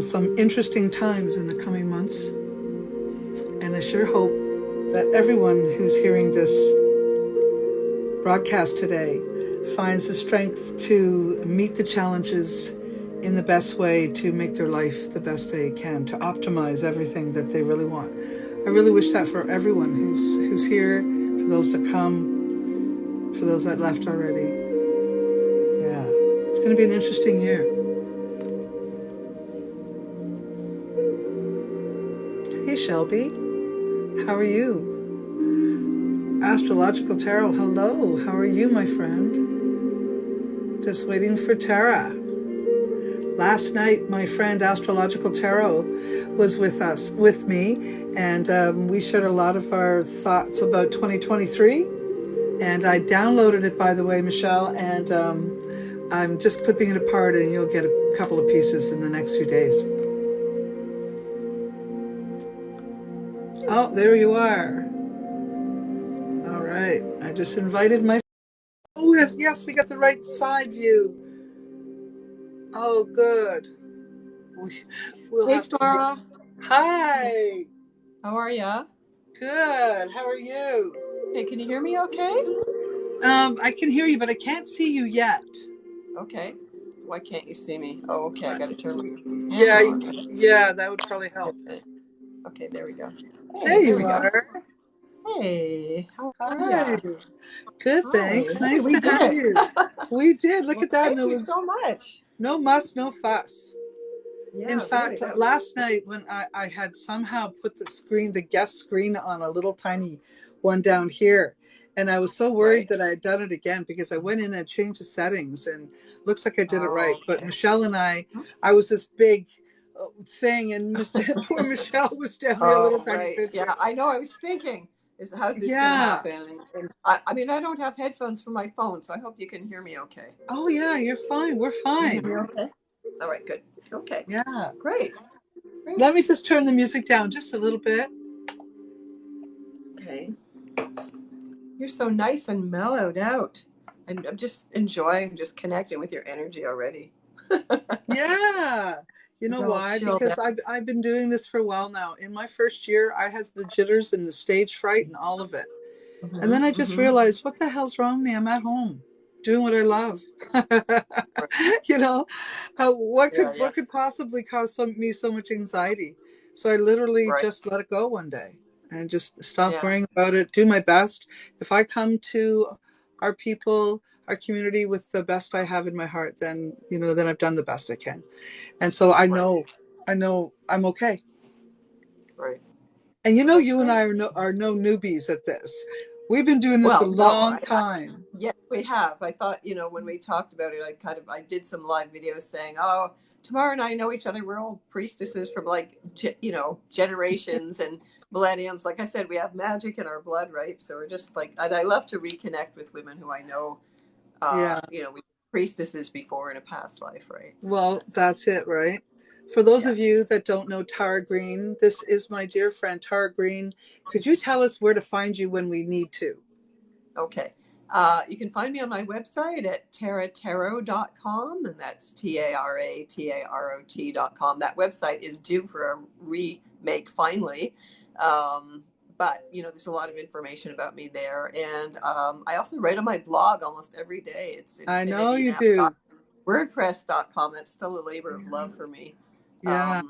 some interesting times in the coming months. And I sure hope that everyone who's hearing this broadcast today finds the strength to meet the challenges in the best way, to make their life the best they can, to optimize everything that they really want. I really wish that for everyone who's here, for those to come, for those that left already. Yeah, it's going to be an interesting year. Hey, Shelby, how are you? Astrological Tarot, hello. How are you, my friend? Just waiting for Tara. Last night, my friend Astrological Tarot was with me, and we shared a lot of our thoughts about 2023. And I downloaded it, by the way, Michelle, and I'm just clipping it apart, and you'll get a couple of pieces in the next few days. Oh, there you are. All right. I just invited my... Oh, yes, we got the right side view. Oh, good. We'll Hey, have Tara. to... Hi. How are ya? Good. How are you? Hey, can you hear me okay? I can hear you, but I can't see you yet. Okay. Why can't you see me? Oh, okay. I got to turn my Yeah, camera on. yeah, that would probably help. Okay, there we go. Hey, There you are. Hey, how are Hi. ya? Good, Hi. thanks. Hey, Nice we to did have it. you. We did. Look Well, at that. thank And there you was so much. no muss, no fuss. Yeah, In fact, really. last night when I had somehow put the guest screen on a little tiny one down here, and I was so worried that I had done it again because I went in and changed the settings, and looks like I did it right. But Michelle and I was this big thing, and poor Michelle was down here, a little tiny picture. Yeah, I know. I was thinking, how's this going to happen? And I mean, I don't have headphones for my phone, so I hope you can hear me okay. Oh, yeah, you're fine. We're fine. You're okay? All right, good. Okay. Yeah. Great. Let me just turn the music down just a little bit. Okay. You're so nice and mellowed out. I'm just enjoying just connecting with your energy already. Yeah. You know why? Because I've been doing this for a while now. In my first year, I had the jitters and the stage fright and all of it. And then I just realized, what the hell's wrong with me? I'm at home doing what I love. You know, what could possibly cause me so much anxiety? So I literally just let it go one day and just stop worrying about it, do my best. If I come to our people, our community with the best I have in my heart, then, then I've done the best I can. And so I know I'm okay. Right. And you and I are no newbies at this. We've been doing this a long time. Yes, we have. I thought, when we talked about it, I did some live videos saying, oh, Tamara and I know each other. We're all priestesses from generations and millenniums. Like I said, we have magic in our blood, right? So we're just and I love to reconnect with women who I know, we were priestesses before in a past life, right? So well, that's it, right? For those of you that don't know Tara Greene, this is my dear friend, Tara Greene. Could you tell us where to find you when we need to? Okay. You can find me on my website at taratarot.com, and that's TARATAROT.com. That website is due for a remake finally. But, there's a lot of information about me there. And I also write on my blog almost every day. It's I know you do. WordPress.com. That's still a labor of love for me. Yeah.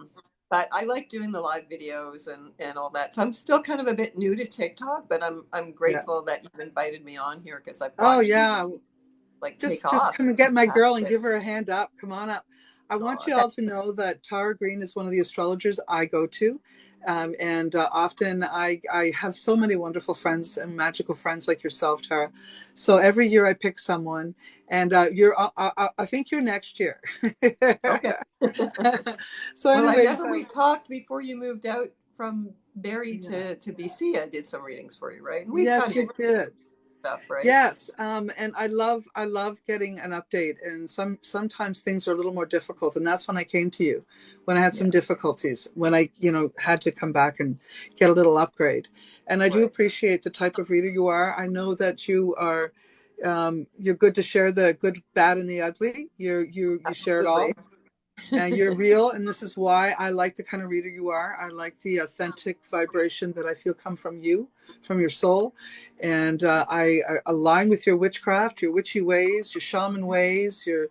But I like doing the live videos and all that. So I'm still kind of a bit new to TikTok, but I'm grateful that you've invited me on here because I've watched you, just come and get my girl and give her a hand up. Come on up. I want you all to know that Tara Greene is one of the astrologers I go to. And often I have so many wonderful friends and magical friends like yourself, Tara. So every year I pick someone, and I think you're next year. Okay. So anyways, we talked before you moved out from Barrie to BC. I did some readings for you, right? And yes, you did. Stuff, right? Yes, and I love getting an update, and sometimes things are a little more difficult, and that's when I came to you, when I had some difficulties, when I had to come back and get a little upgrade. And I do appreciate the type of reader you are. I know that you are you're good to share the good, bad, and the ugly. You share it all. and you're real, and this is why I like the kind of reader you are. I like the authentic vibration that I feel come from you, from your soul, and I align with your witchcraft, your witchy ways, your shaman ways, your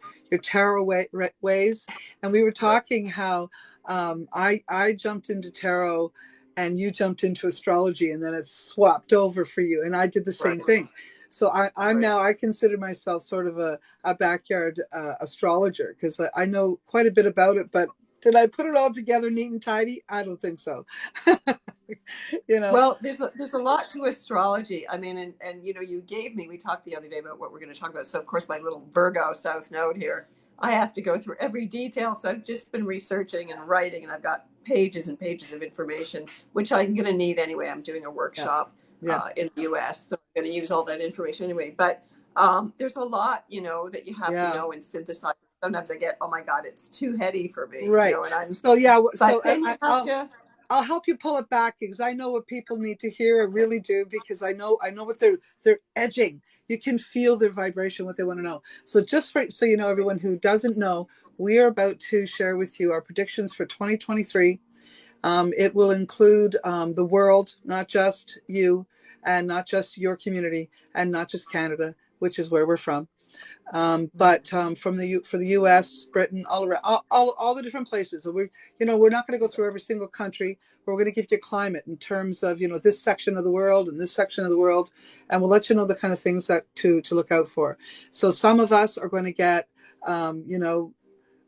ways. And we were Right. talking how I jumped into tarot and you jumped into astrology, and then it swapped over for you, and I did the same Right. thing. So I'm Right. now, I consider myself sort of a backyard astrologer, because I know quite a bit about it, but did I put it all together neat and tidy? I don't think so. You know? Well, there's a lot to astrology. I mean, and you know, you gave me, we talked the other day about what we're going to talk about. So of course, my little Virgo South Node here, I have to go through every detail. So I've just been researching and writing, and I've got pages and pages of information, which I'm going to need anyway. I'm doing a Yeah. workshop Yeah. in the U.S., so I'm going to use all that information anyway. But there's a lot, you know, that you have to Yeah. know and synthesize. Sometimes I get, oh my God, it's too heady for me, you Right. know, and I'm, So yeah, but so then you have to. I'll help you pull it back, because I know what people need to hear. I really do, because I know what they're edging. You can feel their vibration, what they want to know. So just for, so you know, everyone who doesn't know, we are about to share with you our predictions for 2023. It will include the world, not just you, and not just your community, and not just Canada, which is where we're from. But from for the U.S., Britain, all around, all the different places. So we're not going to go through every single country. But we're going to give you climate in terms of, this section of the world and this section of the world, and we'll let you know the kind of things that to look out for. So some of us are going to get, you know,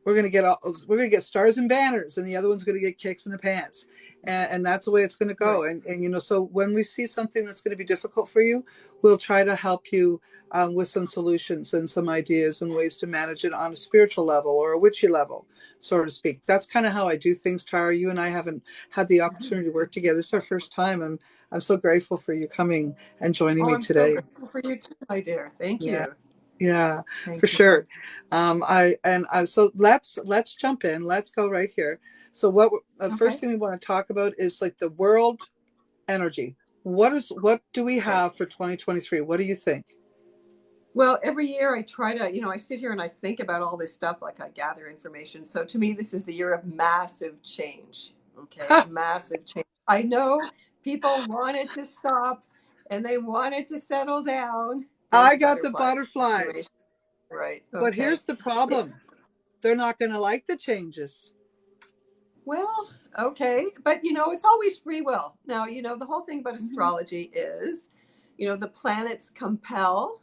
we're going to get stars and banners, and the other one's going to get kicks in the pants, and that's the way it's going to go. Right. And so when we see something that's going to be difficult for you, we'll try to help you with some solutions and some ideas and ways to manage it on a spiritual level or a witchy level, so to speak. That's kind of how I do things. Tara, you and I haven't had the opportunity to work together. It's our first time, and I'm so grateful for you coming and joining Oh, me I'm so today. grateful for you too, my dear. Thank Yeah. you. Yeah, for Thank you. sure. So let's jump in. Let's go right here. So the first Okay. thing we want to talk about is like the world energy. What do we Okay. have for 2023? What do you think? Well, every year I try to, I sit here and I think about all this stuff, like I gather information. So to me, this is the year of massive change. Okay. Massive change. I know people want it to stop and they want it to settle down. There's I the got the butterfly butterfly, situation. Right. but Okay. here's the problem. They're not going to like the changes. Well, okay. But, it's always free will. Now, the whole thing about Mhm. astrology is, the planets compel,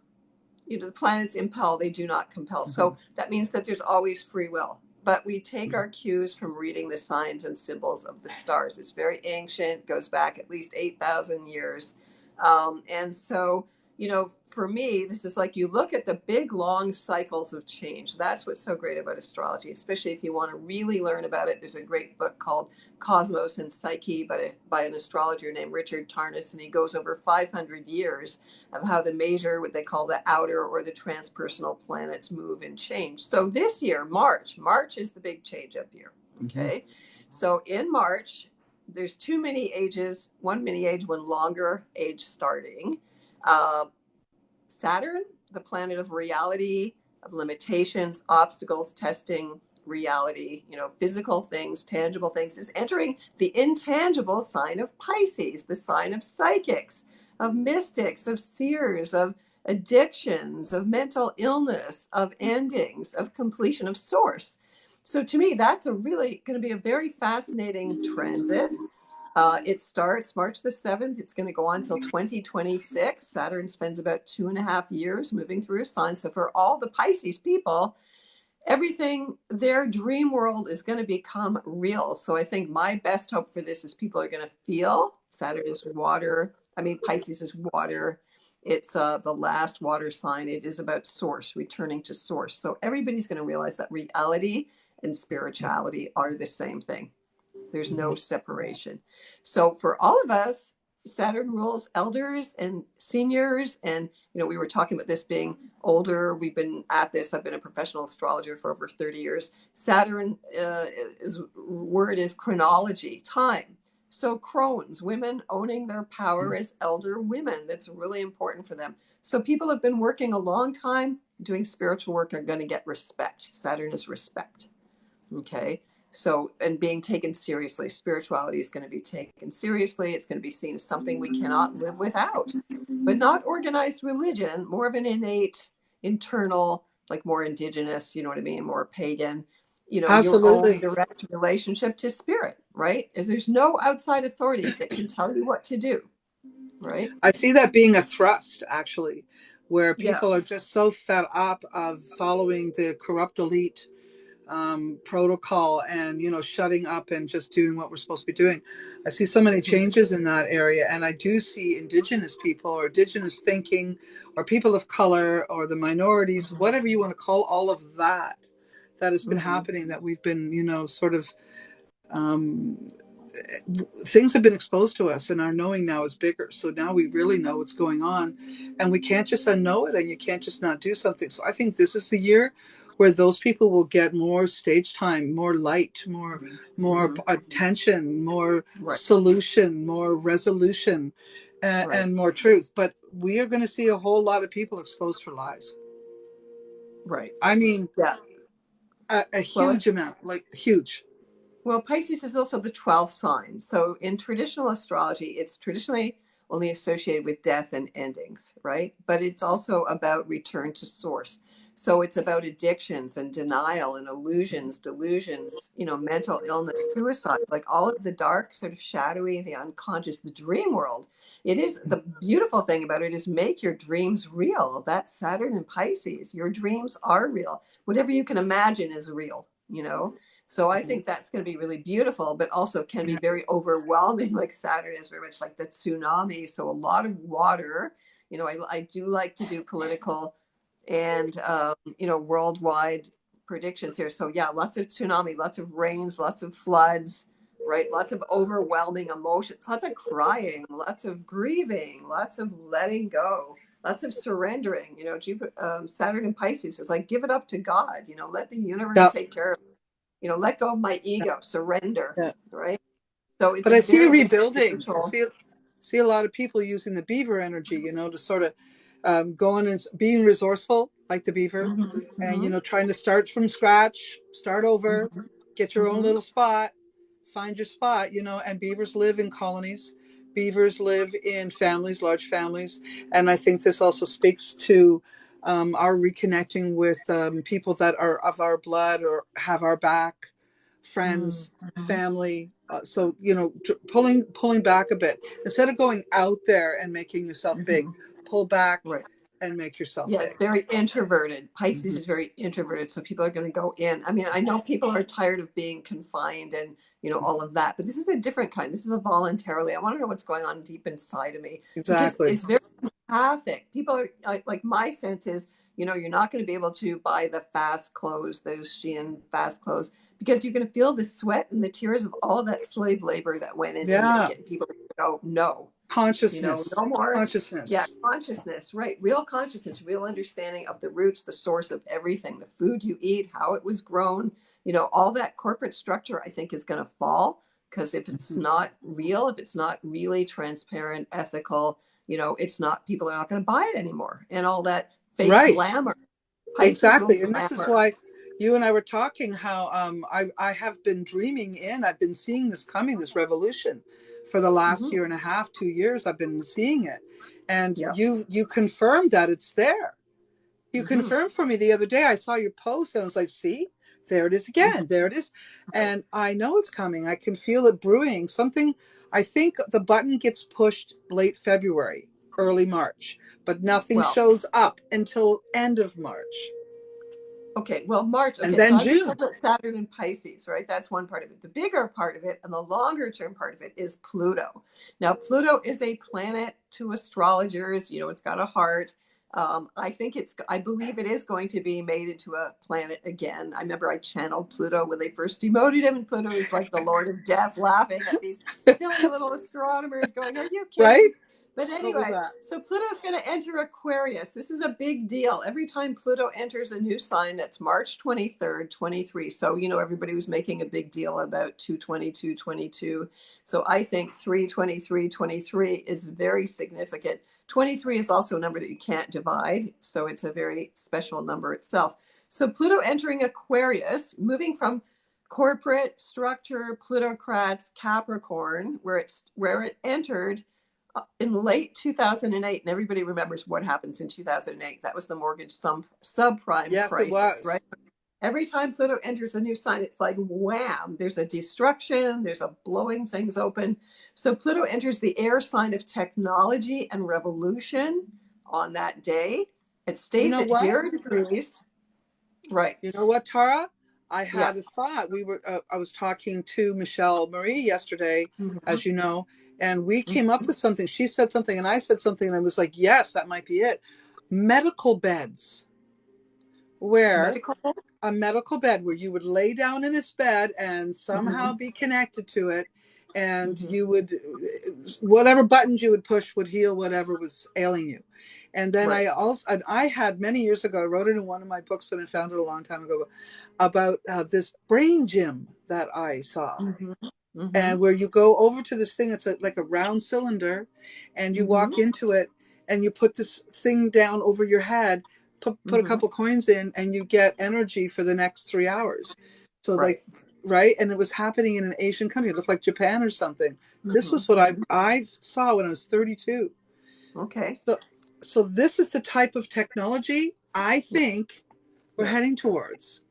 the planets impel, they do not compel. So that means that there's always free will. But we take our cues from reading the signs and symbols of the stars. It's very ancient, goes back at least 8,000 years. And so, for me, this is like you look at the big, long cycles of change. That's what's so great about astrology, especially if you want to really learn about it. There's a great book called Cosmos and Psyche by an astrologer named Richard Tarnas, and he goes over 500 years of how the major, what they call the outer or the transpersonal planets move and change. So this year, March is the big change up here. Mhm. Okay. So in March, there's two mini ages, one mini age, one longer age starting. Uh, Saturn, the planet of reality, of limitations, obstacles, testing, reality, physical things, tangible things, is entering the intangible sign of Pisces, the sign of psychics, of mystics, of seers, of addictions, of mental illness, of endings, of completion, of source. So to me, that's a really going to be a very fascinating transit. It starts March the 7th. It's going to go on until 2026. Saturn spends about 2.5 years moving through a sign. So for all the Pisces people, everything, their dream world is going to become real. So I think my best hope for this is people are going to feel. Saturn is water. I mean, Pisces is water. It's the last water sign. It is about source, returning to source. So everybody's going to realize that reality and spirituality are the same thing. There's no separation. So for all of us, Saturn rules elders and seniors. And, we were talking about this being older. We've been at this. I've been a professional astrologer for over 30 years. Saturn word is chronology, time. So Crohn's, women owning their power as elder women. That's really important for them. So people have been working a long time doing spiritual work are going to get respect. Saturn is respect. Okay. So, and being taken seriously, spirituality is going to be taken seriously. It's going to be seen as something we cannot live without, but not organized religion, more of an innate, internal, like more indigenous, you know what I mean? More pagan, you know, your own Absolutely. direct relationship to spirit, right? As there's no outside authorities that can tell you what to do, right? I see that being a thrust, actually, where Yeah. people are just so fed up of following the corrupt elite protocol and, you know, shutting up and just doing what we're supposed to be doing. I see so many Mm-hmm. changes in that area, and I do see indigenous people or indigenous thinking or people of color or the minorities, Mm-hmm. whatever you want to call all of that, that has been Mm-hmm. happening, that we've been, you know, sort of um, things have been exposed to us, and our knowing now is bigger. So now we really know what's going on, and we can't just unknow it, and you can't just not do something. So I think this is the year where those people will get more stage time, more light, more Mm-hmm. attention, more Right. solution, more resolution, Right. and more truth. But we are going to see a whole lot of people exposed for lies. Right. I mean, Yeah. a Well, huge amount, like huge. Well, Pisces is also the 12th sign. So in traditional astrology, it's traditionally only associated with death and endings, right? But it's also about return to source. So it's about addictions and denial and illusions, delusions, you know, mental illness, suicide, like all of the dark, sort of shadowy, the unconscious, the dream world. It is the beautiful thing about it is make your dreams real. That's Saturn and Pisces. Your dreams are real. Whatever you can imagine is real, you know? So I think that's going to be really beautiful, but also can be very overwhelming. Like Saturn is very much like the tsunami. So a lot of water. You know, I do like to do political and, you know, worldwide predictions here. So yeah, lots of tsunami, lots of rains, lots of floods, right? Lots of overwhelming emotions, lots of crying, lots of grieving, lots of letting go, lots of surrendering. You know, Saturn and Pisces is like, give it up to God, you know, let the universe Yeah, take care of, you know, let go of my ego, surrender, yeah. right? So it's But a I see a very, very rebuilding. I spiritual. see a lot of people using the beaver energy, you know, to sort of go in and being resourceful like the beaver, Mm-hmm, and you mm-hmm, know, trying to start from scratch, start over, mm-hmm, get your own mm-hmm, little spot, find your spot, you know. And beavers live in colonies. Beavers live in families, large families, and I think this also speaks to our reconnecting with people that are of our blood or have our back, friends, mm-hmm. family. So you know, pulling back a bit instead of going out there and making yourself big. Mm-hmm. Pull back Right. and make yourself Yeah, it's big. very introverted. Pisces Hmm. is very introverted, so people are going to go in. I mean, I know people are tired of being confined and, you know, all of that, but this is a different kind. This is a voluntarily. I want to know what's going on deep inside of me because Exactly. it's very empathic. People are like my sense is, you know, you're not going to be able to buy the fast clothes, those Shein fast clothes, because you're going to feel the sweat and the tears of all that slave labor that went into Yeah. making people go, no, you know, Consciousness. no more. Yeah, Consciousness. consciousness, right? Real consciousness, real understanding of the roots, the source of everything, the food you eat, how it was grown, you know, all that corporate structure, I think, is going to fall because if it's Mhm. not real, if it's not really transparent, ethical, you know, it's not, people are not going to buy it anymore. And all that fake Right. glamour. Pisces Exactly. rules And this is glamour. why you and I were talking how I have been dreaming in, I've been seeing this coming, this revolution for the last Mm-hmm. year and a half, 2 years. I've been seeing it. And Yeah. you confirmed that it's there. You Mm-hmm. confirmed for me the other day. I saw your post and I was like, see, there it is Mm-hmm. again. There it is. Right. And I know it's coming. I can feel it brewing. Something, I think the button gets pushed late February, early March, but nothing Well, shows up until end of March. okay, well, March. And Okay, so then I just said June. that Saturn and Pisces, right? That's one part of it. The bigger part of it and the longer term part of it is Pluto. Now, Pluto is a planet to astrologers. You know, it's got a heart. I believe it is going to be made into a planet again. I remember I channeled Pluto when they first demoted him, and Pluto is like the Lord of Death, laughing at these silly little astronomers, going, "Are you Right? kidding?" But What was anyway, that? so Pluto's going to enter Aquarius. This is a big deal. Every time Pluto enters a new sign, that's March 23rd, 23. So, you know, everybody was making a big deal about 222, 22. So I think 323, 23 is very significant. 23 is also a number that you can't divide. So it's a very special number itself. So Pluto entering Aquarius, moving from corporate structure, plutocrats, Capricorn, where it entered in late 2008, and everybody remembers what happens in 2008. That was the mortgage subprime Yes, it crisis, was. right? Every time Pluto enters a new sign, it's like wham, there's a destruction, there's a blowing things open. So Pluto enters the air sign of technology and revolution on that day. It You stays know at what? 0 degrees. Right. You know what, Tara? I Yeah. had a thought. I was talking to Michelle Marie yesterday, Mm-hmm. as you know, and we came up with something. She said something and I said something, and I was like, yes, that might be it. Medical beds, where Medical. a medical bed where you would lay down in this bed and somehow Mm-hmm. be connected to it, and Mm-hmm. you would, whatever buttons you would push would heal whatever was ailing you. And then Right. I had many years ago, I wrote it in one of my books and I found it a long time ago, about this brain gym that I saw, Mm-hmm. Mm-hmm. and where you go over to this thing. It's like a round cylinder, and you Mm-hmm. walk into it, and you put this thing down over your head, put a Mm-hmm. couple coins in, and you get energy for the next 3 hours. So Right. like, right, and it was happening in an Asian country. It looked like Japan or something. This Mm-hmm. was what Mm-hmm. I saw when I was 32. Okay. So this is the type of technology I Yeah. think we're Yeah. heading towards.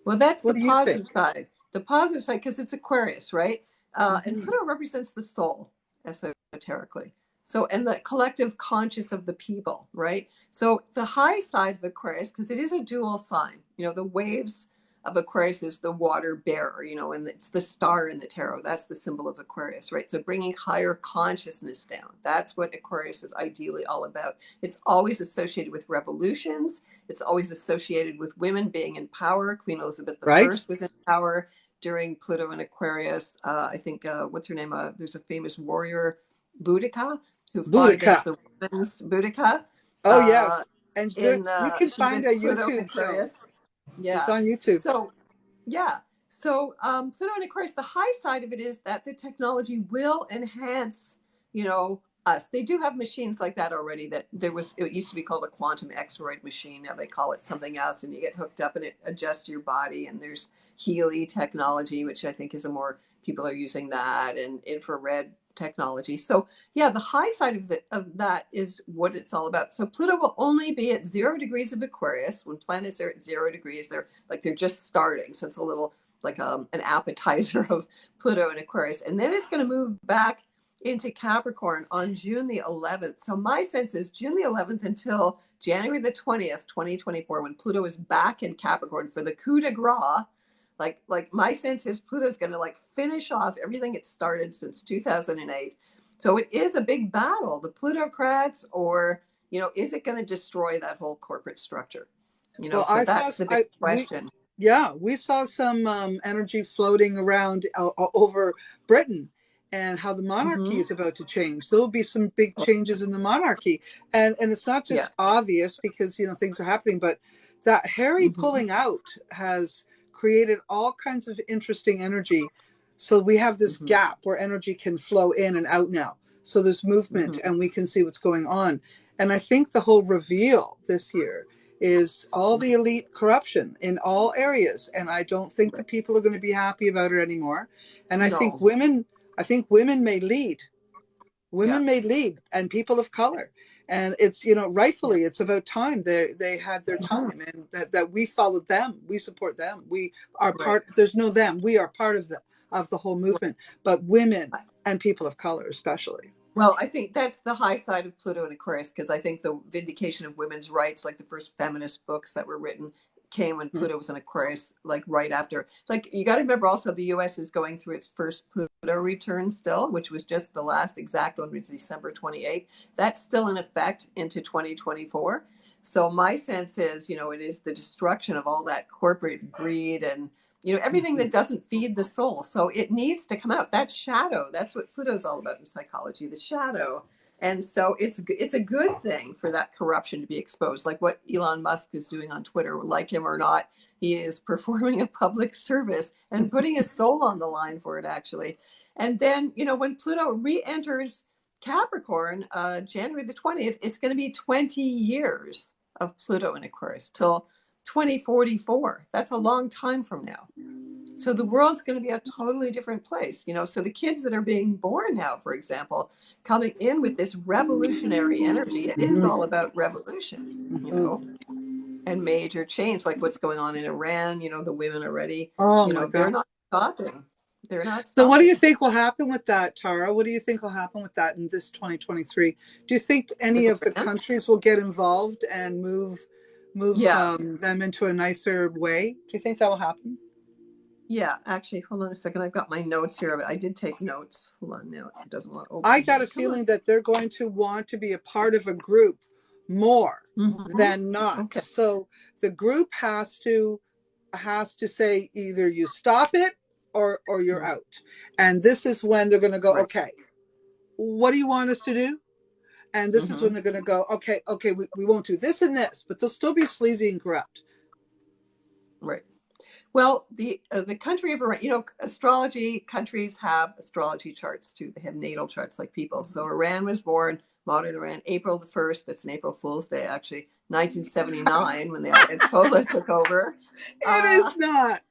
Well, that's the What do you think? positive side. The positive side, because it's Aquarius, right? And Hmm. Pluto represents the soul, esoterically. So, and the collective conscious of the people, right? So, the high side of Aquarius, because it is a dual sign, the waves of Aquarius is the water bearer, and it's the star in the tarot. That's the symbol of Aquarius, right? So, bringing higher consciousness down. That's what Aquarius is ideally all about. It's always associated with revolutions. It's always associated with women being in power. Queen Elizabeth Right? I was in power during Pluto and Aquarius. I think, what's her name? There's a famous warrior, Boudica, who fought against Boudica. the Romans. Boudica. Oh Uh, yes, and there, you can she find was a Pluto and YouTube show. Aquarius. It's Yeah. on YouTube. So yeah. So Pluto and Aquarius, the high side of it is that the technology will enhance, us. They do have machines like that already. It used to be called a quantum X-ray machine. Now they call it something else, and you get hooked up and it adjusts your body. And there's Healy technology, which I think is people are using that, and infrared technology. So yeah, the high side of that is what it's all about. So Pluto will only be at 0 degrees of Aquarius. When planets are at 0 degrees, they're just starting. So it's a little like an appetizer of Pluto and Aquarius, and then it's going to move back into Capricorn on June the 11th. So my sense is June the 11th until January the 20th, 2024, when Pluto is back in Capricorn for the coup de grace. Like my sense is Pluto's going to finish off everything it started since 2008. So it is a big battle. The Plutocrats, or is it going to destroy that whole corporate structure? Well, So that's the big question. yeah, we saw some energy floating around over Britain, and how the monarchy Mm-hmm. is about to change. There will be some big changes in the monarchy, and it's not Yeah. just obvious because things are happening, but that Harry Mm-hmm. pulling out has created all kinds of interesting energy. So we have this Mm-hmm. gap where energy can flow in and out now. So there's movement, Mm-hmm. and we can see what's going on. And I think the whole reveal this year is all the elite corruption in all areas, and I don't think the Right. people are going to be happy about it anymore. And No. I think women may lead. Yeah. Women may lead, and people of color. And it's, Yeah. rightfully, it's about time they had their Mm-hmm. time, and that we followed them, we support them, we are Right. part. There's no them, we are part of the whole movement, but women Right. and people of color especially. Well, I think that's the high side of Pluto and Aquarius, because I think the vindication of women's rights, like the first feminist books that were written, came when Pluto was in Aquarius, like right after. Like, you got to remember also the US is going through its first Pluto return still, which was just the last exact one, was December 28th. That's still in effect into 2024. So my sense is, it is the destruction of all that corporate greed and everything Mhm. that doesn't feed the soul. So it needs to come out. That shadow, that's what Pluto's all about in psychology, the shadow. And so it's a good thing for that corruption to be exposed, like what Elon Musk is doing on Twitter. Like him or not, he is performing a public service and putting his soul on the line for it, actually. And then, when Pluto re-enters Capricorn, January the 20th, it's going to be 20 years of Pluto in Aquarius till 2044. That's a long time from now. So the world's going to be a totally different place, you know. So the kids that are being born now, for example, coming in with this revolutionary energy, it is all about revolution, you know, and major change, like what's going on in Iran. You know, the women already, Oh you my know, God. they're not stopping. They're not So what do you stopping think will happen with that, Tara? What do you think will happen with that in this 2023? Do you think any with of the Iran. countries will get involved and move Yeah. them into a nicer way? Do you think that will happen? Yeah, actually, hold on a second. I've got my notes here, but I did take notes. Hold on now. It doesn't want to I open got here. a Come on. feeling that they're going to want to be a part of a group more Mm-hmm. than not. Okay. So the group has to say either you stop it or you're Right. out. And this is when they're going to go, Right. okay, what do you want us to do? And this is Mm-hmm. when they're going to go, okay, we won't do this and this, but they'll still be sleazy and corrupt. Right. Well, the country of Iran, you know, astrology countries have astrology charts too. They have natal charts like people. So Iran was born, modern Iran, April the 1st. That's an April Fool's Day, actually, 1979 when the Ayatollah took over. It Uh, is not,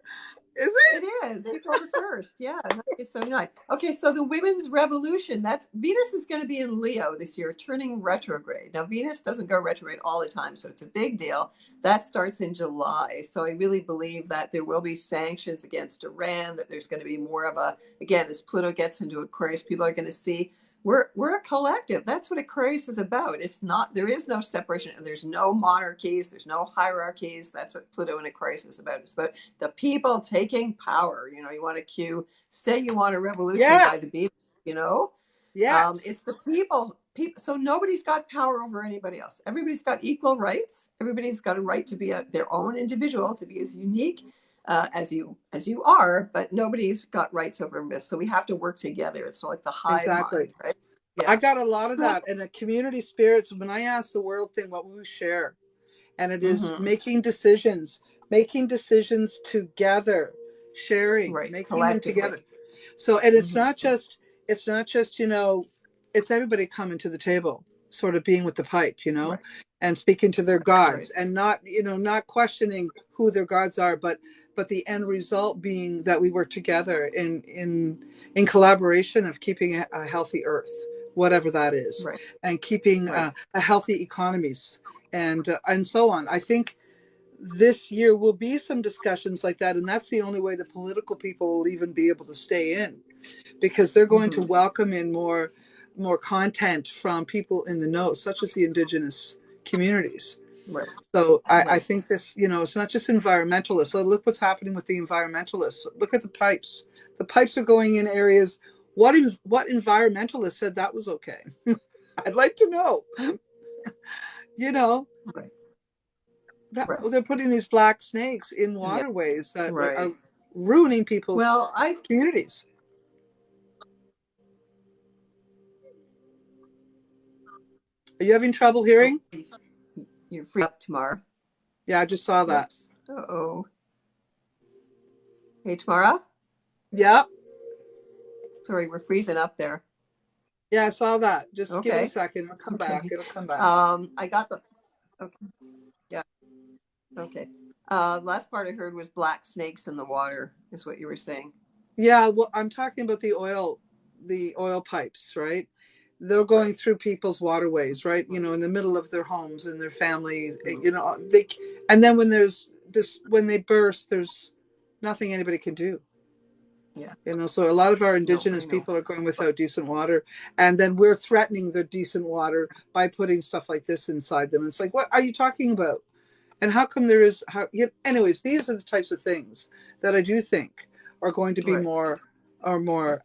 is It it? is April the 1st. Yeah, 1979. Okay, so the women's revolution, that's Venus is going to be in Leo this year, turning retrograde. Now, Venus doesn't go retrograde all the time, so it's a big deal. That starts in July. So I really believe that there will be sanctions against Iran, that there's going to be more of a, again, as Pluto gets into Aquarius, people are going to see we're a collective. That's what Aquarius is about. It's not, there is no separation, and there's no monarchies, there's no hierarchies. That's what Pluto and Aquarius is about. It's about the people taking power. You know, you want to say you want a revolution Yeah. by the Beatles, you know? Yes. It's the people. So nobody's got power over anybody else. Everybody's got equal rights. Everybody's got a right to be their own individual, to be as unique as you are, but nobody's got rights over this. So we have to work together. It's like the hive mind, Exactly. right? I Yeah. got a lot of Cool. that. And the community spirits, when I ask the world thing, what will we share? And it is Mm-hmm. making decisions together, sharing, Right. making them Collectively. together. So, and Mm-hmm. it's not just, it's everybody coming to the table, sort of being with the pipe, Right. and speaking to their Right. gods Right. and not questioning who their gods are, but the end result being that we work together in collaboration of keeping a healthy earth, whatever that is, Right. and keeping Right. a healthy economies and so on. I think this year will be some discussions like that, and that's the only way the political people will even be able to stay in, because they're going to Mm-hmm. welcome in more content from people in the know, such as the indigenous communities. Right. So I Right. think this, it's not just environmentalists. So look what's happening with the environmentalists. Look at the pipes. The pipes are going in areas. What environmentalists said that was okay? I'd like to know. You know, Right. that Right. they're putting these black snakes in Yeah. waterways that are Right. ruining people's Well, communities. Are you having trouble oh, hearing? you're free up tomorrow. Yeah, I just saw that. Whoops. Uh-oh. Hey, Tamara. Yep. Sorry, we're freezing up there. Yeah, I saw that. Just give it a Okay. second. It'll come back. Okay. It'll come back. I got the. Okay. Yeah. Okay. Last part I heard was black snakes in the water, is what you were saying. Yeah, well, I'm talking about the oil pipes, right? They're Right. going through people's waterways, right? Right. In the middle of their homes and their family. Mm. And then when they burst, there's nothing anybody can do. Yeah. So a lot of our No, I indigenous know. people are going But without decent water, and then we're threatening their decent water by putting stuff like this inside them. It's like, what are you talking about? And how come there is anyways, these are the types of things that I do think are going to be right. more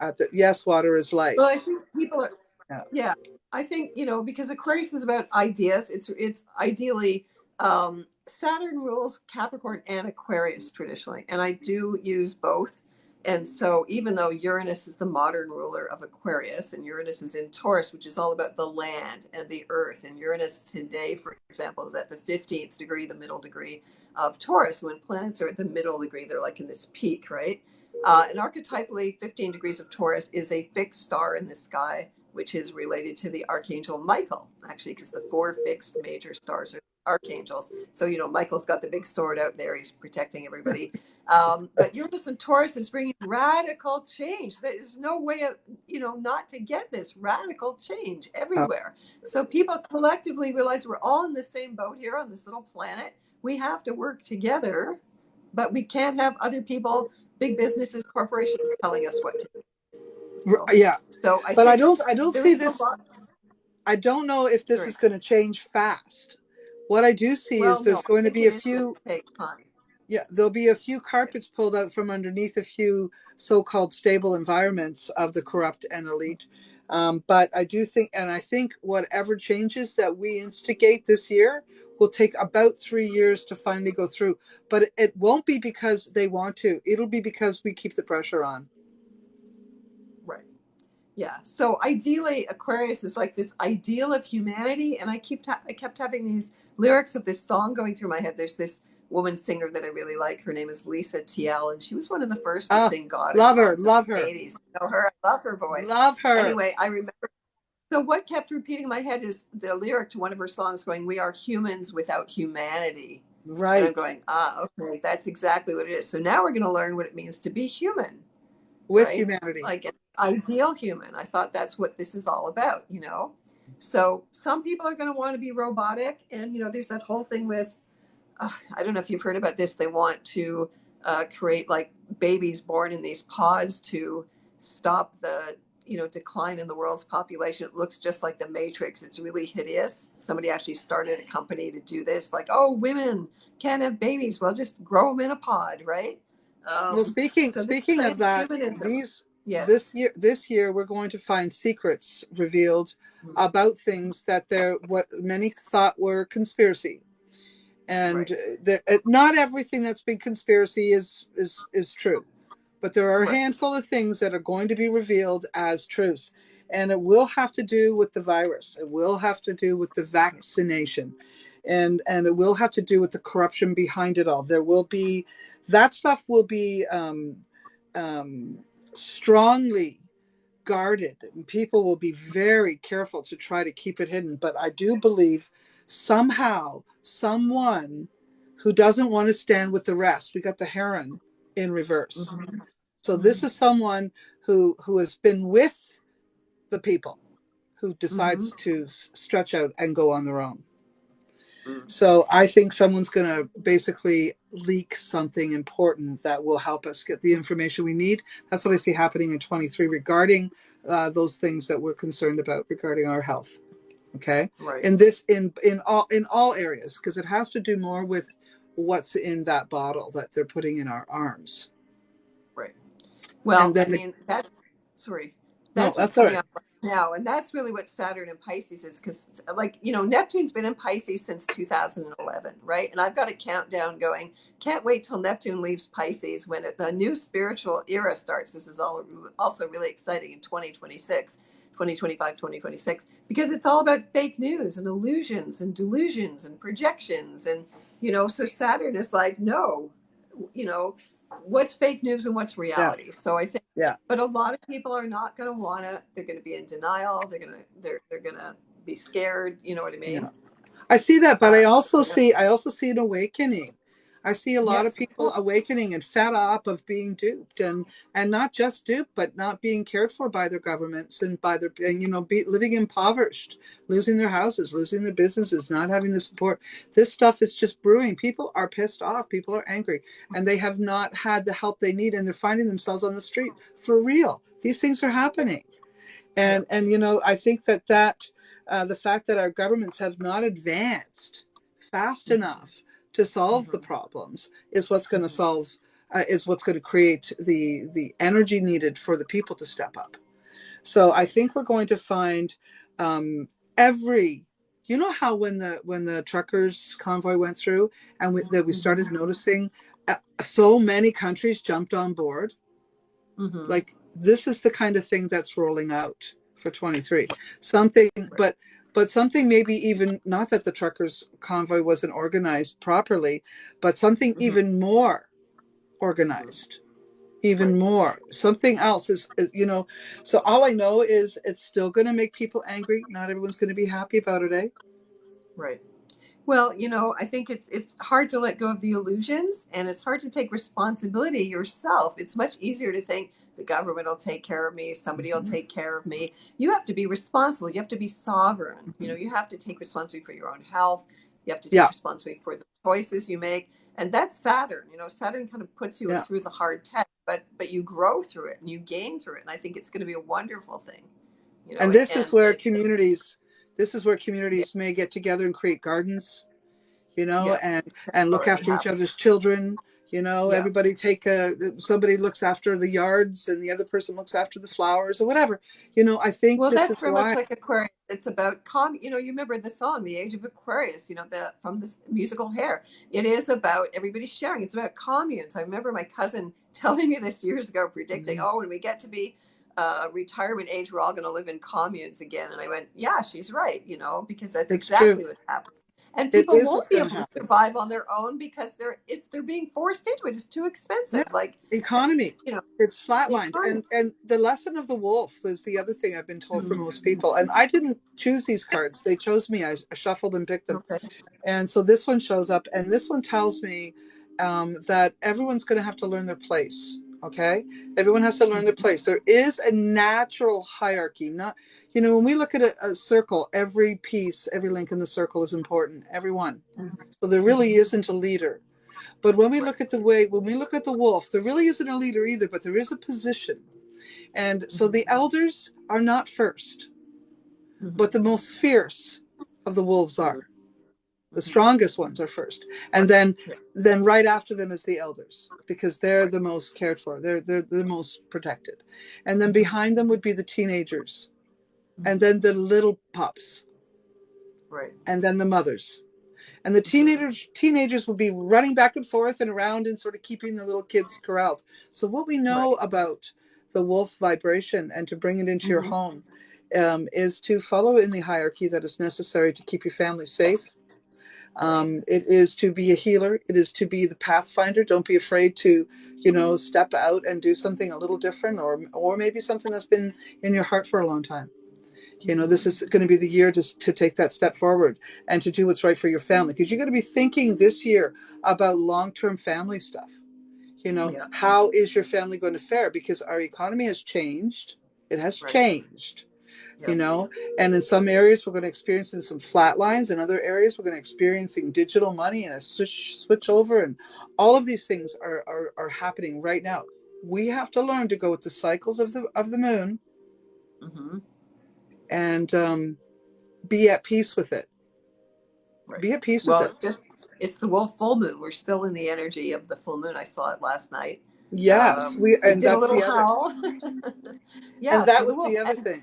at the yes, water is Well, I life. think people are. Yeah. Yeah, I think because Aquarius is about ideas. It's ideally Saturn rules Capricorn and Aquarius traditionally, and I do use both. And so, even though Uranus is the modern ruler of Aquarius, and Uranus is in Taurus, which is all about the land and the earth, and Uranus today, for example, is at the 15th degree, the middle degree of Taurus. When planets are at the middle degree, they're like in this peak, right? And archetypally, 15 degrees of Taurus is a fixed star in the sky, which is related to the Archangel Michael, actually, because the four fixed major stars are archangels. So, Michael's got the big sword out there. He's protecting everybody. But Uranus and Taurus is bringing radical change. There's no way of, not to get this radical change everywhere. So people collectively realize we're all in the same boat here on this little planet. We have to work together, but we can't have other people, big businesses, corporations telling us what to do. Yeah. So I but think I don't see this. I don't know if this is going to change fast. What I do see is there's going to be a few. Take time. Yeah, there'll be a few carpets pulled out from underneath a few so-called stable environments of the corrupt and elite. But I do think, and I think whatever changes that we instigate this year will take about 3 years to finally go through. But it won't be because they want to. It'll be because we keep the pressure on. Right. Yeah. So ideally, Aquarius is like this ideal of humanity. And I kept having these lyrics of this song going through my head. There's this woman singer that I really like. Her name is Lisa TL, and she was one of the first to sing God. Love her. In the 80s. You know her. I love her voice. Love her. Anyway, I remember. So what kept repeating in my head is the lyric to one of her songs going, "We are humans without humanity." Right. And I'm going, okay, that's exactly what it is. So now we're going to learn what it means to be human. With humanity. Like an ideal human. I thought that's what this is all about, So some people are going to want to be robotic. And, there's that whole thing with, I don't know if you've heard about this. They want to create like babies born in these pods to stop the, decline in the world's population. It looks just like the Matrix. It's really hideous. Somebody actually started a company to do this. Like, oh, women can't have babies. Well, just grow them in a pod, right? Well, speaking of that, this year we're going to find secrets revealed about things that what many thought were conspiracy, and not everything that's been conspiracy is true, but there are a handful of things that are going to be revealed as truths, and it will have to do with the virus. It will have to do with the vaccination, and it will have to do with the corruption behind it all. There will be. That stuff will be strongly guarded, and people will be very careful to try to keep it hidden. But I do believe somehow someone who doesn't want to stand with the rest, we got the heron in reverse. Mm-hmm. So this is someone who has been with the people, who decides to stretch out and go on their own. So I think someone's going to basically leak something important that will help us get the information we need. That's what I see happening in 23 regarding those things that we're concerned about regarding our health. Okay. Right. In all areas, because it has to do more with what's in that bottle that they're putting in our arms. Right. Well, that's what's coming up right now. And that's really what Saturn and Pisces is, because Neptune's been in Pisces since 2011, right? And I've got a countdown going. Can't wait till Neptune leaves Pisces when the new spiritual era starts. This is also really exciting in 2026. 2025, 2026, because it's all about fake news and illusions and delusions and projections. And, so Saturn is like, no, what's fake news and what's reality. Yeah. So I think, but a lot of people are not going to want to, they're going to be in denial. They're going to be scared. You know what I mean? Yeah. I see that, but I also see an awakening. I see a lot of people awakening and fed up of being duped, and not just duped, but not being cared for by their governments and by their, living impoverished, losing their houses, losing their businesses, not having the support. This stuff is just brewing. People are pissed off. People are angry, and they have not had the help they need, and they're finding themselves on the street for real. These things are happening, and I think that the fact that our governments have not advanced fast enough to solve the problems is what's going to is what's going to create the energy needed for the people to step up. So I think we're going to find how when the truckers convoy went through, and we started noticing so many countries jumped on board. Mm-hmm. Like, this is the kind of thing that's rolling out for 23. Something, but something maybe even, not that the truckers convoy wasn't organized properly, but something even more organized, even more. Something else is, so all I know is it's still going to make people angry. Not everyone's going to be happy about it, eh? Right. Well, I think it's hard to let go of the illusions, and it's hard to take responsibility yourself. It's much easier to think the government will take care of me, somebody will Mhm. take care of me. You have to be responsible. You have to be sovereign. Mhm. You have to take responsibility for your own health. You have to take Yeah, responsibility for the choices you make. And that's Saturn. Saturn kind of puts you yeah. through the hard test, but you grow through it and you gain through it. And I think it's going to be a wonderful thing. And this is where Yeah, communities may get together and create gardens, yeah, and look already after each happening. other's children. Yeah. Everybody somebody looks after the yards and the other person looks after the flowers or whatever. I think Well, this is that's very much why. like Aquarius. It's about you remember the song, "The Age of Aquarius." From the musical Hair. It is about everybody sharing. It's about communes. I remember my cousin telling me this years ago, predicting, Mhm. "Oh, when we get to be retirement age, we're all going to live in communes again." And I went, "Yeah, she's right." Because that's It's true. exactly what happened. And It people is what's won't be going to able to happen. survive on their own because they're being forced into it. It's too Yeah, expensive. Like, economy. you know, It's the flatlined, economy. and the lesson of the wolf is the other thing I've been told from Mhm. most people. And I didn't choose these cards; they chose me. I shuffled and picked them. Okay. And so this one shows up, and this one tells me that everyone's going to have to learn their place. Okay, everyone has to learn their Mhm. place. There is a natural hierarchy. Not, when we look at a circle, every piece, every link in the circle is important. Everyone. Mhm. So there really Mhm. isn't a leader. But Right. when we look at the wolf, there really isn't a leader either. But there is a position, and so Mhm. the elders are not first, but Mhm. the most fierce of the wolves Mhm. are. The Mhm. strongest ones are first, and Right. then Yeah. right after them is the elders, because they're Right. the most cared for. They're the most protected, and then Mhm. behind them would be the teenagers, and Mhm. then the little pups, Right. and then the mothers. And the Mhm. teenagers will be running back and forth and around and sort of keeping the little kids corralled. So what we Right. know about the wolf vibration and to bring it into your Mhm. home is to follow in the hierarchy that is necessary to keep your family safe. Right. It is to be a healer. It is to be the pathfinder. Don't be afraid to, step out and do something a little different, or maybe something that's been in your heart for a long time. This Mhm. is going to be the year to take that step forward and to do what's right for your family, because you're going to be thinking this year about long-term family stuff. Yeah. How is your family going to fare? Because our economy has changed. It has Right. changed, you Yeah. know, and in some areas we're going to experience some flat lines. In other areas we're going to experiencing digital money and a switch over, and all of these things are happening right now. We have to learn to go with the cycles of the moon Mhm. and be at peace with it. Right. Be at peace with Well, it. it's the wolf full moon. We're still in the energy of the full moon. I saw it last night. Yes, we We and did a that's little the other howl. and Yeah. So that the was wolf the other and thing.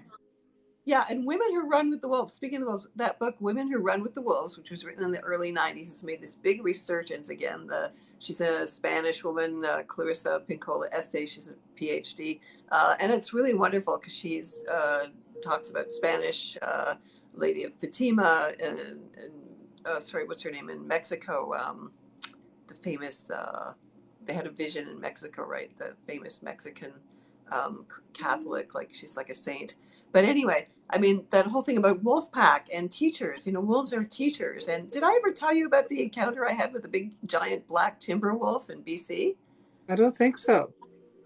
yeah, and Women Who Run with the Wolves. Speaking of the wolves, that book, Women Who Run with the Wolves, which was written in the early '90s, has made this big resurgence again. She's a Spanish woman, Clarissa Pincola Este. She's a PhD, and it's really wonderful because she's talks about Spanish Lady of Fatima and sorry, what's her name in Mexico? The famous. They had a vision in Mexico, right? The famous Mexican Catholic, like she's like a saint. But anyway, I mean, that whole thing about wolf pack and teachers, wolves are teachers. And did I ever tell you about the encounter I had with a big giant black timber wolf in BC? I don't think so.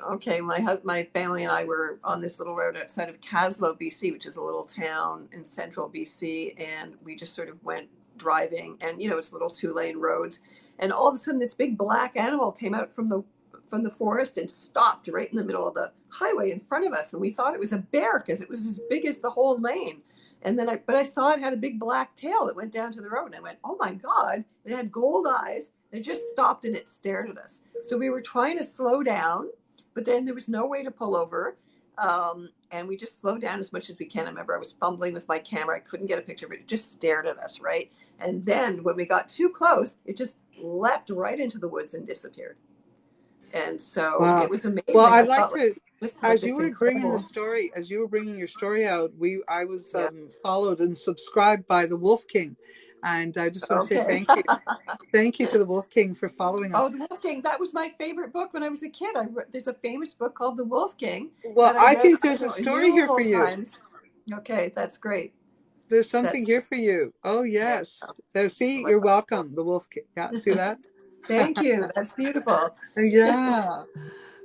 Okay, my family and I were on this little road outside of Caslow, BC, which is a little town in central BC, and we just sort of went driving, and it's little 2-lane roads, and all of a sudden this big black animal came out from the forest and stopped right in the middle of the highway in front of us, and we thought it was a bear because it was as big as the whole lane. And then I saw it had a big black tail that went down to the road, and I went, "Oh my God!" It had gold eyes. And it just stopped and it stared at us. So we were trying to slow down, but then there was no way to pull over. And we just slowed down as much as we can. I remember I was fumbling with my camera. I couldn't get a picture of it. It just stared at us, right? And then when we got too close, it just leapt right into the woods and disappeared. And so it Wow. was Well, amazing. I I'd like felt like to, just like as you this were bringing incredible, your story out, I was yeah. followed and subscribed by the Wolf King, and I just want to say Okay. thank you to the Wolf King for following Oh, us. The Wolf King. That was my favorite book when I was a kid. There's a famous book called The Wolf King Well, that I I read, think I there's don't a know, story here for innumerable you. times. Okay, that's great. There's something That's here for you. Oh, yeah. yes. There, see, Like, you're welcome. The wolf. Yeah, see that? thank you. That's beautiful. Yeah.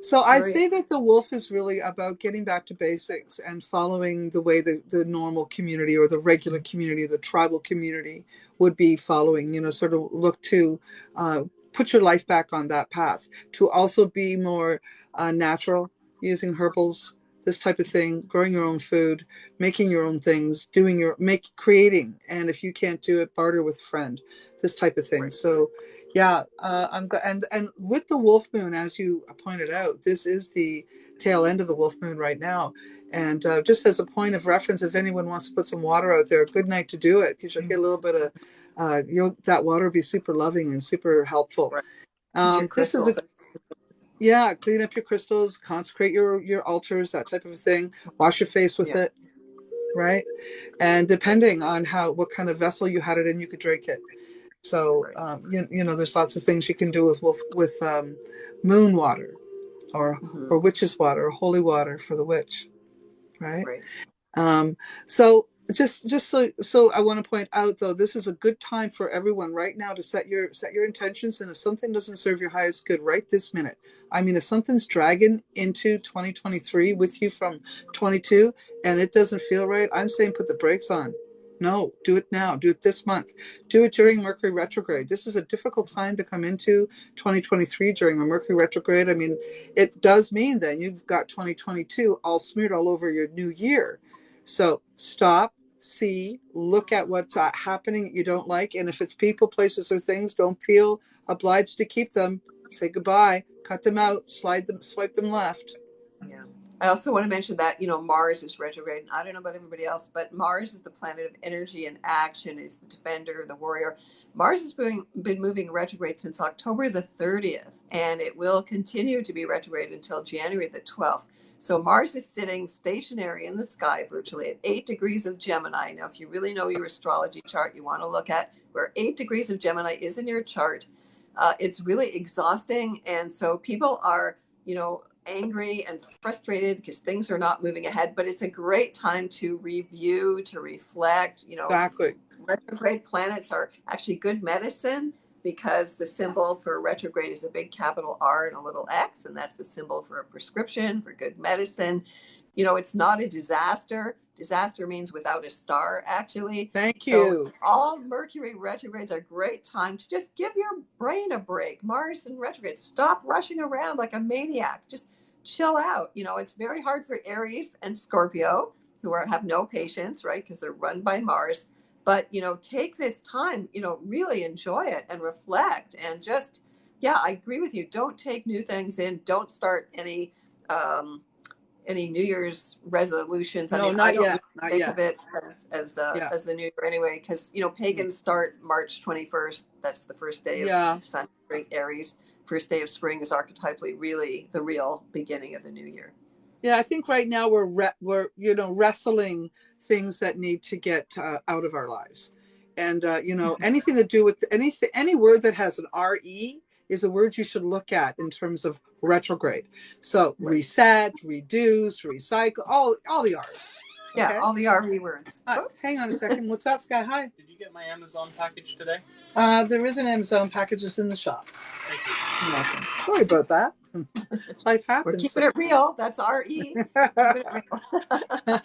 So I'd Great. say that the wolf is really about getting back to basics and following the way the normal community or the regular community, the tribal community would be following, sort of look to uh, put your life back on that path, to also be more natural, using herbals, this type of thing, growing your own food, making your own things, creating. And if you can't do it, barter with a friend, this type of thing. Right. So yeah, I'm glad. And with the wolf moon, as you pointed out, this is the tail end of the wolf moon right now. And just as a point of reference, if anyone wants to put some water out there, a good night to do it, because you'll get a little bit of that water will be super loving and super helpful. Right. Keep your This is a crystals. Yeah, clean up your crystals, consecrate your altars, that type of thing. Wash your face with Yeah. it, right? And depending on what kind of vessel you had it in, you could drink it. So Right. there's lots of things you can do with moon water, or Mm-hmm. or witch's water, or holy water for the witch, right? Right. Um, so just so I want to point out, though, this is a good time for everyone right now to set your intentions. And if something doesn't serve your highest good right this minute, I mean, if something's dragging into 2023 with you from 22 and it doesn't feel right, I'm saying put the brakes on. No, do it now. Do it this month. Do it during Mercury retrograde. This is a difficult time to come into 2023 during a Mercury retrograde. I mean, it does mean that you've got 2022 all smeared all over your new year. So stop, see, look at what's happening that you don't like. And if it's people, places, or things, don't feel obliged to keep them. Say goodbye, cut them out, swipe them left. Yeah. I also want to mention that, Mars is retrograde. I don't know about everybody else, but Mars is the planet of energy and action, is the defender, the warrior. Mars has been moving retrograde since October the 30th, and it will continue to be retrograde until January the 12th. So Mars is sitting stationary in the sky virtually at 8 degrees of Gemini. Now, if you really know your astrology chart, you want to look at where 8 degrees of Gemini is in your chart. It's really exhausting. And so people are, angry and frustrated because things are not moving ahead, but it's a great time to review, to reflect. Exactly. Retrograde planets are actually good medicine, because the symbol for retrograde is a big capital R and a little X, and that's the symbol for a prescription for good medicine. It's not a disaster. Disaster means without a star, actually. Thank So you. all Mercury retrogrades are a great time to just give your brain a break. Mars and retrograde, stop rushing around like a maniac. Just chill out. It's very hard for Aries and Scorpio, who have no patience, right? Because they're run by Mars. But take this time, really enjoy it and reflect, and just, yeah, I agree with you. Don't take new things in. Don't start any New Year's resolutions. I No, mean, I not don't really yet. Not think yet. of it Yeah. as the New Year anyway, because pagans start March 21st. That's the first day of Yeah. Sun entering Aries. First day of spring is archetypally really the real beginning of the new year. Yeah, I think right now we're wrestling things that need to get out of our lives, and anything to do with any word that has an re is a word you should look at in terms of retrograde. So Right. reset, reduce, recycle, all the R's. Yeah, Okay. all the RE words. Hang on a second. What's that, Sky? Hi. Did you get my Amazon package today? There is an Amazon package just in the shop. Thank you. You're welcome. Sorry about that. Life happens. We're keeping it real. That's RE. Keeping it real.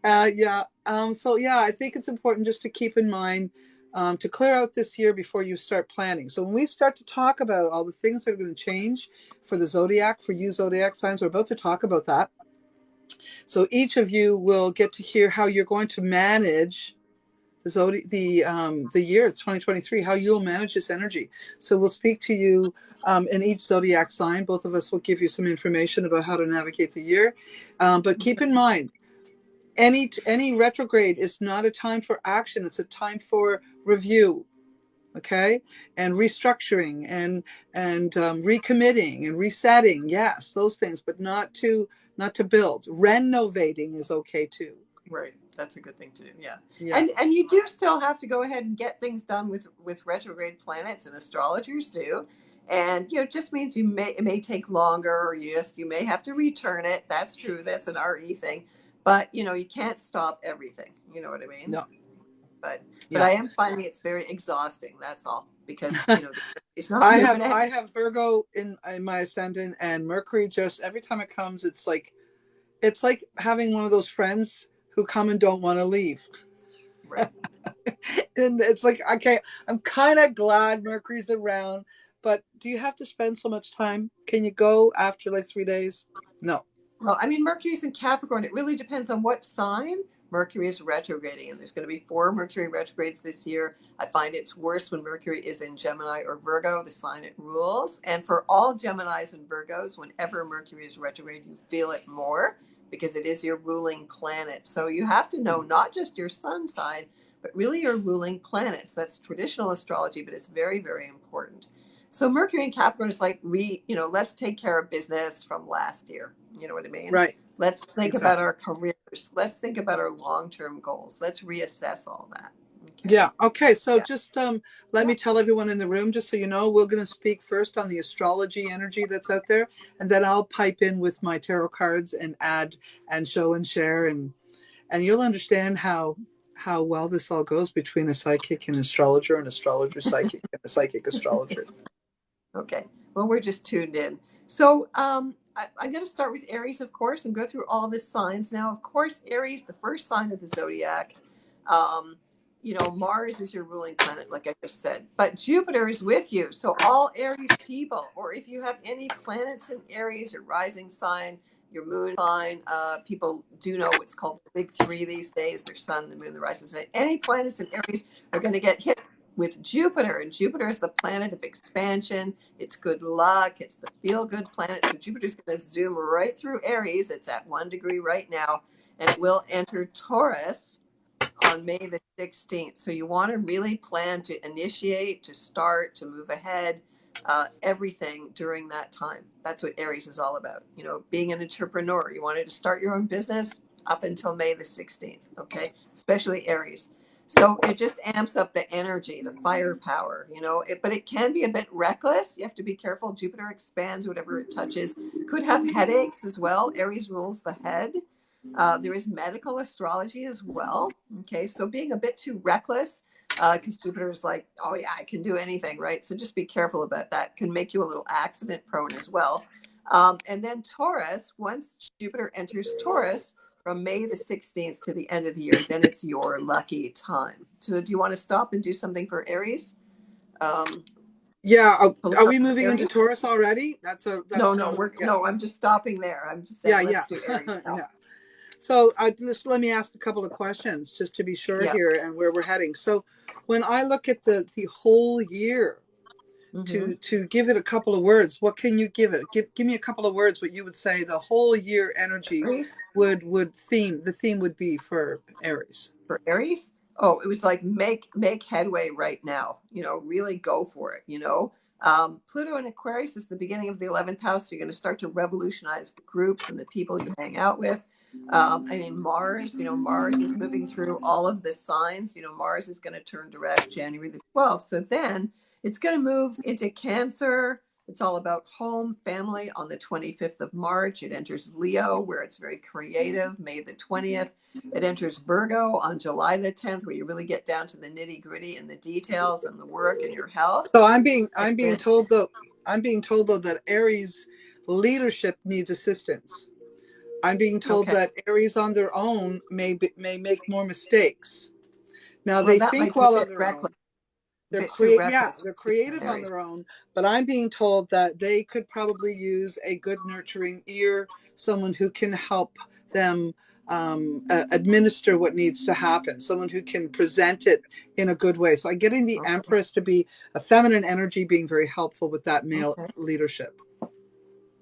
Yeah. So yeah, I think it's important just to keep in mind to clear out this year before you start planning. So when we start to talk about all the things that are going to change for the zodiac, for you zodiac signs, we're about to talk about that. So each of you will get to hear how you're going to manage the year 2023, how you'll manage this energy. So we'll speak to you in each zodiac sign. Both of us will give you some information about how to navigate the year. But keep in mind, any retrograde is not a time for action. It's a time for review, okay, and restructuring and recommitting and resetting. Yes, those things, but not to build. Renovating is okay too. Right. That's a good thing to do. Yeah. Yeah. And you do still have to go ahead and get things done with retrograde planets, and astrologers do. And it just means it may take longer, or yes, you may have to return it. That's true. That's an RE thing. But, you know, you can't stop everything. You know what I mean? No. But Yeah. I am finding it's very exhausting. That's all, because, you know, it's not I moving ahead. have Virgo in my ascendant, and Mercury, just every time it comes, it's like having one of those friends who come and don't want to leave. Right. And it's like, okay, I'm kind of glad Mercury's around, but do you have to spend so much time? Can you go after like 3 days? No. Well, I mean, Mercury's in Capricorn. It really depends on what sign Mercury is retrograding. And there's going to be 4 Mercury retrogrades this year. I find it's worse when Mercury is in Gemini or Virgo, the sign it rules. And for all Geminis and Virgos, whenever Mercury is retrograde, you feel it more because it is your ruling planet. So you have to know not just your sun sign, but really your ruling planets. That's traditional astrology, but it's very, very important. So Mercury in Capricorn is like, let's take care of business from last year. You know what I mean? Right. Let's think about our careers. Let's think about our long-term goals. Let's reassess all that. Okay. Yeah. Okay. So just let me tell everyone in the room, just so you know, we're going to speak first on the astrology energy that's out there, and then I'll pipe in with my tarot cards and add and show and share, and you'll understand how well this all goes between a psychic and astrologer, and astrologer psychic and a psychic astrologer. Okay. Well, we're just tuned in. So I'm going to start with Aries, of course, and go through all the signs. Now, of course, Aries, the first sign of the zodiac. Mars is your ruling planet, like I just said, but Jupiter is with you. So all Aries people, or if you have any planets in Aries, your rising sign, your moon sign, people do know what's called the big 3 these days: their sun, the moon, the rising sign. Any planets in Aries are going to get hit with Jupiter, and Jupiter is the planet of expansion. It's good luck. It's the feel-good planet. So Jupiter's going to zoom right through Aries. It's at 1 degree right now, and it will enter Taurus on May the 16th. So you want to really plan to initiate, to start, to move ahead, everything during that time. That's what Aries is all about. You know, being an entrepreneur. You wanted to start your own business up until May the 16th, okay? Especially Aries. So it just amps up the energy, the firepower, but it can be a bit reckless. You have to be careful. Jupiter expands whatever it touches. Could have headaches as well. Aries rules the head. There is medical astrology as well. Okay, so being a bit too reckless, because Jupiter is like, oh yeah, I can do anything, right? So just be careful about that. Can make you a little accident prone as well. And then Taurus, once Jupiter enters Taurus, from May the 16th to the end of the year, then it's your lucky time. So do you want to stop and do something for Aries? Yeah. Are we moving Aries into Taurus already? No, I'm just stopping there. I'm just saying, let's do Aries now. Yeah. So just let me ask a couple of questions just to be sure here and where we're heading. So when I look at the whole year, to give it a couple of words, what can you give it? Give me a couple of words what you would say the whole year energy would theme would be for Aries. For Aries? Oh, it was like make headway right now. Really go for it. Pluto in Aquarius is the beginning of the 11th house. So you're going to start to revolutionize the groups and the people you hang out with. Mars, Mars is moving through all of the signs. Mars is going to turn direct January the 12th. So then it's going to move into Cancer. It's all about home, family on the 25th of March. It enters Leo, where it's very creative, May the 20th. It enters Virgo on July the 10th, where you really get down to the nitty gritty and the details and the work and your health. So I'm being told though that Aries leadership needs assistance. I'm being told that Aries on their own may make more mistakes. Now they think well on their own. They're creative on their own, but I'm being told that they could probably use a good nurturing ear, someone who can help them administer what needs to happen, someone who can present it in a good way. So I'm getting the Empress to be a feminine energy, being very helpful with that male leadership.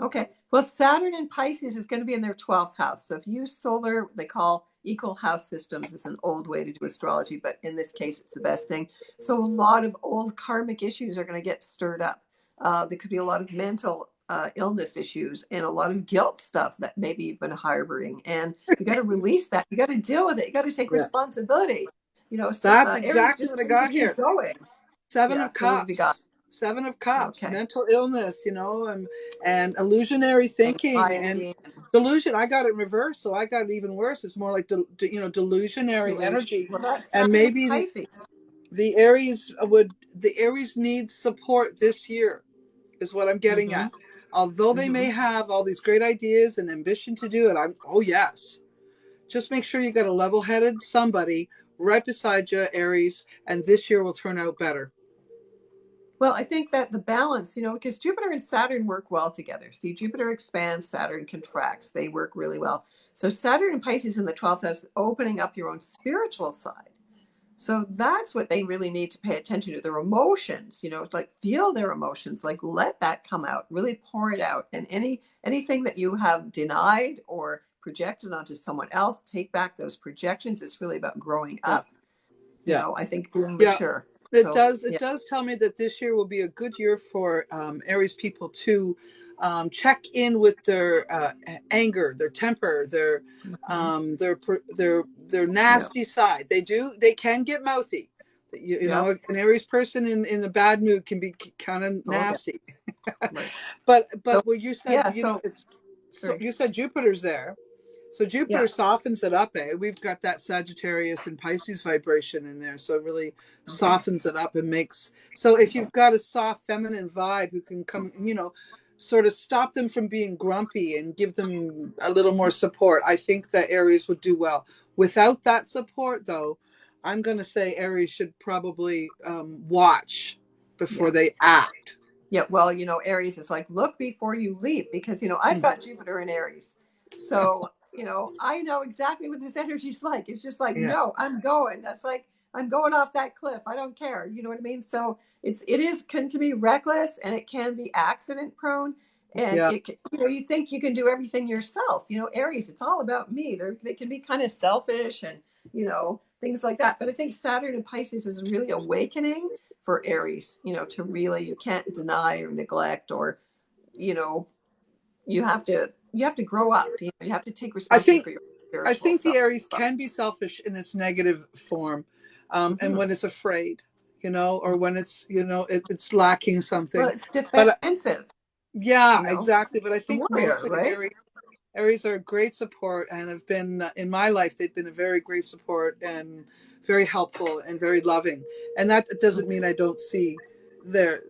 Okay. Well, Saturn in Pisces is going to be in their 12th house. So if you use solar, they call equal house systems. It's an old way to do astrology, but in this case, it's the best thing. So a lot of old karmic issues are going to get stirred up. There could be a lot of mental illness issues and a lot of guilt stuff that maybe you've been harboring. And you got to release that. You got to deal with it. You got to take responsibility. That's exactly what I got here. Seven of Cups. Seven of Cups, Okay. mental illness, and illusionary thinking and Anxiety and delusion. I got it reversed, so I got it even worse. It's more like delusionary delusion. energy, Well, that's and Saturn in maybe Pisces. the Aries needs support this year, is what I'm getting Mm-hmm. at. Although they may Mm-hmm. have all these great ideas and ambition to do it, oh yes, just make sure you got a level-headed somebody right beside you, Aries, and this year will turn out better. Well, I think that the balance, because Jupiter and Saturn work well together. See, Jupiter expands, Saturn contracts. They work really well. So Saturn and Pisces in the 12th house, opening up your own spiritual side. So that's what they really need to pay attention to, their emotions, like feel their emotions, like let that come out, really pour it out. And anything that you have denied or projected onto someone else, take back those projections. It's really about growing Yeah. up. Yeah. I think being Yeah. mature. It So does. It yeah. does tell me that this year will be a good year for Aries people to check in with their anger, their temper, Mhm. their Yeah. nasty side. They can get mouthy. Yeah. An Aries person in a bad mood can be kind of Oh yeah. nasty. Right. but So what you said, yeah. So it's so sorry. you said Jupiter's there. So Yeah. Jupiter softens it up, eh? We've got that Sagittarius and Pisces vibration in there. So it really Okay. softens it up and makes, so if you've got a soft feminine vibe who can come, sort of stop them from being grumpy and give them a little more support, I think that Aries would do well. Without that support, though, I'm going to say Aries should probably watch before Yeah. they act. Yeah, well, Aries is like, look before you leap, because, I've got Jupiter in Aries. So, I know exactly what this energy is like. It's just like, Yeah. no, I'm going. That's like, I'm going off that cliff. I don't care. You know what I mean? So can be reckless, and it can be accident prone. And Yeah. you think you can do everything yourself. Aries, it's all about me. They can be kind of selfish and, things like that. But I think Saturn and Pisces is really awakening for Aries, to really, you can't deny or neglect, or, you know, you have to grow up. You have to take I responsibility think for your I spiritual think the self. Aries can be selfish in its negative form, and Mm-hmm. when it's afraid, or when it's lacking Well, something. it's But defensive, yeah, exactly. But I the think warrior, mostly right? Aries are great support and have been in my life. They've been a very great support and very helpful and very loving. And that doesn't mean I don't see their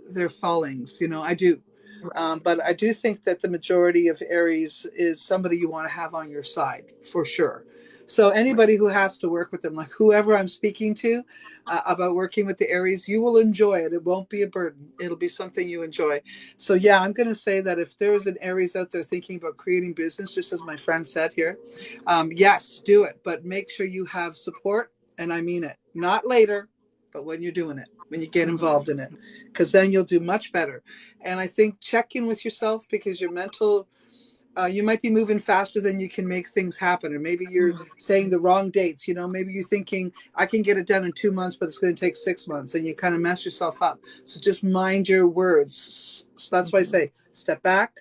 fallings. I do. Right. But I do think that the majority of Aries is somebody you want to have on your side for sure. So Right. anybody who has to work with them, like whoever I'm speaking to about working with the Aries, you will enjoy it. It won't be a burden. It'll be something you enjoy. So yeah, I'm going to say that if there is an Aries out there thinking about creating business, just as my friend said here, yes, do it. But make sure you have support, and I mean it. Not later, but when you're doing it, when you get Mm-hmm. involved in it, because then you'll do much better. And I think check in with yourself, because your mental, you might be moving faster than you can make things happen. Or maybe you're saying the wrong dates. Maybe you're thinking, I can get it done in 2 months, but it's going to take 6 months. And you kind of mess yourself up. So just mind your words. So that's why I Mm-hmm. say step back,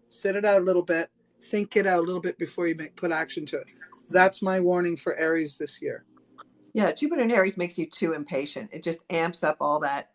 sit it out a little bit, think it out a little bit before you put action to it. That's my warning for Aries this year. Yeah, Jupiter in Aries makes you too impatient. It just amps up all that,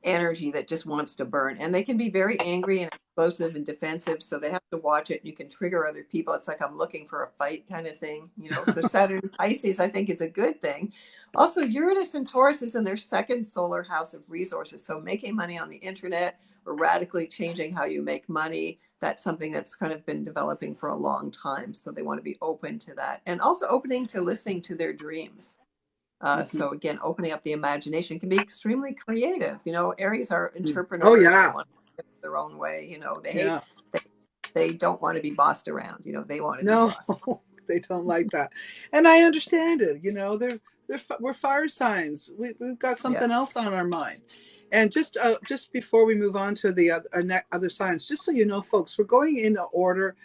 energy that just wants to burn. And they can be very angry and explosive and defensive. So they have to watch it. You can trigger other people. It's like, I'm looking for a fight kind of thing. So Saturn Pisces, I think, is a good thing. Also, Uranus and Taurus is in their second solar house of resources. So making money on the internet or radically changing how you make money. That's something that's kind of been developing for a long time. So they want to be open to that, and also opening to listening to their dreams. So again, opening up the imagination can be extremely creative. Aries are Oh entrepreneurs. They yeah. want to get their own way. Yeah. They, they don't want to be bossed around. They want to be No, bossed. they don't like that, and I understand it. We're fire signs. We've got Yeah. something else on our mind, and just before we move on to the other signs, just so you know, folks, we're going in the order,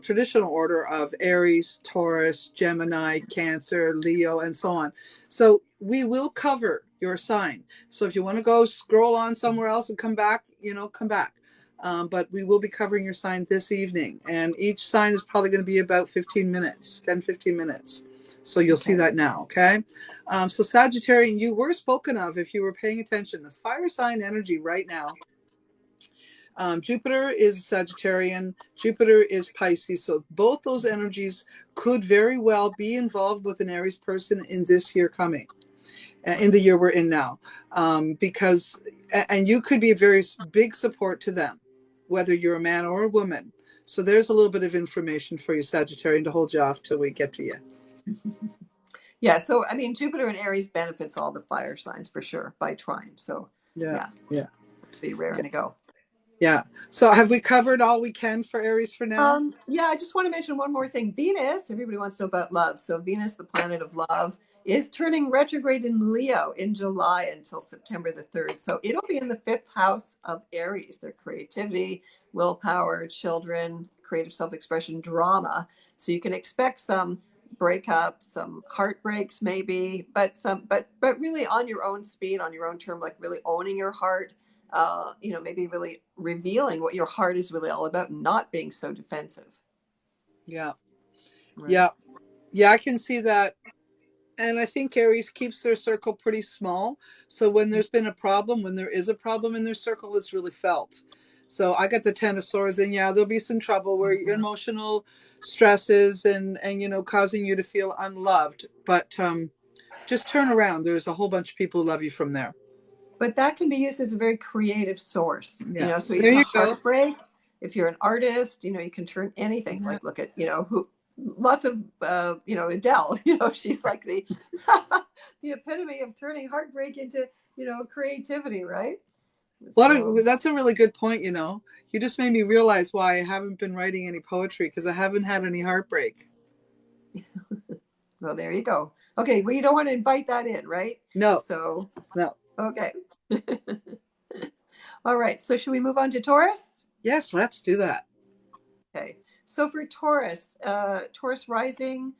traditional order of Aries, Taurus, Gemini, Cancer, Leo, and so on. So we will cover your sign. So if you want to go scroll on somewhere else and come back, come back. But we will be covering your sign this evening. And each sign is probably going to be about 15 minutes, 10, 15 minutes. So you'll see that now, okay? So Sagittarian, you were spoken of if you were paying attention. The fire sign energy right now. Jupiter is Sagittarian, Jupiter is Pisces. So both those energies could very well be involved with an Aries person in this year coming, in the year we're in now. Because, and you could be a very big support to them, whether you're a man or a woman. So there's a little bit of information for you, Sagittarian, to hold you off till we get to you. Yeah, so I mean, Jupiter and Aries benefits all the fire signs for sure by trine. So yeah, be raring to go. Yeah. So have we covered all we can for Aries for now? Yeah, I just want to mention one more thing. Venus, everybody wants to know about love. So Venus, the planet of love, is turning retrograde in Leo in July until September the 3rd. So it'll be in the 5th house of Aries, their creativity, willpower, children, creative self-expression, drama. So you can expect some breakups, some heartbreaks maybe, but really on your own speed, on your own term, like really owning your heart. Maybe really revealing what your heart is really all about, not being so defensive. Yeah. Right. Yeah, I can see that. And I think Aries keeps their circle pretty small. So when there's been a problem, when there is a problem in their circle, it's really felt. So I got the 10 of swords, and yeah, there'll be some trouble where your emotional stresses and causing you to feel unloved. But just turn around. There's a whole bunch of people who love you from there. But that can be used as a very creative source, Yeah. so even a heartbreak, if you're an artist, you can turn anything, like look at, lots of, Adele, she's like the epitome of turning heartbreak into, creativity, right? That's a really good point. You just made me realize why I haven't been writing any poetry, because I haven't had any heartbreak. Well, there you go. Okay. Well, you don't want to invite that in, right? No. So, no. Okay. All right. So should we move on to Taurus? Yes, let's do that. Okay. So for Taurus, Taurus rising,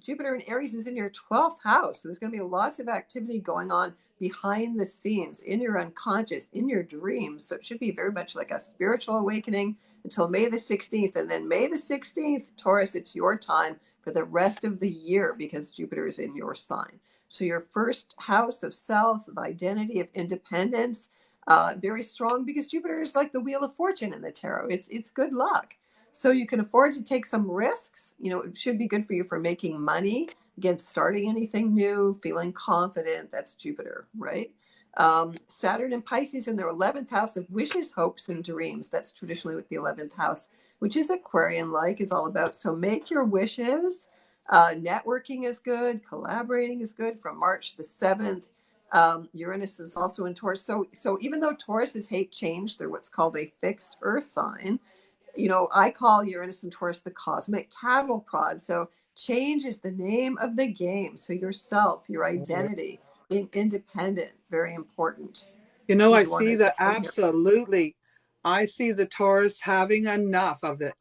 Jupiter in Aries is in your 12th house. So there's going to be lots of activity going on behind the scenes, in your unconscious, in your dreams. So it should be very much like a spiritual awakening until May the 16th. And then May the 16th, Taurus, it's your time for the rest of the year because Jupiter is in your sign. So your first house of self, of identity, of independence, very strong because Jupiter is like the wheel of fortune in the tarot. It's good luck. So you can afford to take some risks. It should be good for you for making money, again, starting anything new, feeling confident. That's Jupiter, right? Saturn and Pisces in their 11th house of wishes, hopes, and dreams. That's traditionally what the 11th house, which is Aquarian-like, is all about. So make your wishes. Networking is good. Collaborating is good from March the 7th. Uranus is also in Taurus. So even though Tauruses hate change, they're what's called a fixed earth sign. I call Uranus and Taurus the cosmic cattle prod. So change is the name of the game. So yourself, your identity, being independent, very important. I see that absolutely. I see the Taurus having enough of it.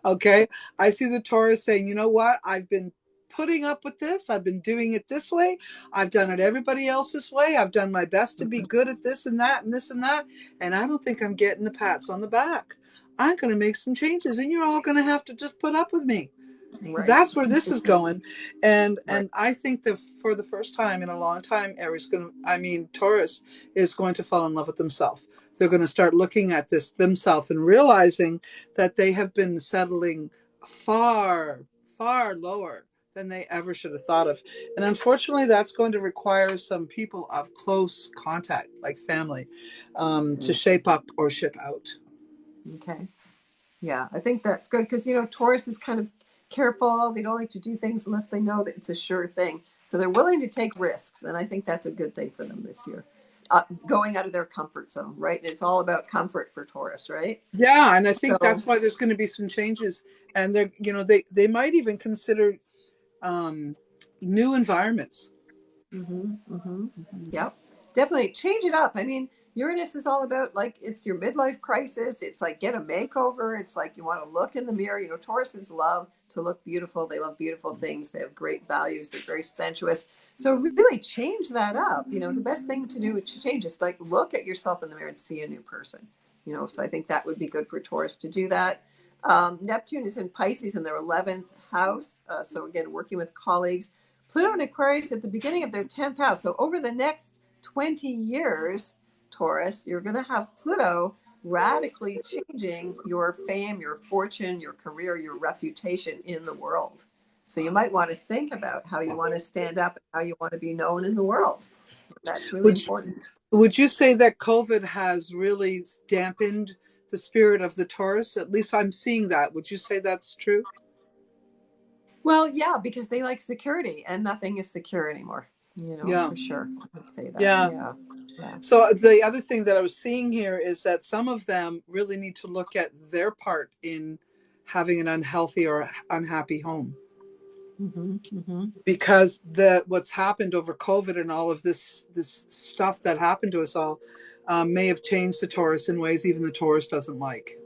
Okay. I see the Taurus saying, you know what? I've been putting up with this. I've been doing it this way. I've done it everybody else's way. I've done my best to be good at this and that and this and that. And I don't think I'm getting the pats on the back. I'm going to make some changes, and you're all going to have to just put up with me. Right. That's where this is going. And I think that for the first time in a long time, Taurus is going to fall in love with themselves. They're going to start looking at this themselves and realizing that they have been settling far, far lower than they ever should have thought of. And unfortunately, that's going to require some people of close contact, like family, to shape up or ship out. Okay. Yeah, I think that's good because, Taurus is kind of careful. They don't like to do things unless they know that it's a sure thing. So they're willing to take risks. And I think that's a good thing for them this year. Going out of their comfort zone, right? It's all about comfort for Taurus, right? Yeah, and I think that's why there's going to be some changes. And they might even consider new environments. Yep, definitely change it up. I mean, Uranus is all about it's your midlife crisis. It's like get a makeover. It's like you want to look in the mirror. Tauruses love to look beautiful. They love beautiful things. They have great values. They're very sensuous. So really change that up. The best thing to do to change is look at yourself in the mirror and see a new person. So I think that would be good for Taurus to do that. Neptune is in Pisces in their 11th house. So again, working with colleagues. Pluto and Aquarius at the beginning of their 10th house. So over the next 20 years, Taurus, you're going to have Pluto radically changing your fame, your fortune, your career, your reputation in the world. So you might want to think about how you want to stand up and how you want to be known in the world. That's really important. Would you say that COVID has really dampened the spirit of the Taurus? At least I'm seeing that. Would you say that's true? Well, yeah, because they like security and nothing is secure anymore, for sure. I would say that. Yeah. So the other thing that I was seeing here is that some of them really need to look at their part in having an unhealthy or unhappy home. Because what's happened over COVID and all of this stuff that happened to us all may have changed the Taurus in ways even the Taurus doesn't like.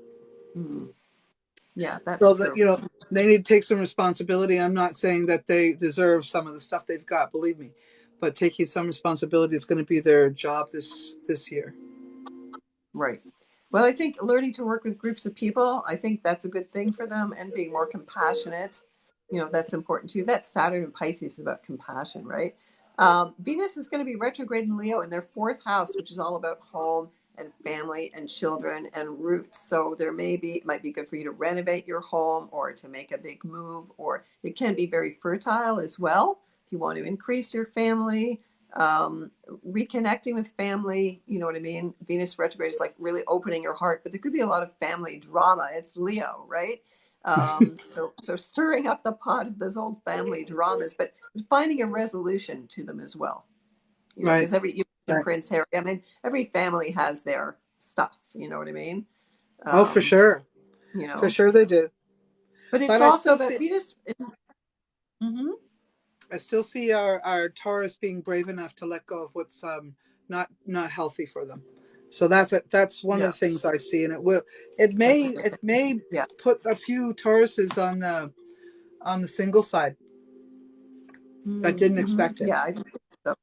Yeah, that's so true. That, they need to take some responsibility. I'm not saying that they deserve some of the stuff they've got, believe me, but taking some responsibility is going to be their job this year. Right. Well, I think learning to work with groups of people, I think that's a good thing for them, and being more compassionate, that's important too. That Saturn in Pisces is about compassion, right? Venus is going to be retrograde in Leo in their 4th house, which is all about home and family and children and roots. So it might be good for you to renovate your home or to make a big move, or it can be very fertile as well if you want to increase your family. Reconnecting with family, you know what I mean? Venus retrograde is like really opening your heart, but there could be a lot of family drama. It's Leo, right? So stirring up the pot of those old family dramas, but finding a resolution to them as well. Because Prince Harry, I mean, every family has their stuff. You know what I mean? For sure. For sure they do. But it's also that Venus. I still see our Taurus being brave enough to let go of what's not healthy for them. So that's one of the things I see, and it may put a few Tauruses on the single side that didn't expect it. Yeah, I think so.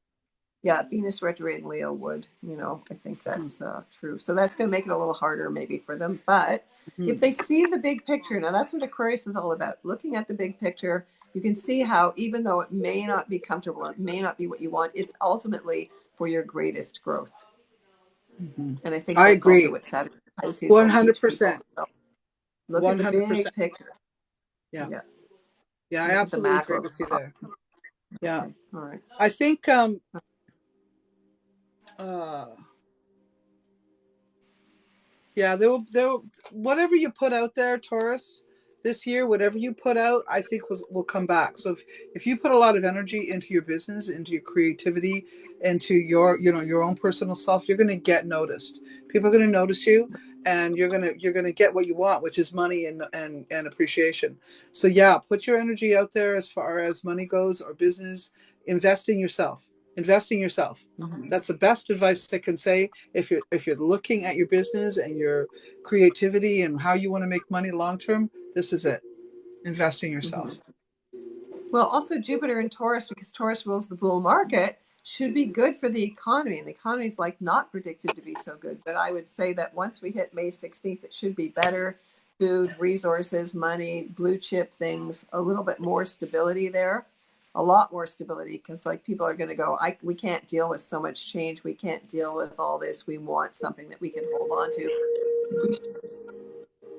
Yeah, Venus retrograde in Leo would, I think that's true. So that's going to make it a little harder maybe for them. But if they see the big picture, now that's what Aquarius is all about. Looking at the big picture, you can see how even though it may not be comfortable, it may not be what you want, it's ultimately for your greatest growth. And I think that's agree. also what Saturn Pisces 100%. Look 100%. At the big picture. Yeah, I absolutely agree with you there. Yeah. Okay. All right. I think they'll whatever you put out there, Taurus, this year, whatever you put out, I think will come back. So if you put a lot of energy into your business, into your creativity, into your own personal self, you're going to get noticed. People are going to notice you, and you're going to get what you want, which is money and appreciation. So put your energy out there as far as money goes or business. Invest in yourself. That's the best advice I can say. If you're looking at your business and your creativity and how you want to make money long term, this is it. Invest in yourself. Well, also Jupiter in Taurus, because Taurus rules the bull market, should be good for the economy. And the economy is not predicted to be so good. But I would say that once we hit May 16th, it should be better. Food, resources, money, blue chip things, a little bit more stability there. A lot more stability, because people are going to go, we can't deal with so much change. We can't deal with all this. We want something that we can hold on to.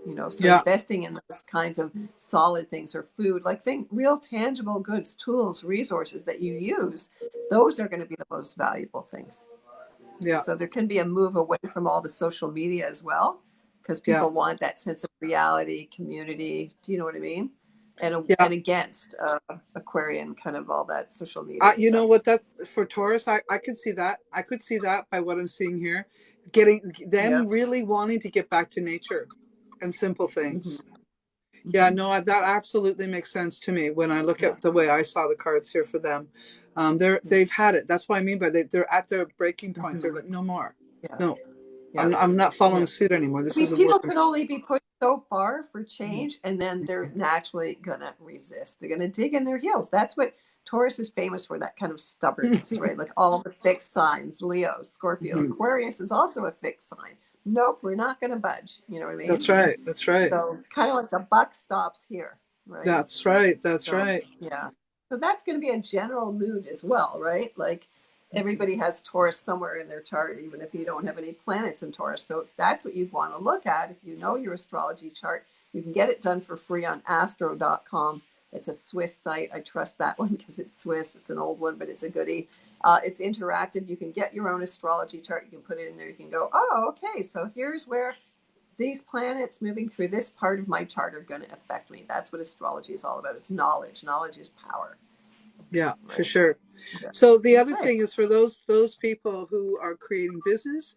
Investing in those kinds of solid things, or food, real tangible goods, tools, resources that you use, those are going to be the most valuable things. So there can be a move away from all the social media as well, because people want that sense of reality, community. Do you know what I mean? And against Aquarian kind of all that social media. You know what, that for Taurus, I could see that. I could see that by what I'm seeing here, getting them really wanting to get back to nature and simple things. Yeah, no, that absolutely makes sense to me when I look at the way I saw the cards here for them. They've had it. That's what I mean by they're at their breaking point. They're like, no more. No, I'm not following suit anymore. People could only be pushed so far for change, and then they're naturally gonna resist. They're gonna dig in their heels. That's what Taurus is famous for, that kind of stubbornness, right? All the fixed signs, Leo, Scorpio. Aquarius is also a fixed sign, nope, we're not going to budge. You know what I mean? That's right. That's right. So kind of like the buck stops here, right? That's right. That's So right. yeah. So that's going to be a general mood as well, right? Like everybody has Taurus somewhere in their chart, even if you don't have any planets in Taurus. So that's what you'd want to look at. If you know your astrology chart, you can get it done for free on astro.com. It's a Swiss site. I trust that one because it's Swiss. It's an old one, but it's a goodie. It's interactive. You can get your own astrology chart. You can put it in there. You can go, oh, okay, so here's where these planets moving through this part of my chart are going to affect me. That's what astrology is all about. It's knowledge. Knowledge is power. Yeah, Right? for sure. Yeah. So the other Okay. thing is for those people who are creating business,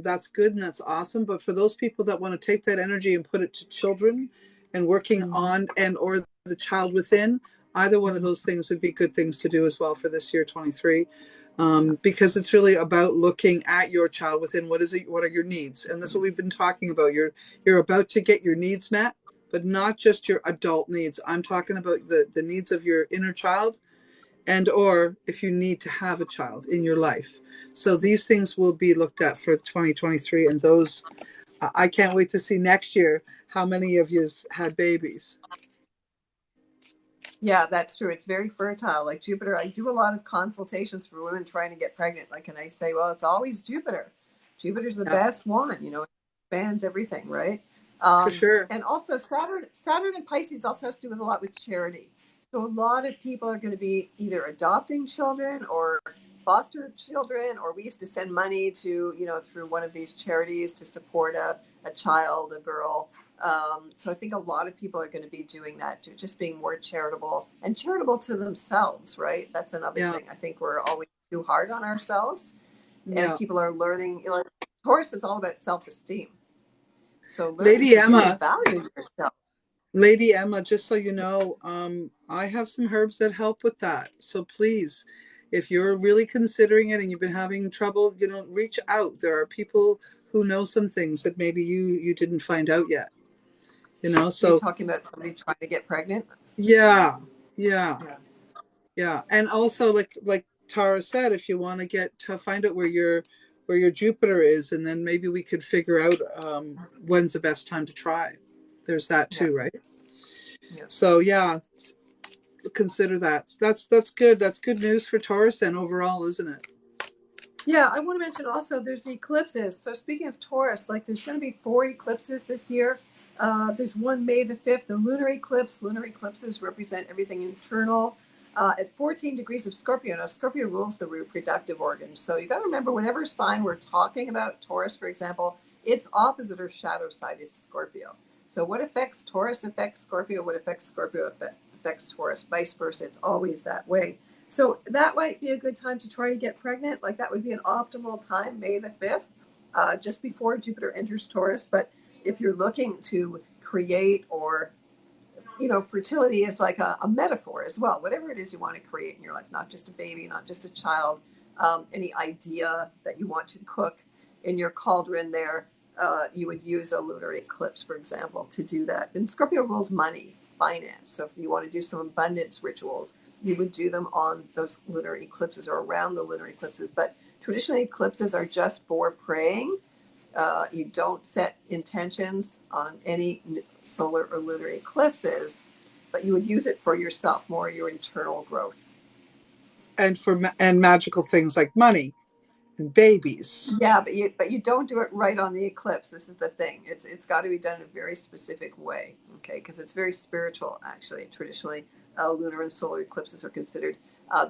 that's good and that's awesome. But for those people that want to take that energy and put it to children and working on and or the child within, either one of those things would be good things to do as well for this year 23. Because it's really about looking at your child within. What is it? What are your needs? And that's what we've been talking about. You're about to get your needs met, but not just your adult needs. I'm talking about the needs of your inner child, and or if you need to have a child in your life. So these things will be looked at for 2023, and those I can't wait to see next year how many of you had babies. Yeah, that's true. It's very fertile. Like Jupiter, I do a lot of consultations for women trying to get pregnant. Like, and I say, well, it's always Jupiter. Jupiter's the Yeah, best one. You know, it expands everything, right? for sure. And also Saturn and Pisces also has to do with a lot with charity. So a lot of people are going to be either adopting children or foster children, or we used to send money to, you know, through one of these charities to support a child, a girl. So I think a lot of people are going to be doing that, just being more charitable and charitable to themselves, right? That's another Yeah, thing. I think we're always too hard on ourselves, and yeah. people are learning. You know, Taurus is all about self-esteem. So learning Lady to really Emma, value yourself. Lady Emma, just so you know, I have some herbs that help with that. So please, if you're really considering it and you've been having trouble, reach out. There are people who know some things that maybe you didn't find out yet. You're So talking about somebody trying to get pregnant. yeah, yeah, Yeah. yeah. And also like Tara said, if you want to get to find out where your Jupiter is, and then maybe we could figure out when's the best time to try. There's that Yeah. too, right? Yeah. So yeah, consider that. That's good. That's good news for Taurus then overall, isn't it? Yeah, I want to mention also there's eclipses. So speaking of Taurus, like there's going to be 4 eclipses this year. There's one May the 5th, the lunar eclipse. Lunar eclipses represent everything internal. At 14 degrees of Scorpio. Now, Scorpio rules the reproductive organs. So you got to remember whenever sign we're talking about, Taurus, for example, its opposite or shadow side is Scorpio. So what affects Taurus affects Scorpio. What affects Scorpio affects Taurus. Vice versa. It's always that way. So that might be a good time to try to get pregnant. Like that would be an optimal time, May the 5th, just before Jupiter enters Taurus. But if you're looking to create or, you know, fertility is like a metaphor as well. Whatever it is you want to create in your life, not just a baby, not just a child, any idea that you want to cook in your cauldron there, you would use a lunar eclipse, for example, to do that. And Scorpio rules money, finance. So if you want to do some abundance rituals, you would do them on those lunar eclipses or around the lunar eclipses. But traditionally, eclipses are just for praying. You don't set intentions on any solar or lunar eclipses, but you would use it for yourself, more your internal growth. And and magical things like money and babies. Yeah, but you don't do it right on the eclipse. This is the thing. It's got to be done in a very specific way, okay? Because it's very spiritual, actually. Traditionally, lunar and solar eclipses are considered.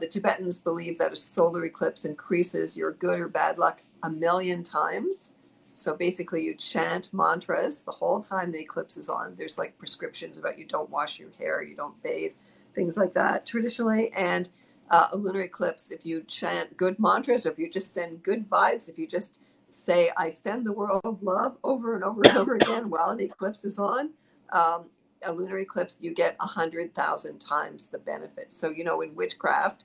The Tibetans believe that a solar eclipse increases your good or bad luck 1,000,000 times. So basically, you chant mantras the whole time the eclipse is on. There's like prescriptions about you don't wash your hair, you don't bathe, things like that traditionally. And a lunar eclipse, if you chant good mantras, or if you just send good vibes, if you just say, I send the world love over and over and over again while the eclipse is on, a lunar eclipse, you get 100,000 times the benefits. So, you know, in witchcraft,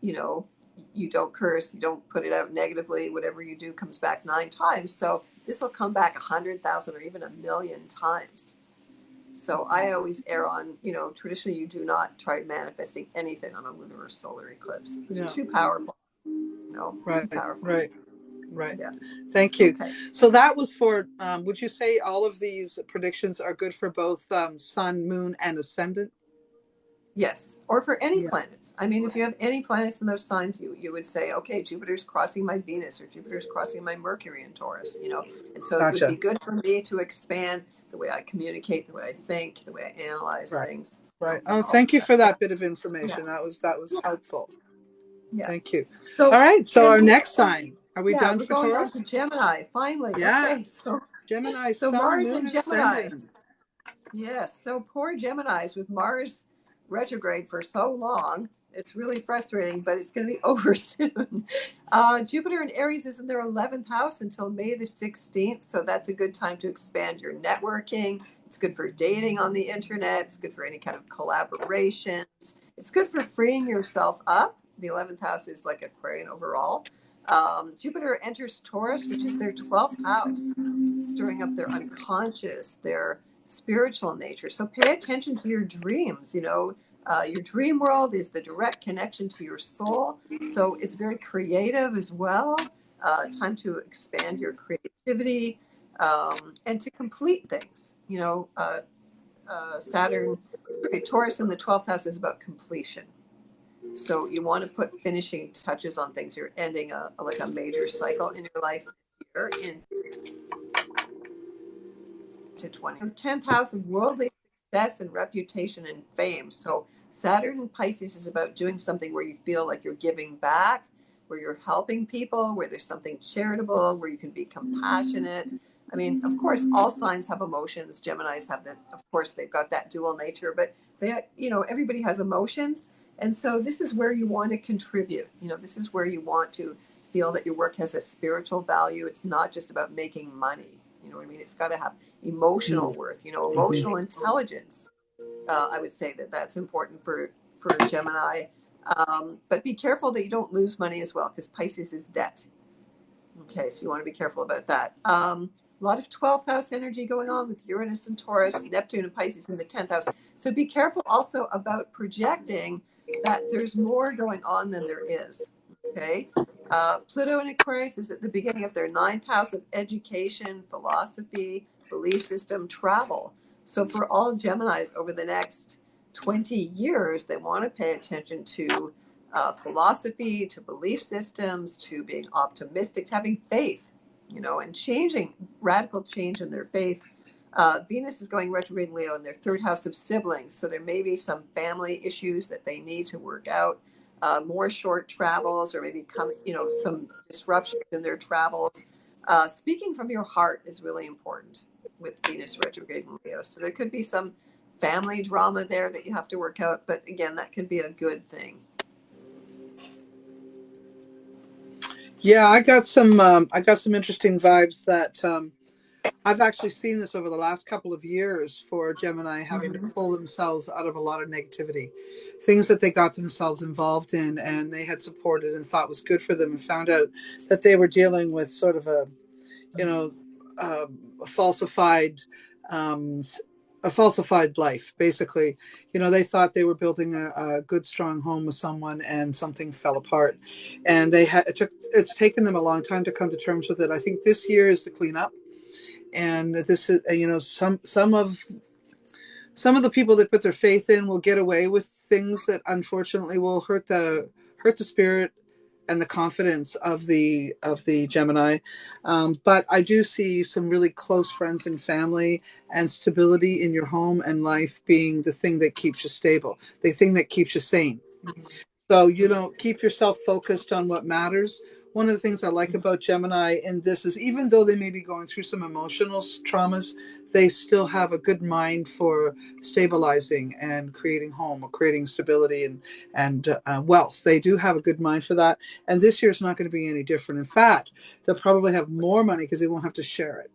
you know, you don't curse, you don't put it out negatively. Whatever you do comes back 9 times. So this will come back 100,000 or even 1,000,000 times. So I always err on, you know, traditionally you do not try manifesting anything on a lunar or solar eclipse. It's too powerful, you know, Right, too powerful. right. Right. Yeah. Thank you. Okay. So that was for, would you say all of these predictions are good for both sun, moon, and ascendant? Yes, or for any Yeah. planets. I mean, if you have any planets in those signs, you would say, okay, Jupiter's crossing my Venus or Jupiter's crossing my Mercury in Taurus, you know. And so it would be Gotcha. good for me to expand the way I communicate, the way I think, the way I analyze Right. things. Right. Oh, All of thank you that. for Yeah. that bit of information. Yeah. That was Yeah. helpful. Yeah. Thank you. All So, right. So and our next sign. Are we yeah, done we're for going on to Taurus? Gemini finally. Yeah. Okay. Gemini, So sun, Mars moon, and and Gemini. ascendant. Yes, so poor Geminis with Mars retrograde for so long. It's really frustrating, but it's going to be over soon. Jupiter in Aries is in their 11th house until May the 16th, so that's a good time to expand your networking. It's good for dating on the internet. It's good for any kind of collaborations. It's good for freeing yourself up. The 11th house is like Aquarian overall. Jupiter enters Taurus, which is their 12th house, stirring up their unconscious, their spiritual nature. So pay attention to your dreams. You know, your dream world is the direct connection to your soul. So it's very creative as well. Time to expand your creativity and to complete things. You know, Saturn, sorry, Taurus in the 12th house is about completion. So you want to put finishing touches on things. You're ending like a major cycle in your life here into 20. 10th house of worldly success and reputation and fame. So Saturn in Pisces is about doing something where you feel like you're giving back, where you're helping people, where there's something charitable, where you can be compassionate. I mean, of course, all signs have emotions. Geminis have that. Of course, they've got that dual nature, but everybody has emotions. And so this is where you want to contribute. You know, this is where you want to feel that your work has a spiritual value. It's not just about making money. You know what I mean? It's got to have emotional worth, emotional intelligence. I would say that that's important for Gemini. But be careful that you don't lose money as well, because Pisces is debt. Okay, so you want to be careful about that. A lot of 12th house energy going on with Uranus and Taurus, Neptune and Pisces in the 10th house. So be careful also about projecting that there's more going on than there is. Okay. Pluto in Aquarius is at the beginning of their 9th house of education, philosophy, belief system, travel. So for all Geminis over the next 20 years, they want to pay attention to philosophy, to belief systems, to being optimistic, to having faith, and changing, radical change in their faith. Venus is going retrograde in Leo in their 3rd house of siblings. So there may be some family issues that they need to work out, more short travels, or maybe some disruptions in their travels. Speaking from your heart is really important with Venus retrograde in Leo. So there could be some family drama there that you have to work out. But again, that could be a good thing. Yeah, I got some interesting vibes that I've actually seen this over the last couple of years for Gemini having to pull themselves out of a lot of negativity, things that they got themselves involved in and they had supported and thought was good for them, and found out that they were dealing with sort of a falsified um, a falsified life, basically. They thought they were building a good strong home with someone and something fell apart, and it's taken them a long time to come to terms with it. I think this year is the cleanup, and this is some of the people that put their faith in will get away with things that unfortunately will hurt the spirit and the confidence of the Gemini. But I do see some really close friends and family and stability in your home and life being the thing that keeps you stable, the thing that keeps you sane. So, keep yourself focused on what matters. One of the things I like about Gemini in this is, even though they may be going through some emotional traumas, they still have a good mind for stabilizing and creating home, or creating stability and wealth. They do have a good mind for that. And this year is not going to be any different. In fact, they'll probably have more money because they won't have to share it.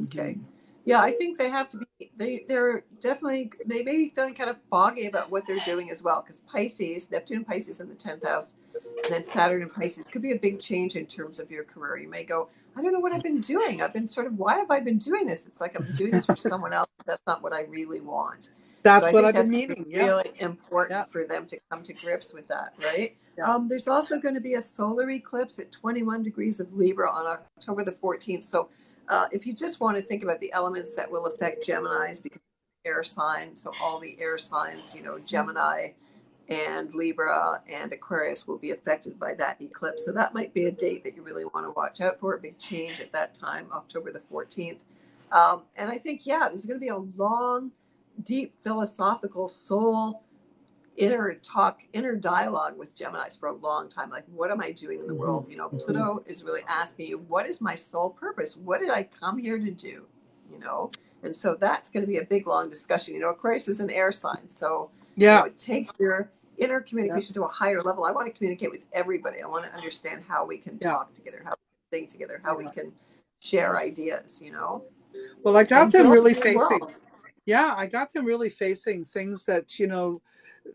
Okay. Yeah, I think they have to be, they're definitely, they may be feeling kind of foggy about what they're doing as well, because Pisces, Neptune and Pisces in the 10th house, and then Saturn and Pisces could be a big change in terms of your career. You may go, I don't know what I've been doing. I've been why have I been doing this? It's like I'm doing this for someone else. That's not what I really want. So That's I what think I've been that's going to needing. be Yeah. really Yeah. important for them to come to grips with that, right? Yeah. There's also going to be a solar eclipse at 21 degrees of Libra on October the 14th. So if you just want to think about the elements that will affect Geminis, because it's an air sign, so all the air signs, Gemini and Libra and Aquarius will be affected by that eclipse. So that might be a date that you really want to watch out for, a big change at that time, October the 14th. And I think, there's going to be a long, deep philosophical soul inner dialogue with Geminis for a long time. Like, what am I doing in the world? Pluto is really asking you, what is my soul purpose? What did I come here to do? And so that's going to be a big, long discussion. Aquarius is an air sign. So, it takes your inner communication to a higher level. I want to communicate with everybody. I want to understand how we can talk together, how we can sing together, how we can share ideas, Well, I got and them build really a new facing. world. Yeah, I got them really facing things that,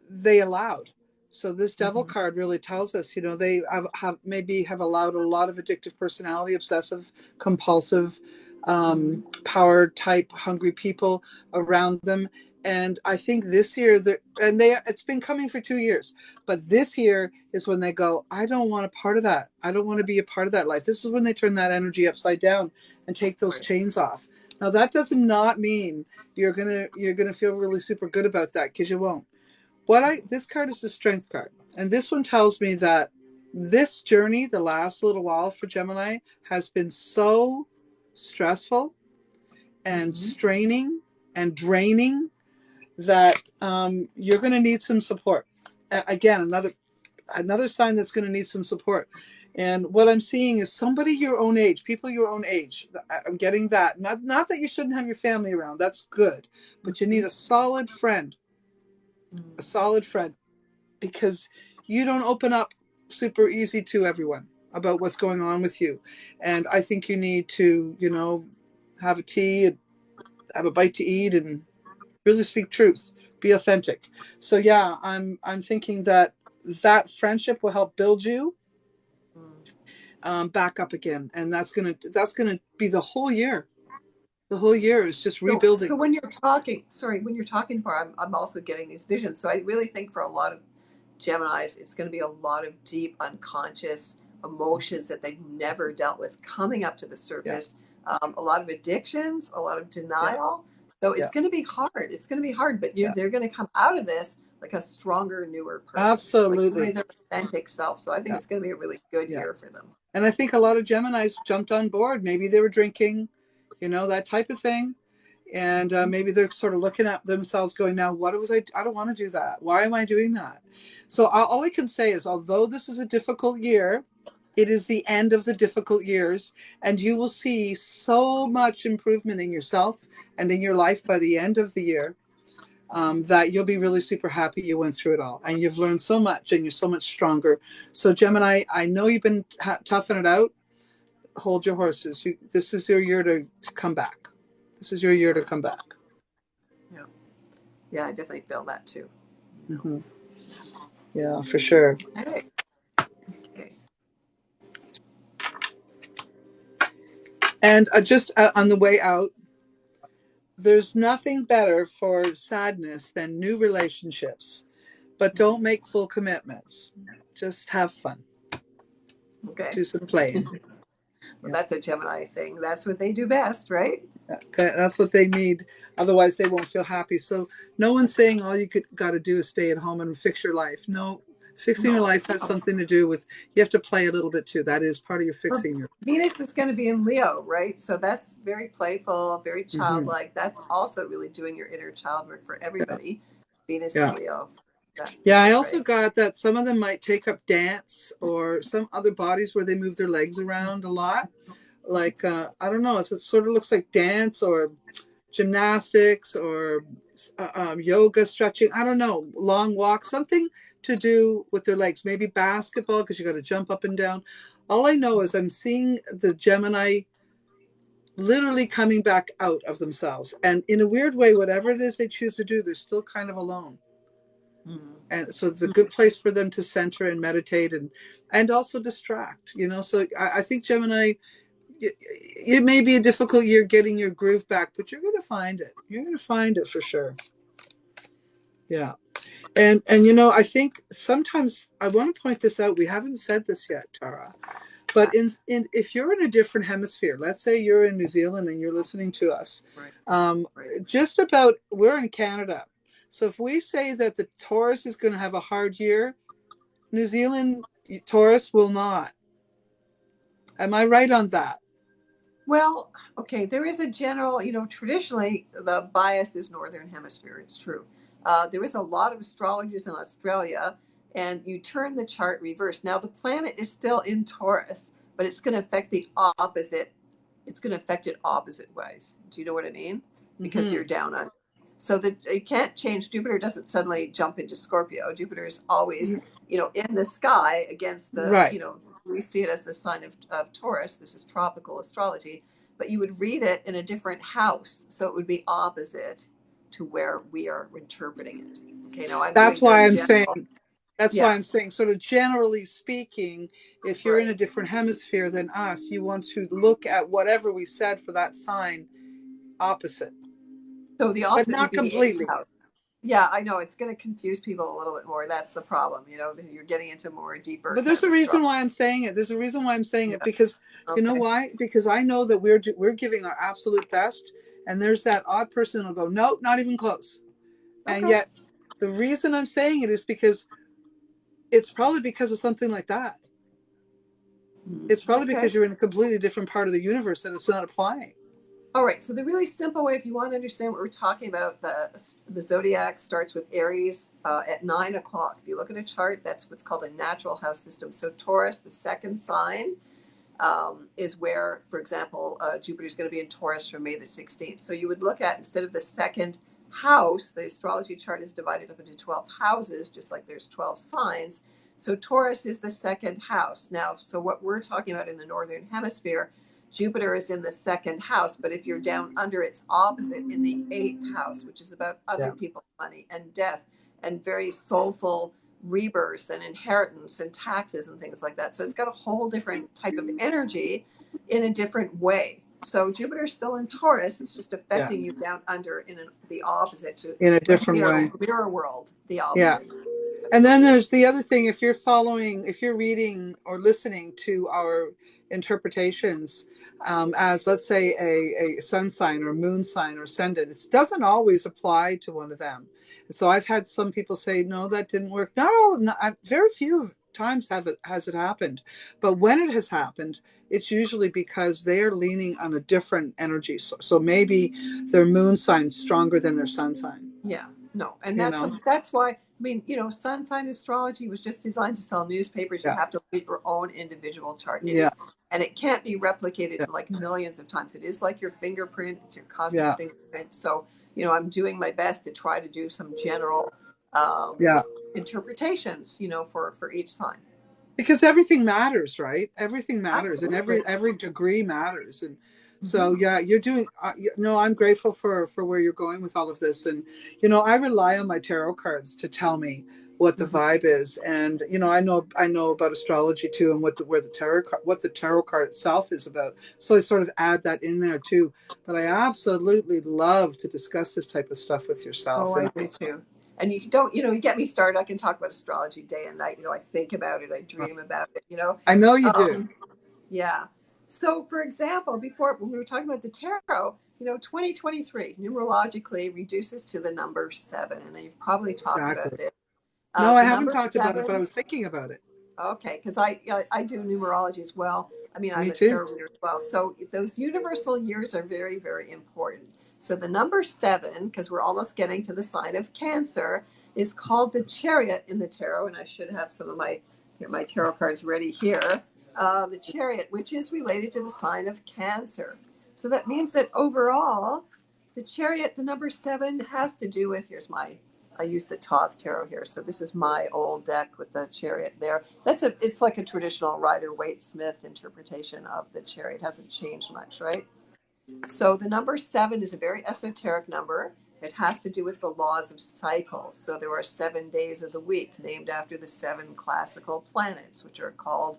they allowed. So this devil card really tells us, they have allowed a lot of addictive personality, obsessive, compulsive, power type, hungry people around them. And I think this year, it's been coming for 2 years, but this year is when they go, I don't want a part of that. I don't want to be a part of that life. This is when they turn that energy upside down and take those chains off. Now that does not mean you're gonna feel really super good about that, because you won't. This card is the strength card, and this one tells me that this journey, the last little while for Gemini, has been so stressful and straining and draining that you're going to need some support. Again, another sign that's going to need some support. And what I'm seeing is somebody your own age, people your own age. I'm getting that. Not that you shouldn't have your family around. That's good. But you need a solid friend. A solid friend. Because you don't open up super easy to everyone about what's going on with you. And I think you need to, have a tea and have a bite to eat and really speak truth, be authentic. So yeah, I'm thinking that friendship will help build you back up again, and that's gonna be the whole year. The whole year is just rebuilding. So when you're talking, Bar, I'm also getting these visions. So I really think for a lot of Geminis, it's going to be a lot of deep unconscious emotions that they've never dealt with coming up to the surface. A lot of addictions, a lot of denial. So it's going to be hard. It's going to be hard, but they're going to come out of this like a stronger, newer person. Absolutely. Like their authentic self. So I think it's going to be a really good year for them. And I think a lot of Geminis jumped on board. Maybe they were drinking, that type of thing. And maybe they're sort of looking at themselves going, now, I don't want to do that. Why am I doing that? So all I can say is, although this is a difficult year, it is the end of the difficult years, and you will see so much improvement in yourself and in your life by the end of the year, that you'll be really super happy you went through it all, and you've learned so much and you're so much stronger. So Gemini, I know you've been toughing it out. Hold your horses. This is your year to come back. This is your year to come back. Yeah, I definitely feel that too. Mm-hmm. Yeah, for sure. Okay. And just on the way out, there's nothing better for sadness than new relationships, but don't make full commitments. Just have fun. Okay. Do some playing. Well, that's a Gemini thing. That's what they do best, right? That's what they need. Otherwise, they won't feel happy. So no one's saying all you got to do is stay at home and fix your life. No, fixing your life has something to do with, you have to play a little bit too. That is part of your fixing your. Venus is going to be in Leo, right? So that's very playful, very childlike. That's also really doing your inner child work for everybody. Venus in Leo. I also got that some of them might take up dance or some other bodies where they move their legs around a lot. Like, I don't know, it sort of looks like dance or gymnastics or yoga, stretching. I don't know, long walk, something to do with their legs. Maybe basketball, because you got to jump up and down. All I know is I'm seeing the Gemini literally coming back out of themselves. And in a weird way, whatever it is they choose to do, they're still kind of alone. And so it's a good place for them to center and meditate and also distract, So I think Gemini, it may be a difficult year getting your groove back, but you're going to find it. You're going to find it for sure. Yeah. And you know, I think sometimes I want to point this out. We haven't said this yet, Tara. But if you're in a different hemisphere, let's say you're in New Zealand and you're listening to us, Right. just about, we're in Canada. So if we say that the Taurus is going to have a hard year, New Zealand Taurus will not. Am I right on that? Well, okay, there is a general, traditionally the bias is Northern Hemisphere. It's true. There is a lot of astrologers in Australia, and you turn the chart reverse. Now, the planet is still in Taurus, but it's going to affect the opposite. It's going to affect it opposite ways. Do you know what I mean? Because you're down on. So that you can't change. Jupiter doesn't suddenly jump into Scorpio. Jupiter is always, in the sky against the, Right. we see it as the sign of Taurus. This is tropical astrology, but you would read it in a different house. So it would be opposite to where we are interpreting it. Okay, now I'm That's doing why very I'm general. saying, that's why Yeah, I'm saying, sort of generally speaking, if you're in a right. different hemisphere than us, you want to look at whatever we said for that sign opposite, So the but opposite would not be the eighth completely. house. Yeah, I know it's going to confuse people a little bit more. That's the problem. You're getting into more deeper But kind there's of a reason astrology. why I'm saying it. There's a reason why I'm saying Yeah. it, because you know Okay. why? Because I know that we're giving our absolute best, and there's that odd person who'll go, nope, not even close. And Okay. yet, the reason I'm saying it is because it's probably because of something like that. It's probably Okay. because you're in a completely different part of the universe and it's not applying. All right. So the really simple way, if you want to understand what we're talking about, the zodiac starts with Aries at 9 o'clock. If you look at a chart, that's what's called a natural house system. So Taurus, the second sign, is where, for example, Jupiter is going to be in Taurus from May the 16th. So you would look at, instead of the second house, the astrology chart is divided up into 12 houses, just like there's 12 signs. So Taurus is the second house. Now, so what we're talking about in the Northern Hemisphere, Jupiter is in the second house, but if you're down under, it's opposite in the eighth house, which is about other Yeah. people's money and death and very soulful rebirths and inheritance and taxes and things like that. So it's got a whole different type of energy in a different way. So Jupiter's still in Taurus. It's just Yeah. affecting you down under in the opposite to In a like different way. mirror world, the Yeah. opposite. And then there's the other thing, if you're reading or listening to our interpretations, as let's say a sun sign or moon sign or ascendant, it doesn't always apply to one of them. And so I've had some people say, no, that didn't work. Not all, very few times has it happened. But when it has happened, it's usually because they're leaning on a different energy. So maybe their moon sign's stronger than their sun sign. Yeah, no, and You that's know? that's why. I mean, sun sign astrology was just designed to sell newspapers. You Yeah. have to look at your own individual chart. It Yeah. is, and it can't be replicated Yeah. like millions of times. It is like your fingerprint. It's your cosmic Yeah. fingerprint. So, I'm doing my best to try to do some general Yeah. interpretations. For each sign. Because everything matters, right? Everything matters, and Absolutely. every degree matters. And so Mm-hmm. yeah, you're doing no, I'm grateful for where you're going with all of this. And I rely on my tarot cards to tell me what the Mm-hmm. vibe is. And I know about astrology too, and what the tarot card itself is about. So I sort of add that in there too. But I absolutely love to discuss this type of stuff with yourself. Oh, I And do too. And you don't, you get me started. I can talk about astrology day and night. I think about it. I dream about it. I know you do. Um, Yeah. So, for example, before when we were talking about the tarot, 2023 numerologically reduces to the number 7, and you've probably talked about Exactly. this. No, I The haven't number talked about it, but I 7. was thinking about it. Okay, because I do numerology as well. I mean, I'm Me a too. tarot reader as well. So those universal years are very, very important. So the number 7, because we're almost getting to the sign of Cancer, is called the Chariot in the tarot, and I should have some of my tarot cards ready here. The Chariot, which is related to the sign of Cancer. So that means that overall, the Chariot, the number 7, has to do with. I use the Thoth tarot here, so this is my old deck with the Chariot there. It's like a traditional Rider-Waite-Smith interpretation of the Chariot. It hasn't changed much, right? So the number 7 is a very esoteric number. It has to do with the laws of cycles. So there are 7 days of the week named after the 7 classical planets, which are called.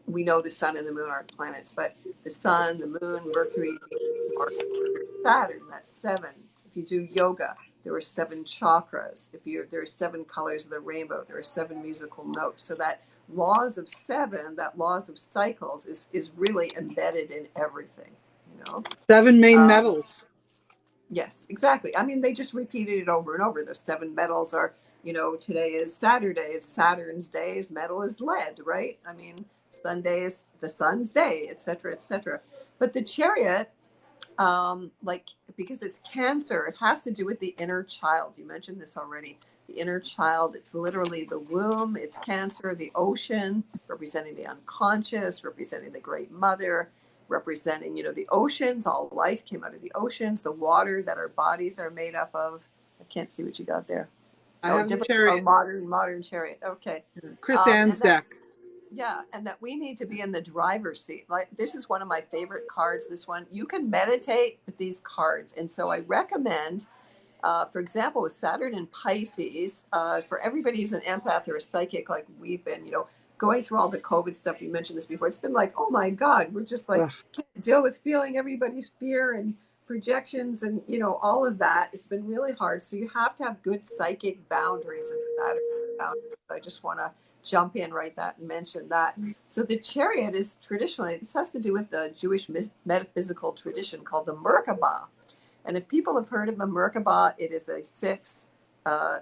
We know the sun and the moon aren't planets, but the sun, the moon, Mercury, Venus, Mars, Saturn. That's 7. If you do yoga, there were 7 chakras. There are 7 colors of the rainbow. There are 7 musical notes. So that laws of 7, that laws of cycles is really embedded in everything, you know. 7 main metals. Yes, exactly. I mean, they just repeated it over and over. The 7 metals are, you know, today is Saturday, it's Saturn's days, metal is lead, right? I mean, Sunday is the sun's day, etc., etc. But the chariot, like, because it's Cancer, it has to do with the inner child. You mentioned this already. The inner child, it's literally the womb, it's Cancer, the ocean, representing the unconscious, representing the great mother, representing, you know, the oceans. All life came out of the oceans, the water that our bodies are made up of. I can't see what you got there. I have the chariot. Modern chariot. Okay. Chris Ann's deck. Yeah, and that we need to be in the driver's seat. Like, this is one of my favorite cards. This one, you can meditate with these cards, and so I recommend, for example, with Saturn in Pisces, for everybody who's an empath or a psychic, like we've been, you know, going through all the COVID stuff. You mentioned this before. It's been like, oh my God, we're just like can't deal with feeling everybody's fear and projections, and you know, all of that. It's been really hard. So you have to have good psychic boundaries and Saturn boundaries. I just want to jump in right that and mention that. So the chariot is traditionally, this has to do with the Jewish metaphysical tradition called the Merkabah. And if people have heard of the Merkabah, it is a 6.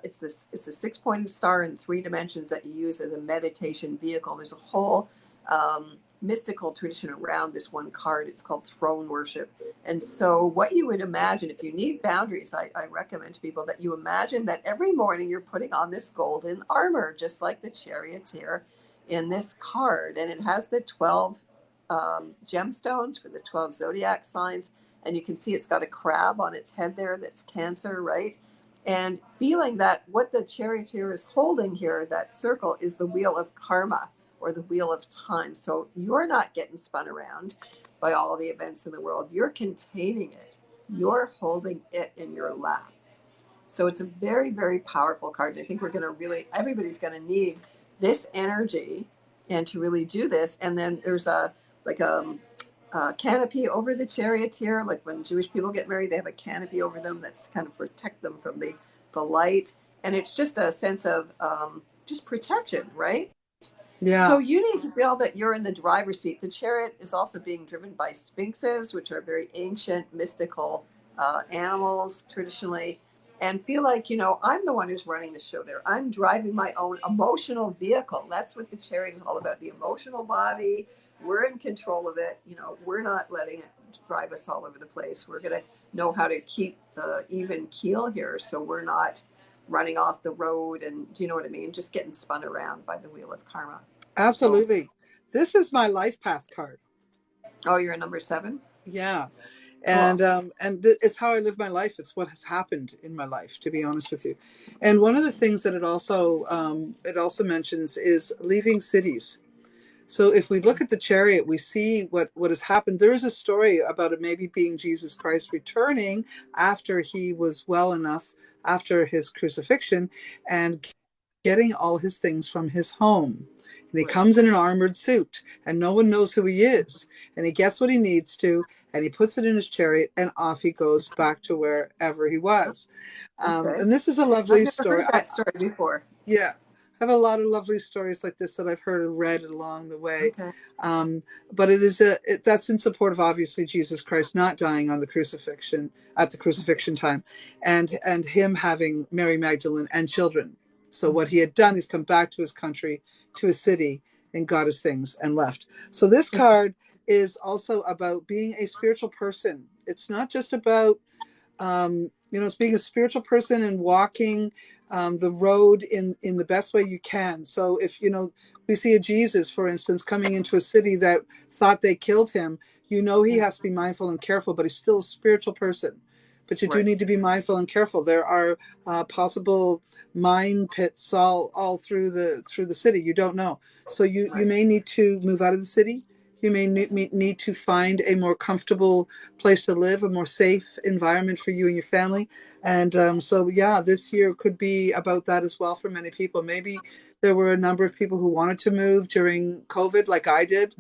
It's a 6-pointed star in 3 dimensions that you use as a meditation vehicle. There's a whole mystical tradition around this one card. It's called throne worship. And so what you would imagine, if you need boundaries, I recommend to people that you imagine that every morning you're putting on this golden armor, just like the charioteer in this card. And it has the 12 gemstones for the 12 zodiac signs. And you can see it's got a crab on its head there that's Cancer, right? And feeling that what the charioteer is holding here, that circle, is the wheel of karma, or the wheel of time. So you're not getting spun around by all the events in the world. You're containing it. You're holding it in your lap. So it's a very, very powerful card. I think everybody's going to need this energy and to really do this. And then there's a canopy over the charioteer. Like when Jewish people get married, they have a canopy over them that's to kind of protect them from the light. And it's just a sense of just protection, right? Yeah. So you need to feel that you're in the driver's seat. The chariot is also being driven by sphinxes, which are very ancient, mystical animals traditionally. And feel like, you know, I'm the one who's running the show there. I'm driving my own emotional vehicle. That's what the chariot is all about, the emotional body. We're in control of it. You know, we're not letting it drive us all over the place. We're going to know how to keep the even keel here, so we're not running off the road and, do you know what I mean? Just getting spun around by the wheel of karma. Absolutely. So, this is my life path card. Oh, you're a number 7? Yeah. And cool. It's how I live my life. It's what has happened in my life, to be honest with you. And one of the things that it also mentions is leaving cities. So if we look at the chariot, we see what has happened. There is a story about it maybe being Jesus Christ returning after he was well enough, after his crucifixion, and getting all his things from his home. And he comes in an armored suit, and no one knows who he is. And he gets what he needs to, and he puts it in his chariot, and off he goes back to wherever he was. And this is a lovely story. I've never heard that story before. Yeah. I have a lot of lovely stories like this that I've heard and read along the way. Okay. But that's in support of obviously Jesus Christ not dying on the crucifixion at the crucifixion time, and him having Mary Magdalene and children. So what he had done is come back to his country, to his city, and got his things and left. So this card is also about being a spiritual person. It's not just about it's being a spiritual person and walking the road in the best way you can. So if, we see a Jesus, for instance, coming into a city that thought they killed him, he has to be mindful and careful, but he's still a spiritual person. But you do need to be mindful and careful. There are possible mine pits all through the city. You don't know. So you may need to move out of the city. You may need to find a more comfortable place to live, a more safe environment for you and your family. And this year could be about that as well for many people. Maybe there were a number of people who wanted to move during COVID, like I did,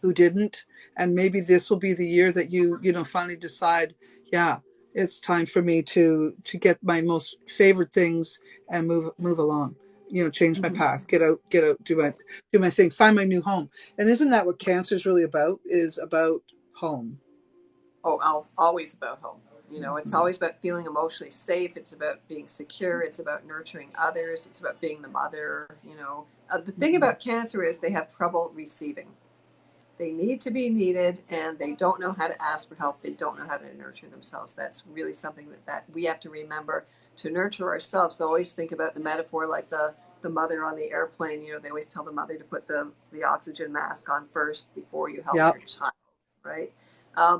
who didn't. And maybe this will be the year that you finally decide, it's time for me to get my most favorite things and move along. Change my path, get out, do my thing, find my new home. And isn't that what Cancer is really about? Is about home. Oh, always about home. It's always about feeling emotionally safe. It's about being secure. It's about nurturing others. It's about being the mother. The thing about Cancer is they have trouble receiving. They need to be needed, and they don't know how to ask for help. They don't know how to nurture themselves. That's really something that we have to remember to nurture ourselves. So always think about the metaphor like the mother on the airplane. They always tell the mother to put the oxygen mask on first before you help your child, right?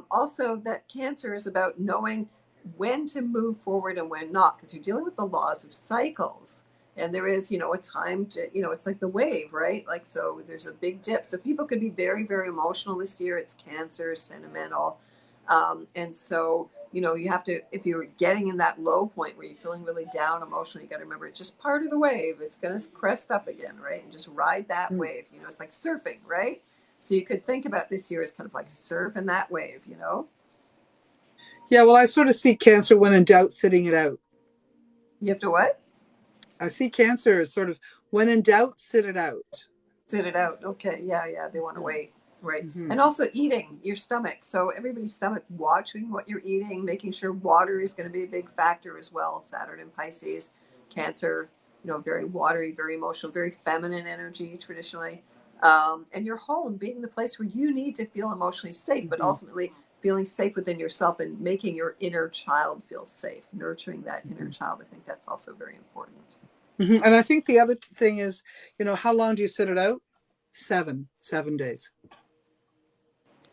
Also, that Cancer is about knowing when to move forward and when not, because you're dealing with the laws of cycles. And there is, a time to, it's like the wave, right? Like, so there's a big dip. So people could be very, very emotional this year. It's Cancer, sentimental. And so, you have to, if you're getting in that low point where you're feeling really down emotionally, you got to remember it's just part of the wave. It's going to crest up again, right? And just ride that wave. It's like surfing, right? So you could think about this year as kind of like surfing that wave, Yeah, well, I sort of see Cancer, when in doubt, sitting it out. You have to what? I see Cancer as sort of, when in doubt, sit it out. Sit it out. Okay. Yeah. They want to wait. Right. And also eating your stomach. So everybody's stomach, watching what you're eating, making sure water is going to be a big factor as well. Saturn and Pisces, Cancer, very watery, very emotional, very feminine energy traditionally. And your home being the place where you need to feel emotionally safe, but ultimately feeling safe within yourself and making your inner child feel safe, nurturing that inner child. I think that's also very important. And I think the other thing is, how long do you sit it out? 7 days.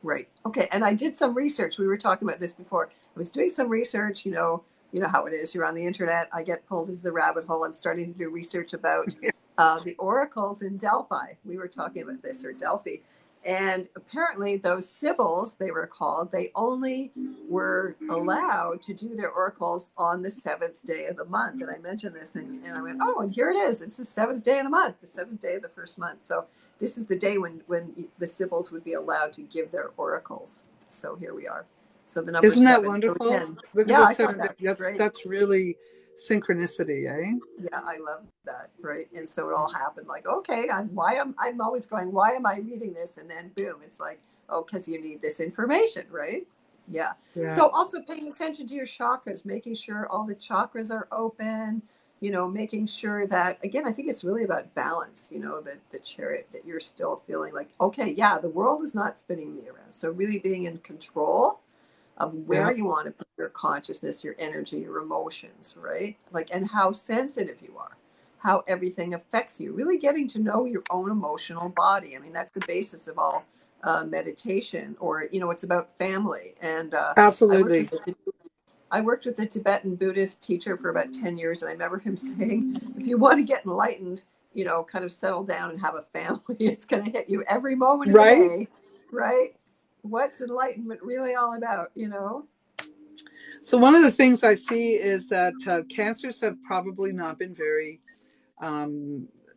Right. Okay. And I did some research. We were talking about this before. I was doing some research, you know how it is. You're on the internet. I get pulled into the rabbit hole. I'm starting to do research about the oracles in Delphi. We were talking about this, or Delphi. And apparently those sibyls, they were called, they only were allowed to do their oracles on the 7th day of the month. And I mentioned this and I went, oh, and here it is. It's the 7th day of the month, the 7th day of the first month. So this is the day when the sibyls would be allowed to give their oracles. So here we are. So the number Isn't that 7. wonderful? So Look yeah, at I thought that was great. That's really synchronicity, eh? Yeah, I love that, right? And so it all happened like, okay, I'm always going, why am I reading this? And then boom, it's like, oh, because you need this information, right? Yeah. So also paying attention to your chakras, making sure all the chakras are open, making sure that, again, I think it's really about balance, the chariot, that you're still feeling like, okay, yeah, the world is not spinning me around. So really being in control of where you want to put your consciousness, your energy, your emotions, right? Like, and how sensitive you are, how everything affects you, really getting to know your own emotional body. I mean, that's the basis of all meditation, or, it's about family. And Absolutely. I worked with a Tibetan Buddhist teacher for about 10 years. And I remember him saying, if you want to get enlightened, kind of settle down and have a family. It's going to hit you every moment of the day, right? What's enlightenment really all about, So one of the things I see is that cancers have probably not been very,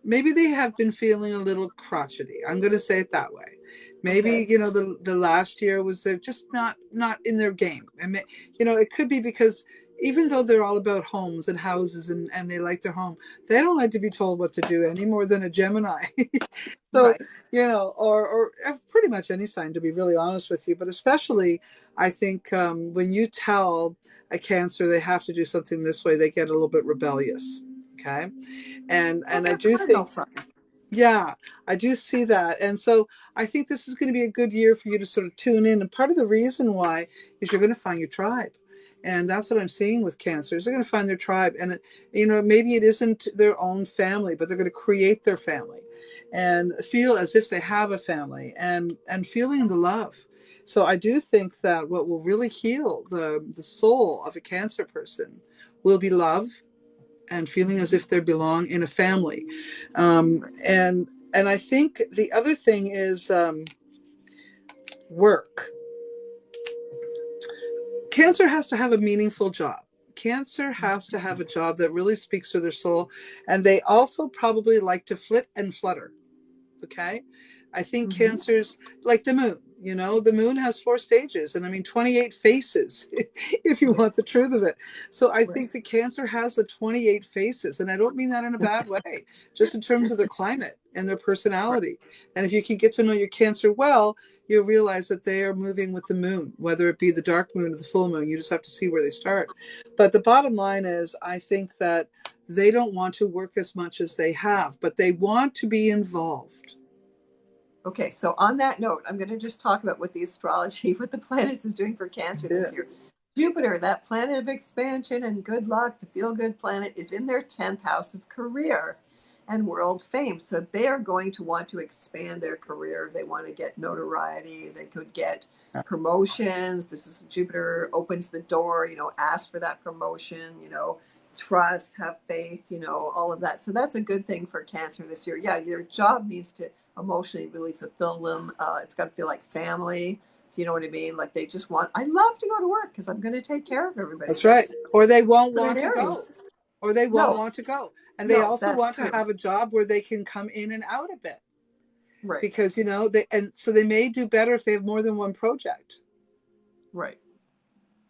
maybe they have been feeling a little crotchety. I'm going to say it that way. Maybe, the last year was just not in their game. And, it could be because even though they're all about homes and houses and they like their home, they don't like to be told what to do any more than a Gemini. So, or pretty much any sign, to be really honest with you. But especially, I think when you tell a Cancer they have to do something this way, they get a little bit rebellious. Okay. And I do think, I do see that. And so I think this is going to be a good year for you to sort of tune in. And part of the reason why is you're going to find your tribe. And that's what I'm seeing with Cancers. They're going to find their tribe. And, maybe it isn't their own family, but they're going to create their family and feel as if they have a family and feeling the love. So I do think that what will really heal the soul of a Cancer person will be love and feeling as if they belong in a family. And I think the other thing is work. Cancer has to have a meaningful job. Cancer has to have a job that really speaks to their soul. And they also probably like to flit and flutter. Okay? I think Cancers, like the moon, You know, the moon has 4 stages, and I mean 28 faces, if you want the truth of it. So I think the Cancer has the 28 faces, and I don't mean that in a bad way, just in terms of their climate and their personality. And if you can get to know your Cancer well, you'll realize that they are moving with the moon, whether it be the dark moon or the full moon. You just have to see where they start. But the bottom line is, I think that they don't want to work as much as they have, but they want to be involved. Okay, so on that note, I'm going to just talk about what the astrology, what the planets is doing for Cancer this year. Jupiter, that planet of expansion and good luck, the feel-good planet, is in their 10th house of career and world fame. So they are going to want to expand their career. They want to get notoriety. They could get promotions. This is Jupiter opens the door, ask for that promotion, trust, have faith, all of that. So that's a good thing for Cancer this year. Yeah, your job needs to emotionally really fulfill them. It's got to feel like family. Do you know what I mean? Like they just want, I love to go to work because I'm going to take care of everybody. That's right. Or they won't want to go. Or they won't want to go. And they also want to have a job where they can come in and out a bit. Right. Because, so they may do better if they have more than one project. Right.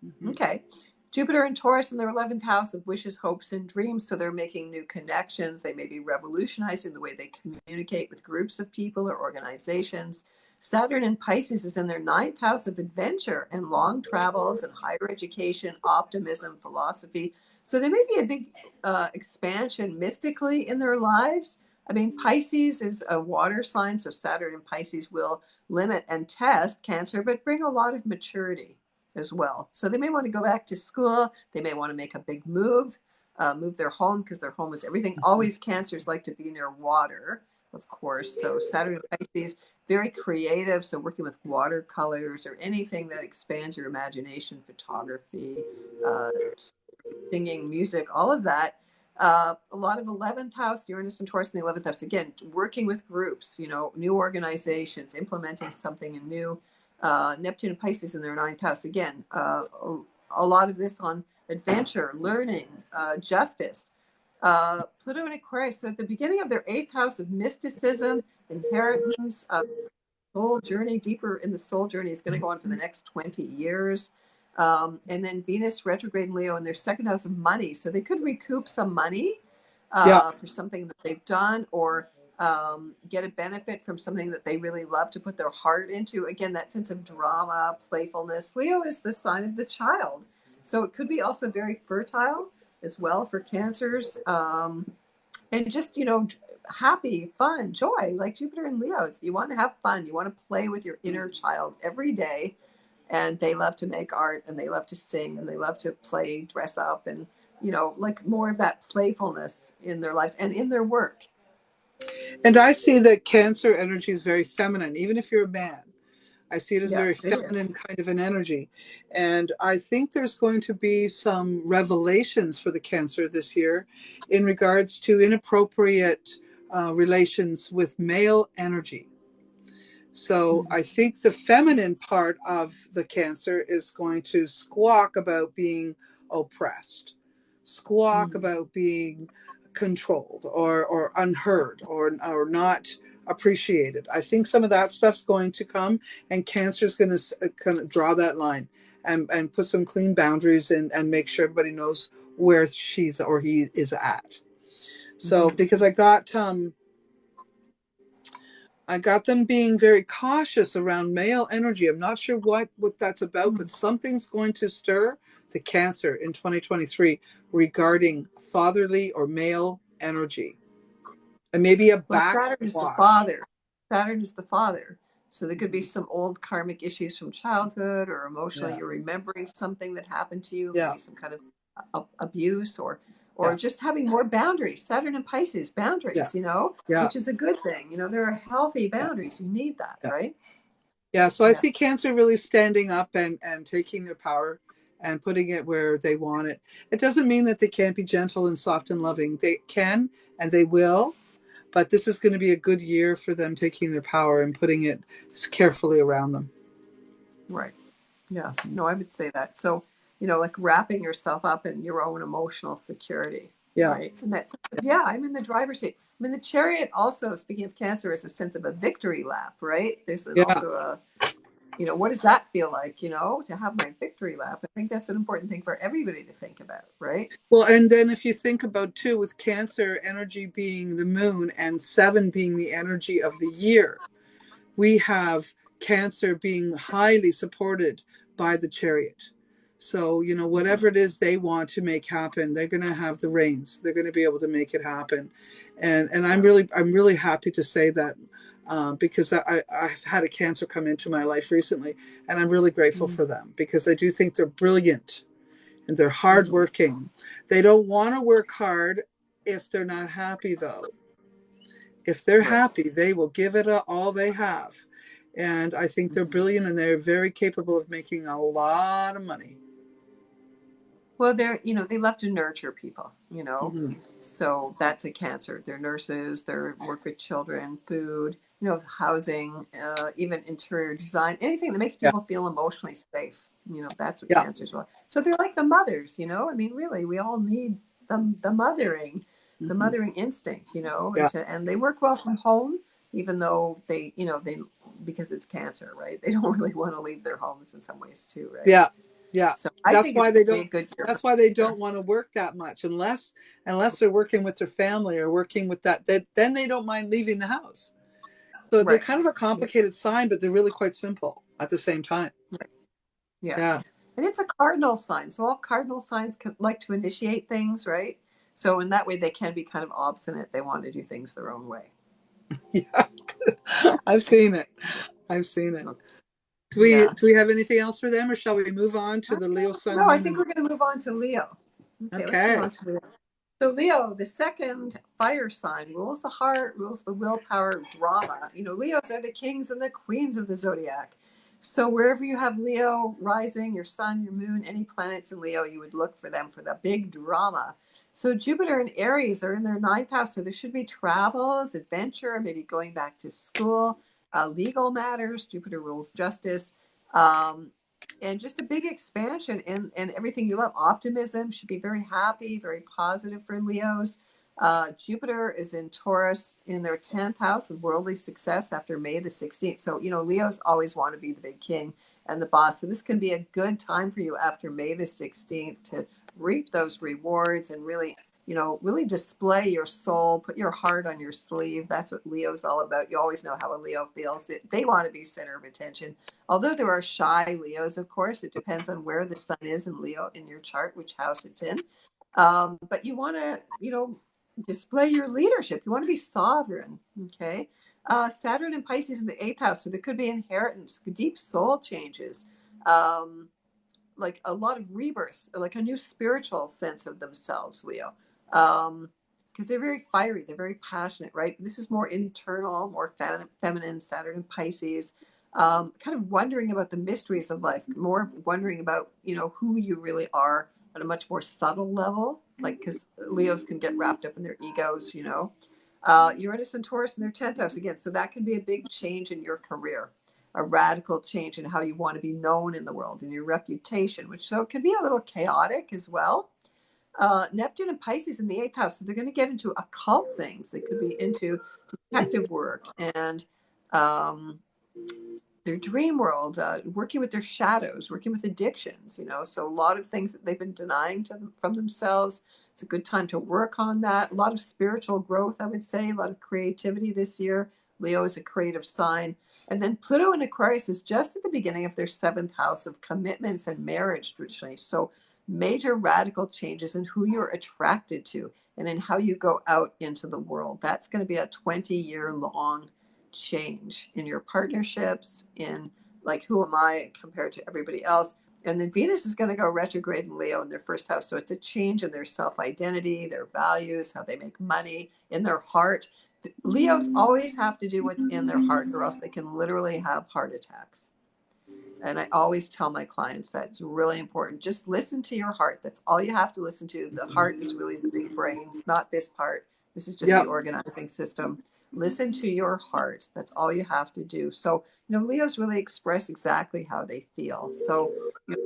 Mm-hmm. Okay. Jupiter and Taurus in their 11th house of wishes, hopes, and dreams. So they're making new connections. They may be revolutionizing the way they communicate with groups of people or organizations. Saturn in Pisces is in their 9th house of adventure and long travels and higher education, optimism, philosophy. So there may be a big expansion mystically in their lives. I mean, Pisces is a water sign, so Saturn in Pisces will limit and test Cancer, but bring a lot of maturity as well. So they may want to go back to school. They may want to make a big move, move their home because their home is everything. Always Cancers like to be near water, of course. So Saturn in Pisces, very creative. So working with watercolors or anything that expands your imagination, photography, singing, music, all of that. A lot of 11th house, Uranus and Taurus in the 11th house. Again, working with groups, new organizations, implementing something new. Neptune and Pisces in their 9th house. Again, a lot of this on adventure, learning, justice. Pluto and Aquarius. So at the beginning of their 8th house of mysticism, inheritance, soul journey, deeper in the soul journey is going to go on for the next 20 years. And then Venus retrograde in Leo in their 2nd house of money. So they could recoup some money for something that they've done or get a benefit from something that they really love to put their heart into. Again, that sense of drama, playfulness. Leo is the sign of the child. So it could be also very fertile as well for Cancers. And just, happy, fun, joy, like Jupiter and Leo. You want to have fun. You want to play with your inner child every day. And they love to make art and they love to sing and they love to play, dress up and, like more of that playfulness in their lives and in their work. And I see that Cancer energy is very feminine, even if you're a man. I see it as very feminine kind of an energy. And I think there's going to be some revelations for the Cancer this year in regards to inappropriate relations with male energy. So I think the feminine part of the Cancer is going to squawk about being oppressed, squawk about being controlled or unheard or not appreciated. I think some of that stuff's going to come, and Cancer is going to kind of draw that line and put some clean boundaries and make sure everybody knows where she's or he is at. So because I got them being very cautious around male energy. I'm not sure what that's about, but something's going to stir the Cancer in 2023 regarding fatherly or male energy. And maybe a backwash. Saturn is the father. Saturn is the father. So there could be some old karmic issues from childhood or emotionally you're remembering something that happened to you, maybe some kind of abuse or just having more boundaries. Saturn and Pisces, boundaries, which is a good thing. There are healthy boundaries. You need that, right? Yeah, so I see Cancer really standing up and taking their power and putting it where they want it. It doesn't mean that they can't be gentle and soft and loving. They can and they will, but this is going to be a good year for them taking their power and putting it carefully around them. Right. Yeah, no, I would say that. So, like wrapping yourself up in your own emotional security. Yeah. Right. And that's, I'm in the driver's seat. I mean, the Chariot also, speaking of Cancer, is a sense of a victory lap, right? There's also what does that feel like, to have my victory lap? I think that's an important thing for everybody to think about, right? Well, and then if you think about too, with Cancer energy being the moon and 7 being the energy of the year, we have Cancer being highly supported by the Chariot. So, whatever it is they want to make happen, they're going to have the reins. They're going to be able to make it happen. And I'm really happy to say that, because I've had a Cancer come into my life recently, and I'm really grateful for them, because I do think they're brilliant and they're hardworking. They don't want to work hard if they're not happy, though. If they're happy, they will give it all they have. And I think they're brilliant, and they're very capable of making a lot of money. Well, they love to nurture people, Mm-hmm. so that's a Cancer. They're nurses, they're work with children, food, housing, even interior design, anything that makes Yeah. people feel emotionally safe. That's what Yeah. Cancers want. So they're like the mothers, I mean, really, we all need the mothering, the Mm-hmm. mothering instinct, Yeah. and they work well from home, even though they because it's Cancer, right? They don't really want to leave their homes in some ways too, right? Yeah. Yeah. So I That's think why it's they going to be a don't. good year. That's why they don't want to work that much, unless they're working with their family or working with that. Then they don't mind leaving the house. So they're Right. kind of a complicated sign, but they're really quite simple at the same time. Right. Yeah. Yeah. And it's a cardinal sign. So all cardinal signs like to initiate things, right? So in that way, they can be kind of obstinate. They want to do things their own way. Yeah. I've seen it. I've seen it. Do we have anything else for them, or shall we move on to the Leo Sun, No, I Moon? think we're going to move on to Leo. Okay, let's move Okay. on to Leo. So Leo, the second fire sign, rules the heart, rules the willpower, drama. Leos are the kings and the queens of the zodiac. So wherever you have Leo rising, your sun, your moon, any planets in Leo, you would look for them for the big drama. So Jupiter and Aries are in their ninth house, so there should be travels, adventure, maybe going back to school, legal matters. Jupiter rules justice. And just a big expansion in everything you love. Optimism, should be very happy, very positive for Leos. Jupiter is in Taurus in their 10th house of worldly success after May the 16th. So, Leos always want to be the big king and the boss. So this can be a good time for you after May the 16th to reap those rewards and really display your soul, put your heart on your sleeve. That's what Leo's all about. You always know how a Leo feels. They want to be center of attention. Although there are shy Leos, of course, it depends on where the sun is in Leo in your chart, which house it's in. But you want to, display your leadership. You want to be sovereign. Okay. Saturn and Pisces in the 8th house. So there could be inheritance, deep soul changes. Like a lot of rebirth, like a new spiritual sense of themselves, Leo. Because they're very fiery, they're very passionate, right? This is more internal, more feminine, Saturn and Pisces. Kind of wondering about the mysteries of life, more wondering about, who you really are at a much more subtle level, like because Leos can get wrapped up in their egos, Uranus and Taurus in their 10th house again. So that can be a big change in your career, a radical change in how you want to be known in the world and your reputation, which so it can be a little chaotic as well. Neptune and Pisces in the 8th house. So they're going to get into occult things. They could be into detective work and their dream world, working with their shadows, working with addictions, So a lot of things that they've been denying from themselves. It's a good time to work on that. A lot of spiritual growth, I would say, a lot of creativity this year. Leo is a creative sign. And then Pluto in Aquarius is just at the beginning of their 7th house of commitments and marriage traditionally. So major radical changes in who you're attracted to and in how you go out into the world. That's going to be a 20-year long change in your partnerships, in like, who am I compared to everybody else? And then Venus is going to go retrograde in Leo in their 1st house. So it's a change in their self-identity, their values, how they make money, in their heart. Leos always have to do what's in their heart, or else they can literally have heart attacks. And I always tell my clients that it's really important. Just listen to your heart. That's all you have to listen to. The heart is really the big brain, not this part. This is just the organizing system. Listen to your heart. That's all you have to do. So, Leos really express exactly how they feel. So,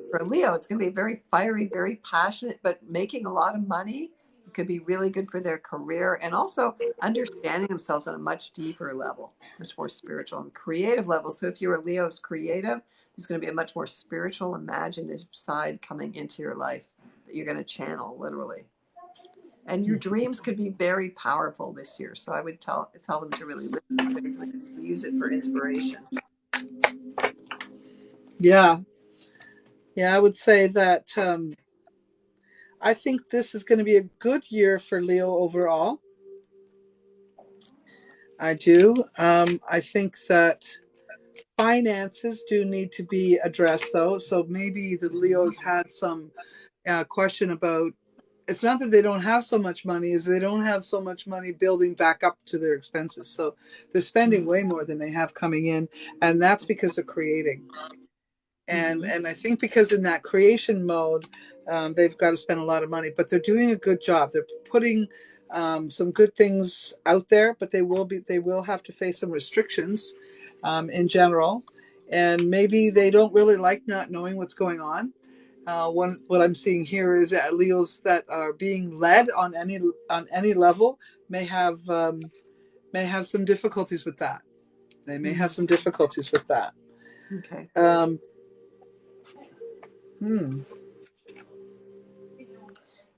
for Leo, it's going to be very fiery, very passionate, but making a lot of money, It could be really good for their career and also understanding themselves on a much deeper level, much more spiritual and creative level. So if you're a Leo who's creative, there's going to be a much more spiritual, imaginative side coming into your life that you're going to channel literally. And your dreams could be very powerful this year. So I would tell them to really listen to their dreams, use it for inspiration. Yeah. Yeah, I would say that I think this is going to be a good year for Leo overall. I do. I think that finances do need to be addressed, though. So maybe the Leos had some question about, it's not that they don't have so much money, is they don't have so much money building back up to their expenses. So they're spending way more than they have coming in. And that's because of creating. And I think because in that creation mode, they've got to spend a lot of money, but they're doing a good job. They're putting some good things out there, but they will have to face some restrictions in general, and maybe they don't really like not knowing what's going on. What I'm seeing here is that Leos that are being led on any level may have some difficulties with that. They may have some difficulties with that. Okay.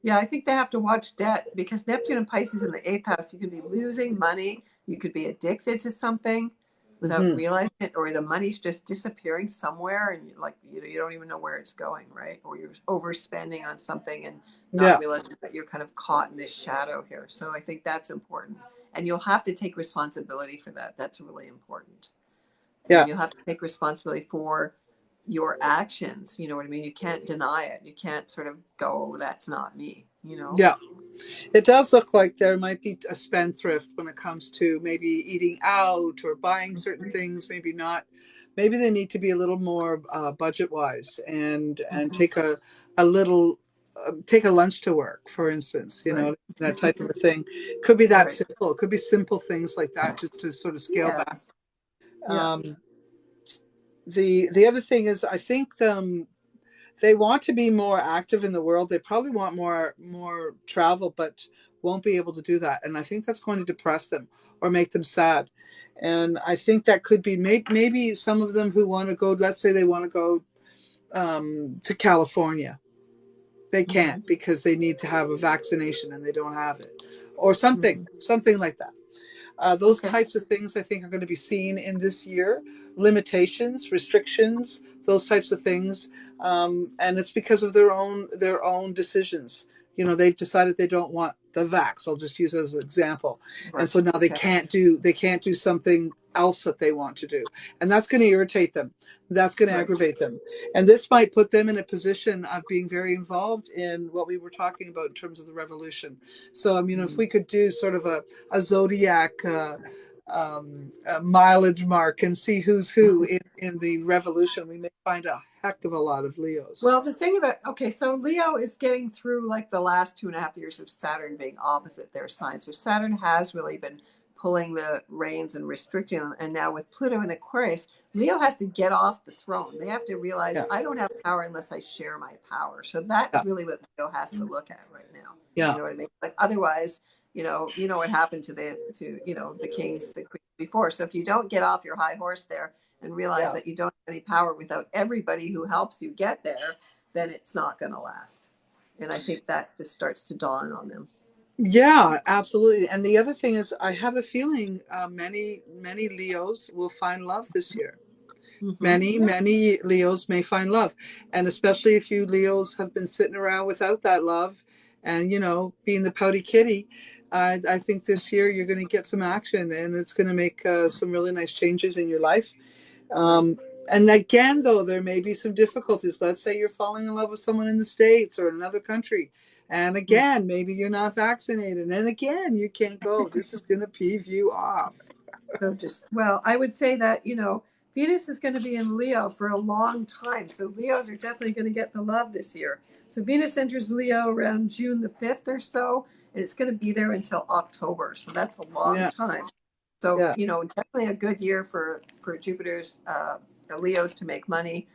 Yeah, I think they have to watch debt because Neptune and Pisces in the 8th house, you could be losing money. You could be addicted to something without realizing it, or the money's just disappearing somewhere and you don't even know where it's going, right? Or you're overspending on something and not realizing that you're kind of caught in this shadow here. So I think that's important. And you'll have to take responsibility for that. That's really important. Yeah. And you'll have to take responsibility for your actions. You know what I mean? You can't deny it. You can't sort of go, oh, that's not me, you know? Yeah. It does look like there might be a spendthrift when it comes to maybe eating out or buying certain things, maybe not. Maybe they need to be a little more budget wise and take a little take a lunch to work, for instance, that type of a thing. Could be that simple. It could be simple things like that, just to sort of scale back. Yeah. The other thing is, I think they want to be more active in the world. They probably want more travel, but won't be able to do that. And I think that's going to depress them or make them sad. And I think that could be maybe some of them who want to go, let's say they want to go to California. They can't because they need to have a vaccination and they don't have it, or something like that. Those types of things I think are going to be seen in this year. Limitations, restrictions, those types of things, and it's because of their own decisions. They've decided they don't want the vax. I'll just use it as an example, and so now they can't do something else that they want to do, and that's going to irritate them. That's going to aggravate them, and this might put them in a position of being very involved in what we were talking about in terms of the revolution. So, I mean, if we could do sort of a Zodiac mileage mark and see who's who in the revolution, we may find a heck of a lot of Leos. Well, the thing about, so Leo is getting through like the last 2.5 years of Saturn being opposite their sign. So Saturn has really been pulling the reins and restricting them. And now with Pluto in Aquarius, Leo has to get off the throne. They have to realize I don't have power unless I share my power. So that's really what Leo has to look at right now. Yeah. You know what I mean? Like otherwise, you know what happened to the kings, the queens before. So if you don't get off your high horse there and realize that you don't have any power without everybody who helps you get there, then it's not going to last. And I think that just starts to dawn on them. Yeah, absolutely. And the other thing is, I have a feeling many Leos will find love this year. Many Leos may find love. And especially if you Leos have been sitting around without that love and, being the pouty kitty, I think this year you're going to get some action and it's going to make some really nice changes in your life. And again, though, there may be some difficulties. Let's say you're falling in love with someone in the States or another country. And again, maybe you're not vaccinated. And again, you can't go. This is going to peeve you off. So I would say that, Venus is going to be in Leo for a long time. So Leos are definitely going to get the love this year. So Venus enters Leo around June the 5th or so, and it's going to be there until October. So that's a long time. So, definitely a good year for Jupiter's Leos to make money.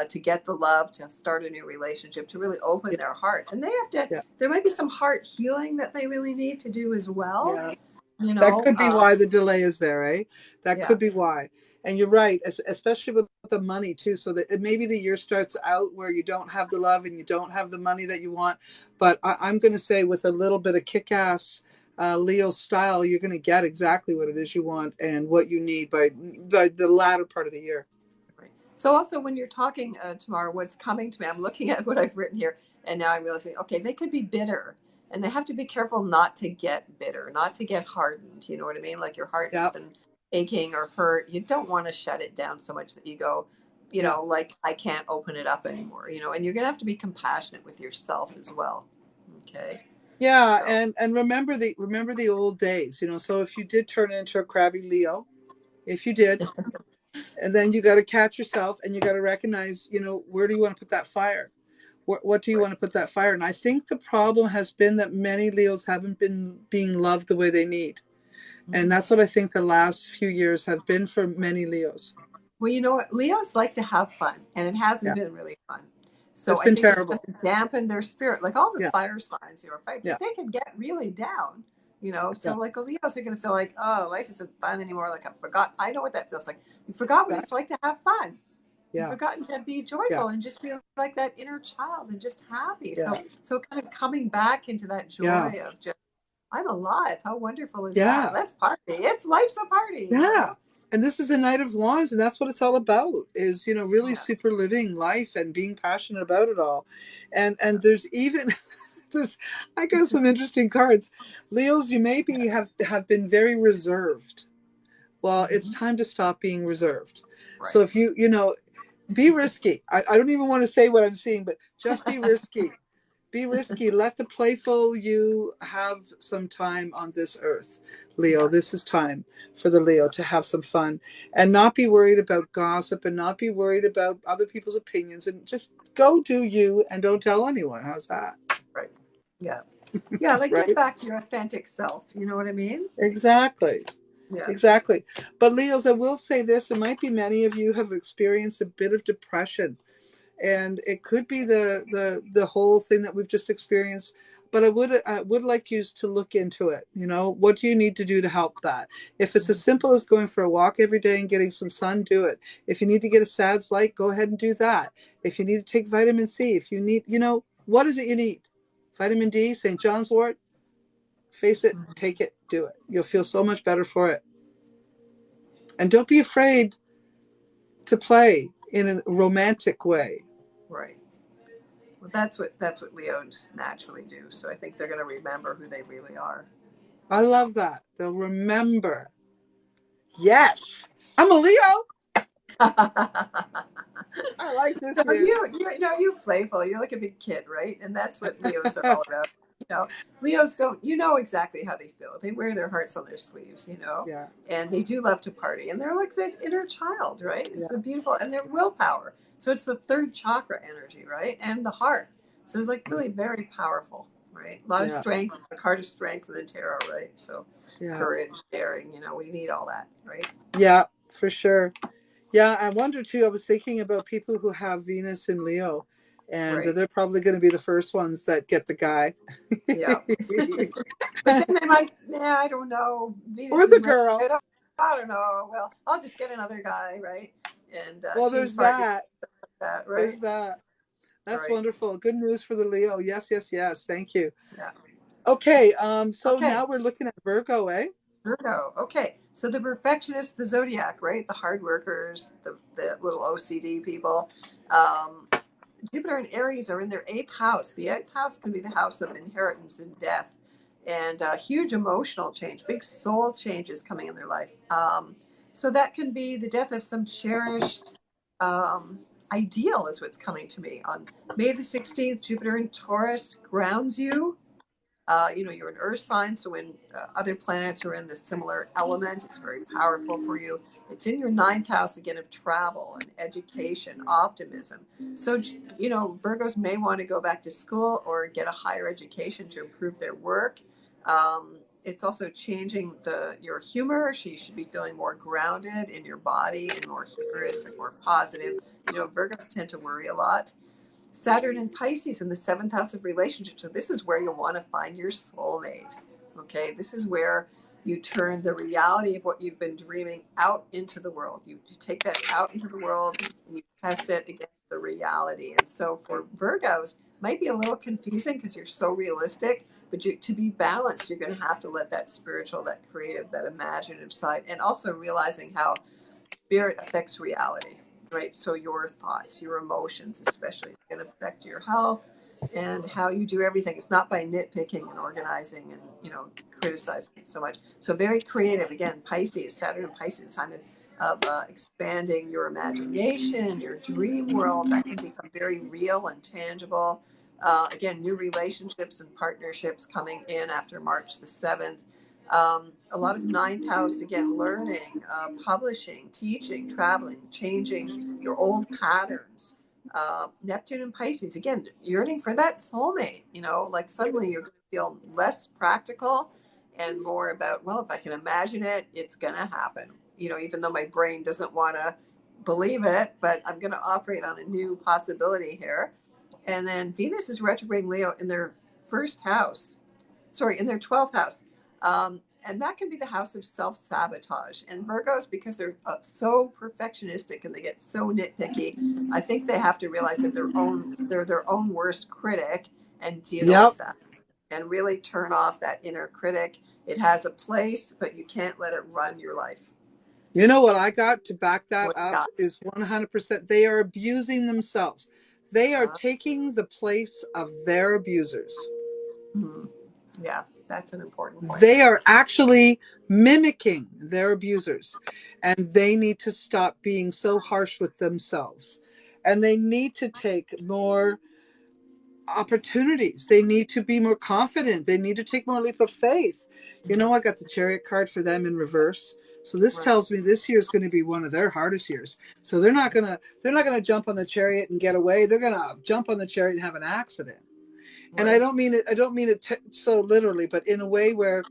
to get the love, to start a new relationship, to really open Yeah. their heart. And they have to, Yeah. there might be some heart healing that they really need to do as well. Yeah. You know, That could be why the delay is there, eh? That yeah. could be why. And you're right, especially with the money too. So that maybe the year starts out where you don't have the love and you don't have the money that you want. But I'm going to say with a little bit of kick-ass Leo style, you're going to get exactly what it is you want and what you need by the latter part of the year. Right. So also when you're talking, Tamara, what's coming to me, I'm looking at what I've written here, and now I'm realizing, okay, they could be bitter, and they have to be careful not to get bitter, not to get hardened. You know what I mean? Like your heart's Yep. been aching or hurt. You don't want to shut it down so much that you go, you Yeah. know, like I can't open it up anymore. You know, and you're gonna have to be compassionate with yourself as well. Okay. Yeah, So and remember the old days, you know. So if you did turn into a crabby Leo, if you did, and then you got to catch yourself and you got to recognize, you know, where do you want to put that fire? What do you right. want to put that fire? And I think the problem has been that many Leos haven't been being loved the way they need. And that's what I think the last few years have been for many Leos. Well, you know what? Leos like to have fun, and it hasn't Yeah. been really fun. So It's I been think it's going terrible. to dampen their spirit, like all the Yeah. fire signs, you know, right? Yeah. But they can get really down, you know. So Yeah. like the Leos are going to feel like, oh, life isn't fun anymore. Like I forgot. I know what that feels like. You forgot what That, it's like to have fun. You've yeah. forgotten to be Yeah. joyful and just feel like that inner child and just happy. Yeah. So kind of coming back into that Yeah. joy of just, I'm alive. How wonderful is that? Yeah. Let's party. It's life's a party, you Yeah. know? And this is the Knight of Wands, and that's what it's all about, is, you know, really Yeah. super living life and being passionate about it all. And Yeah. there's even this, I got some interesting cards. Leos, you maybe have been very reserved. Well, it's time to stop being reserved. So Right. if you know, be risky. I don't even want to say what I'm seeing, but just be risky. Be risky. Let the playful you have some time on this earth, Leo. Yeah. This is time for the Leo to have some fun and not be worried about gossip and not be worried about other people's opinions and just go do you and don't tell anyone. How's that? Right. Yeah. Yeah. Like get Right? back to your authentic self. You know what I mean? Exactly. Yeah. Exactly. But Leos, I will say this, it might be many of you have experienced a bit of depression, and it could be the whole thing that we've just experienced. But I would like you to look into it. You know, what do you need to do to help that? If it's as simple as going for a walk every day and getting some sun, do it. If you need to get a SADS light, go ahead and do that. If you need to take vitamin C, if you need, you know, what is it you need? Vitamin D, St. John's wort, face it, take it, do it. You'll feel so much better for it. And don't be afraid to play in a romantic way. Right. Well, that's what Leos naturally do. So I think they're going to remember who they really are. I love that. They'll remember. Yes, I'm a Leo. I like this So year. you know you're playful. You're like a big kid, right? And that's what Leos are all about. You know, Leos don't. You know exactly how they feel. They wear their hearts on their sleeves. You know, Yeah, and they do love to party. And they're like that inner child, right? It's yeah, a beautiful and their willpower. So it's the third chakra energy, right? And the heart. So it's like really very powerful, right? A lot of yeah, strength, the card of strength in the tarot, right? So yeah, courage, daring. You know, we need all that, right? yeah, for sure. Yeah, I wonder too. I was thinking about people who have Venus in Leo, and Right. they're probably going to be the first ones that get the guy. Yeah. But then they might, yeah, I don't know. Venus Or is the Mercury. girl. I don't know. Well, I'll just get another guy, right? And Well, change there's partners, that. that, There's right? that. That's Right. wonderful. Good news for the Leo. Yes, yes, yes. Thank you. Yeah. Okay, so Okay. now we're looking at Virgo, eh? Virgo. Okay. So the perfectionists, the zodiac, right? The hard workers, the little OCD people. Um, Jupiter and Aries are in their eighth house. The eighth house can be the house of inheritance and death, and huge emotional change, big soul changes coming in their life. So that can be the death of some cherished ideal, is what's coming to me. On May the 16th, Jupiter in Taurus grounds you. You know, you're an earth sign, so when other planets are in the similar element, it's very powerful for you. It's in your ninth house again of travel and education, optimism. So, you know, Virgos may want to go back to school or get a higher education to improve their work. It's also changing your humor. You should be feeling more grounded in your body and more humorous and more positive. Virgos tend to worry a lot. Saturn in Pisces in the seventh house of relationships. So this is where you want to find your soulmate. Okay, this is where you turn the reality of what you've been dreaming out into the world. You take that out into the world and you test it against the reality. And so for Virgos, might be a little confusing because you're so realistic, but to be balanced, you're going to have to let that spiritual, that creative, that imaginative side, and also realizing how spirit affects reality, right? So your thoughts, your emotions, especially, can affect your health and how you do everything. It's not by nitpicking and organizing and criticizing so much. So very creative. Again, Pisces, Saturn and Pisces, time of expanding your imagination, your dream world. That can become very real and tangible. Again, new relationships and partnerships coming in after March the 7th. A lot of ninth house, again, learning, publishing, teaching, traveling, changing your old patterns. Neptune and Pisces, again, yearning for that soulmate, like suddenly you're going to feel less practical and more about, well, if I can imagine it, it's going to happen. Even though my brain doesn't want to believe it, but I'm going to operate on a new possibility here. And then Venus is retrograde Leo in their in their 12th house. And that can be the house of self-sabotage. And Virgos, because they're so perfectionistic and they get so nitpicky, I think they have to realize that they're their own worst critic and deal with that. And really turn off that inner critic. It has a place, but you can't let it run your life. You know what I got to back that up is 100%. They are abusing themselves. They are taking the place of their abusers. Mm-hmm. Yeah, that's an important point. They are actually mimicking their abusers, and they need to stop being so harsh with themselves. And they need to take more opportunities. They need to be more confident. They need to take more leap of faith. I got the Chariot card for them in reverse. So this tells me this year is going to be one of their hardest years. So they're not going to jump on the Chariot and get away. They're going to jump on the Chariot and have an accident. And I don't mean it so literally, but in a way where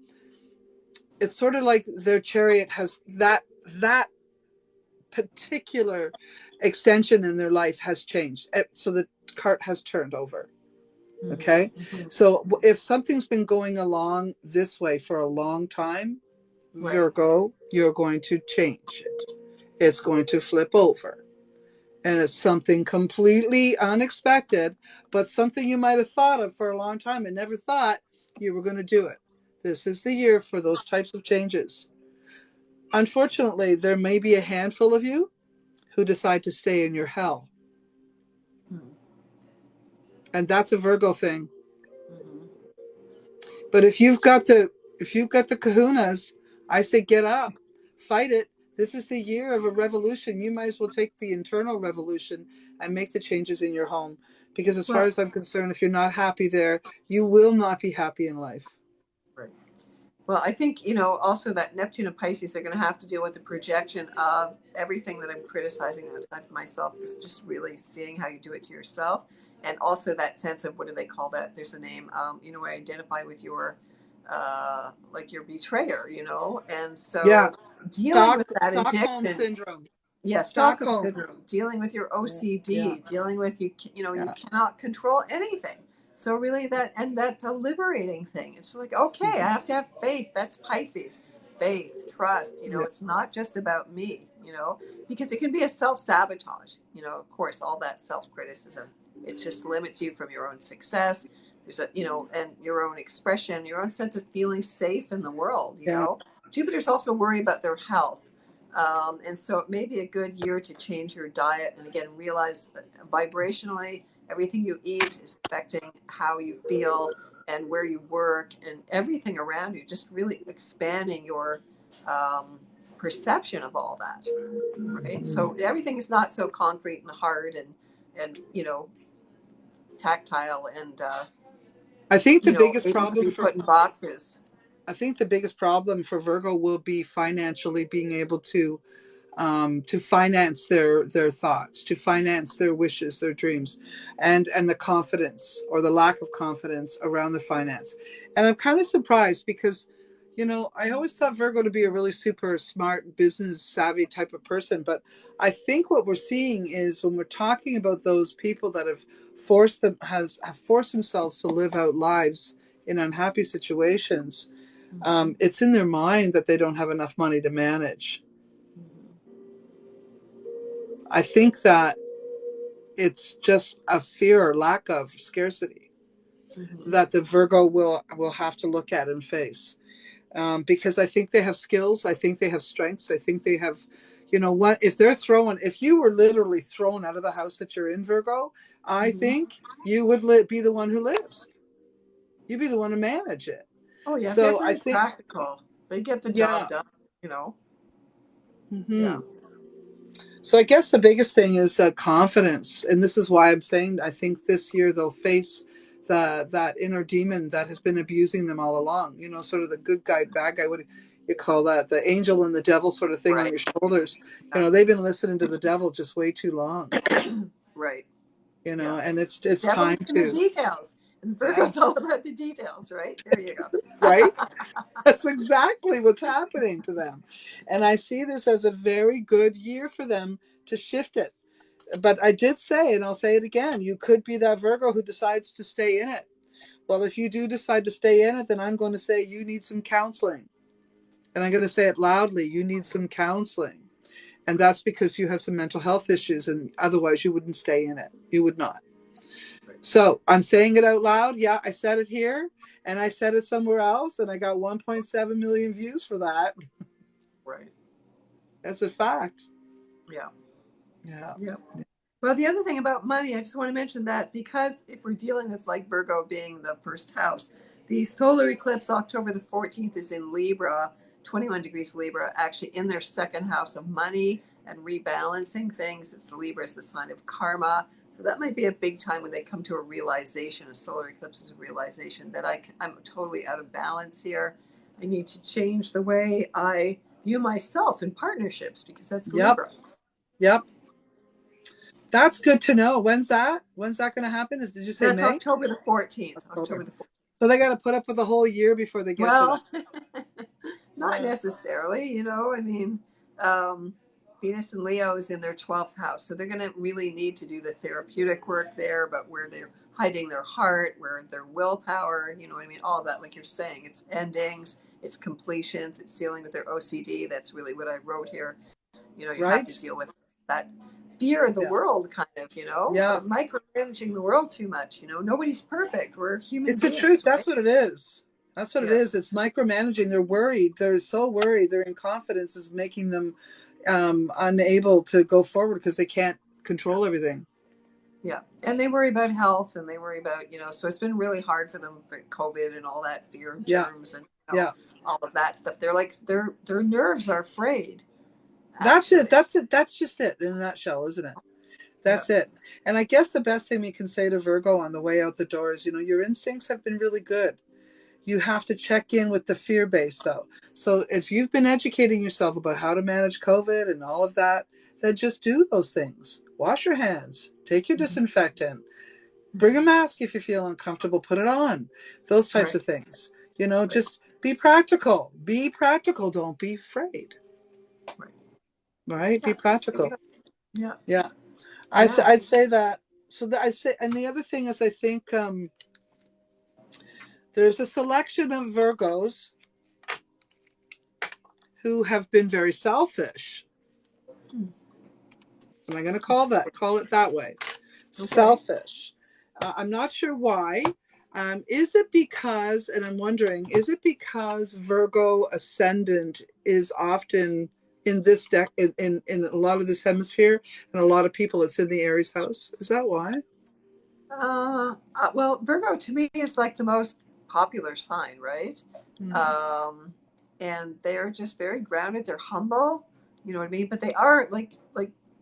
it's sort of like their Chariot has that particular extension in their life has changed. So the cart has turned over. Okay. Mm-hmm. So if something's been going along this way for a long time, Virgo, you're going to change it. It's going to flip over. And it's something completely unexpected, but something you might have thought of for a long time and never thought you were going to do it. This is the year for those types of changes. Unfortunately, there may be a handful of you who decide to stay in your hell. Mm-hmm. And that's a Virgo thing. Mm-hmm. But if you've got the kahunas, I say get up, fight it. This is the year of a revolution. You might as well take the internal revolution and make the changes in your home. Because as far as I'm concerned, if you're not happy there, you will not be happy in life. Right. Well, I think, also that Neptune and Pisces, they're going to have to deal with the projection of everything that I'm criticizing outside of myself, is just really seeing how you do it to yourself. And also that sense of, what do they call that? There's a name, where I identify with your, like your betrayer, and so dealing with that Stockholm addiction. syndrome. Yeah, Stockholm syndrome, dealing with your OCD, dealing with, you cannot control anything. So really that's a liberating thing. It's like, okay, I have to have faith. That's Pisces. Faith, trust, it's not just about me, because it can be a self-sabotage, of course, all that self-criticism. It just limits you from your own success. There's and your own expression, your own sense of feeling safe in the world, know. Jupiter's also worried about their health. And so it may be a good year to change your diet. And again, realize that vibrationally, everything you eat is affecting how you feel and where you work and everything around you, just really expanding your perception of all that, right? So everything is not so concrete and hard and tactile and I think the biggest problem for put in boxes. I think the biggest problem for Virgo will be financially being able to finance their thoughts, to finance their wishes, their dreams, and the confidence or the lack of confidence around the finance. And I'm kind of surprised because, I always thought Virgo to be a really super smart, business savvy type of person. But I think what we're seeing is when we're talking about those people that have have forced themselves to live out lives in unhappy situations, it's in their mind that they don't have enough money to manage. I think that it's just a fear or lack of scarcity that the Virgo will have to look at and face. Because I think they have skills. I think they have strengths. I think they have, if you were literally thrown out of the house that you're in, Virgo, I think you would be the one who lives. You'd be the one to manage it. Oh yeah, they're So I very think, practical. They get the yeah. job done, you know. Yeah. Mm-hmm. So I guess the biggest thing is confidence, and this is why I'm saying I think this year they'll face that inner demon that has been abusing them all along. Sort of the good guy, bad guy. What do you call that? The angel and the devil sort of thing on Right. your shoulders. Yeah. They've been listening to the devil just way too long. Right. Yeah. And it's Devil's time in the to, details. And yeah, Virgo's all about the details, right? There you go. right. That's exactly what's happening to them, and I see this as a very good year for them to shift it. But I did say, and I'll say it again, you could be that Virgo who decides to stay in it. Well, if you do decide to stay in it, then I'm going to say you need some counseling. And I'm going to say it loudly, you need some counseling. And that's because you have some mental health issues, and otherwise you wouldn't stay in it. You would not. So I'm saying it out loud. Yeah, I said it here, and I said it somewhere else, and I got 1.7 million views for that. Right. That's a fact. Yeah. Yeah. Yeah. Well, the other thing about money, I just want to mention that because if we're dealing with like Virgo being the first house, the solar eclipse October the 14th is in Libra, 21 degrees Libra, actually in their second house of money and rebalancing things. It's Libra is the sign of karma. So that might be a big time when they come to a realization. A solar eclipse is a realization that I'm totally out of balance here. I need to change the way I view myself in partnerships because that's Yep. Libra. Yep. That's good to know. When's that? When's that going to happen? Did you say That's May? October the 14th. October. October the 14th. So they got to put up with the whole year before they get to that. Well, not necessarily, I mean, um, Venus and Leo is in their 12th house. So they're going to really need to do the therapeutic work there, but where they're hiding their heart, where their willpower, you know what I mean? All of that, like you're saying, it's endings, it's completions, it's dealing with their OCD. That's really what I wrote here. You have Right? to deal with that fear of the Yeah. world, kind of, Yeah. They're micromanaging the world too much, nobody's perfect. We're human It's the beings, truth. right? That's what it is. That's what it Yeah. is. It's micromanaging. They're worried. They're so worried. Their inconfidence is making them unable to go forward because they can't control everything. Yeah. And they worry about health and they worry about, so it's been really hard for them for COVID and all that fear of Yeah. germs and Yeah. all of that stuff. They're like their nerves are frayed. That's Actually. it. That's it. That's just it in a nutshell, isn't it? That's it. And I guess the best thing we can say to Virgo on the way out the door is, your instincts have been really good. You have to check in with the fear base, though. So if you've been educating yourself about how to manage COVID and all of that, then just do those things. Wash your hands, take your disinfectant, bring a mask if you feel uncomfortable, put it on. Those types Right. of things. Just be practical. Be practical. Don't be afraid. Right? Yeah. Be practical. Yeah. Yeah. Yeah. I'd say that. So I say, and the other thing is, I think there's a selection of Virgos who have been very selfish. Am I going to call it that way? Okay. Selfish. I'm not sure why. Is it because, and I'm wondering, is it because Virgo ascendant is often in this deck in a lot of this hemisphere, and a lot of people it's in the Aries house? Is that why? Well, Virgo to me is like the most popular sign, right? And they're just very grounded. They're humble, you know what I mean? But they are like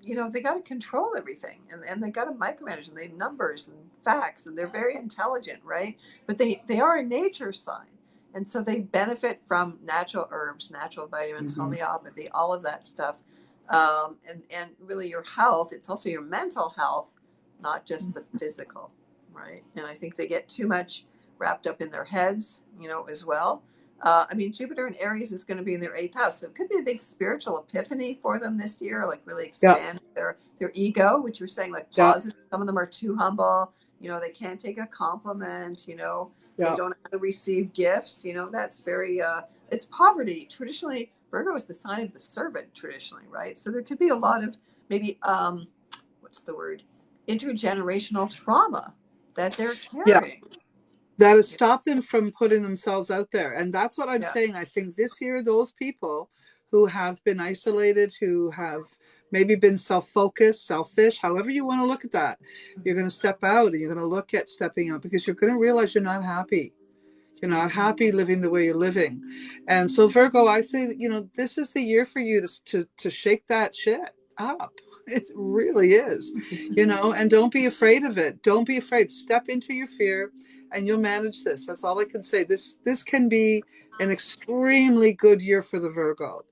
they got to control everything, and they got to micromanage, and they numbers and facts, and they're very intelligent, right? But they are a nature sign, and so they benefit from natural herbs, natural vitamins, homeopathy, all of that stuff, and really your health. It's also your mental health, not just the physical, right? And I think they get too much wrapped up in their heads, as well. I mean, Jupiter in Aries is going to be in their 8th house, so it could be a big spiritual epiphany for them this year, like really Yeah. expand their ego, which you're saying, like Yeah. positive. Some of them are too humble. You know, they can't take a compliment. You know, they Yeah. don't know how to receive gifts. You know, that's very. It's poverty. Traditionally, Virgo is the sign of the servant. Traditionally, right? So there could be a lot of maybe what's the word? Intergenerational trauma that they're Yeah. carrying. That has stopped them from putting themselves out there. And that's what I'm Yeah. saying. I think this year, those people who have been isolated, who have maybe been self-focused, selfish, however you want to look at that, you're going to step out and you're going to look at stepping out because you're going to realize you're not happy. You're not happy living the way you're living. And so Virgo, I say that, you know, this is the year for you to shake that shit up. It really is, you know, and don't be afraid of it. Don't be afraid. Step into your fear and you'll manage this. That's all I can say. This can be an extremely good year for the Virgo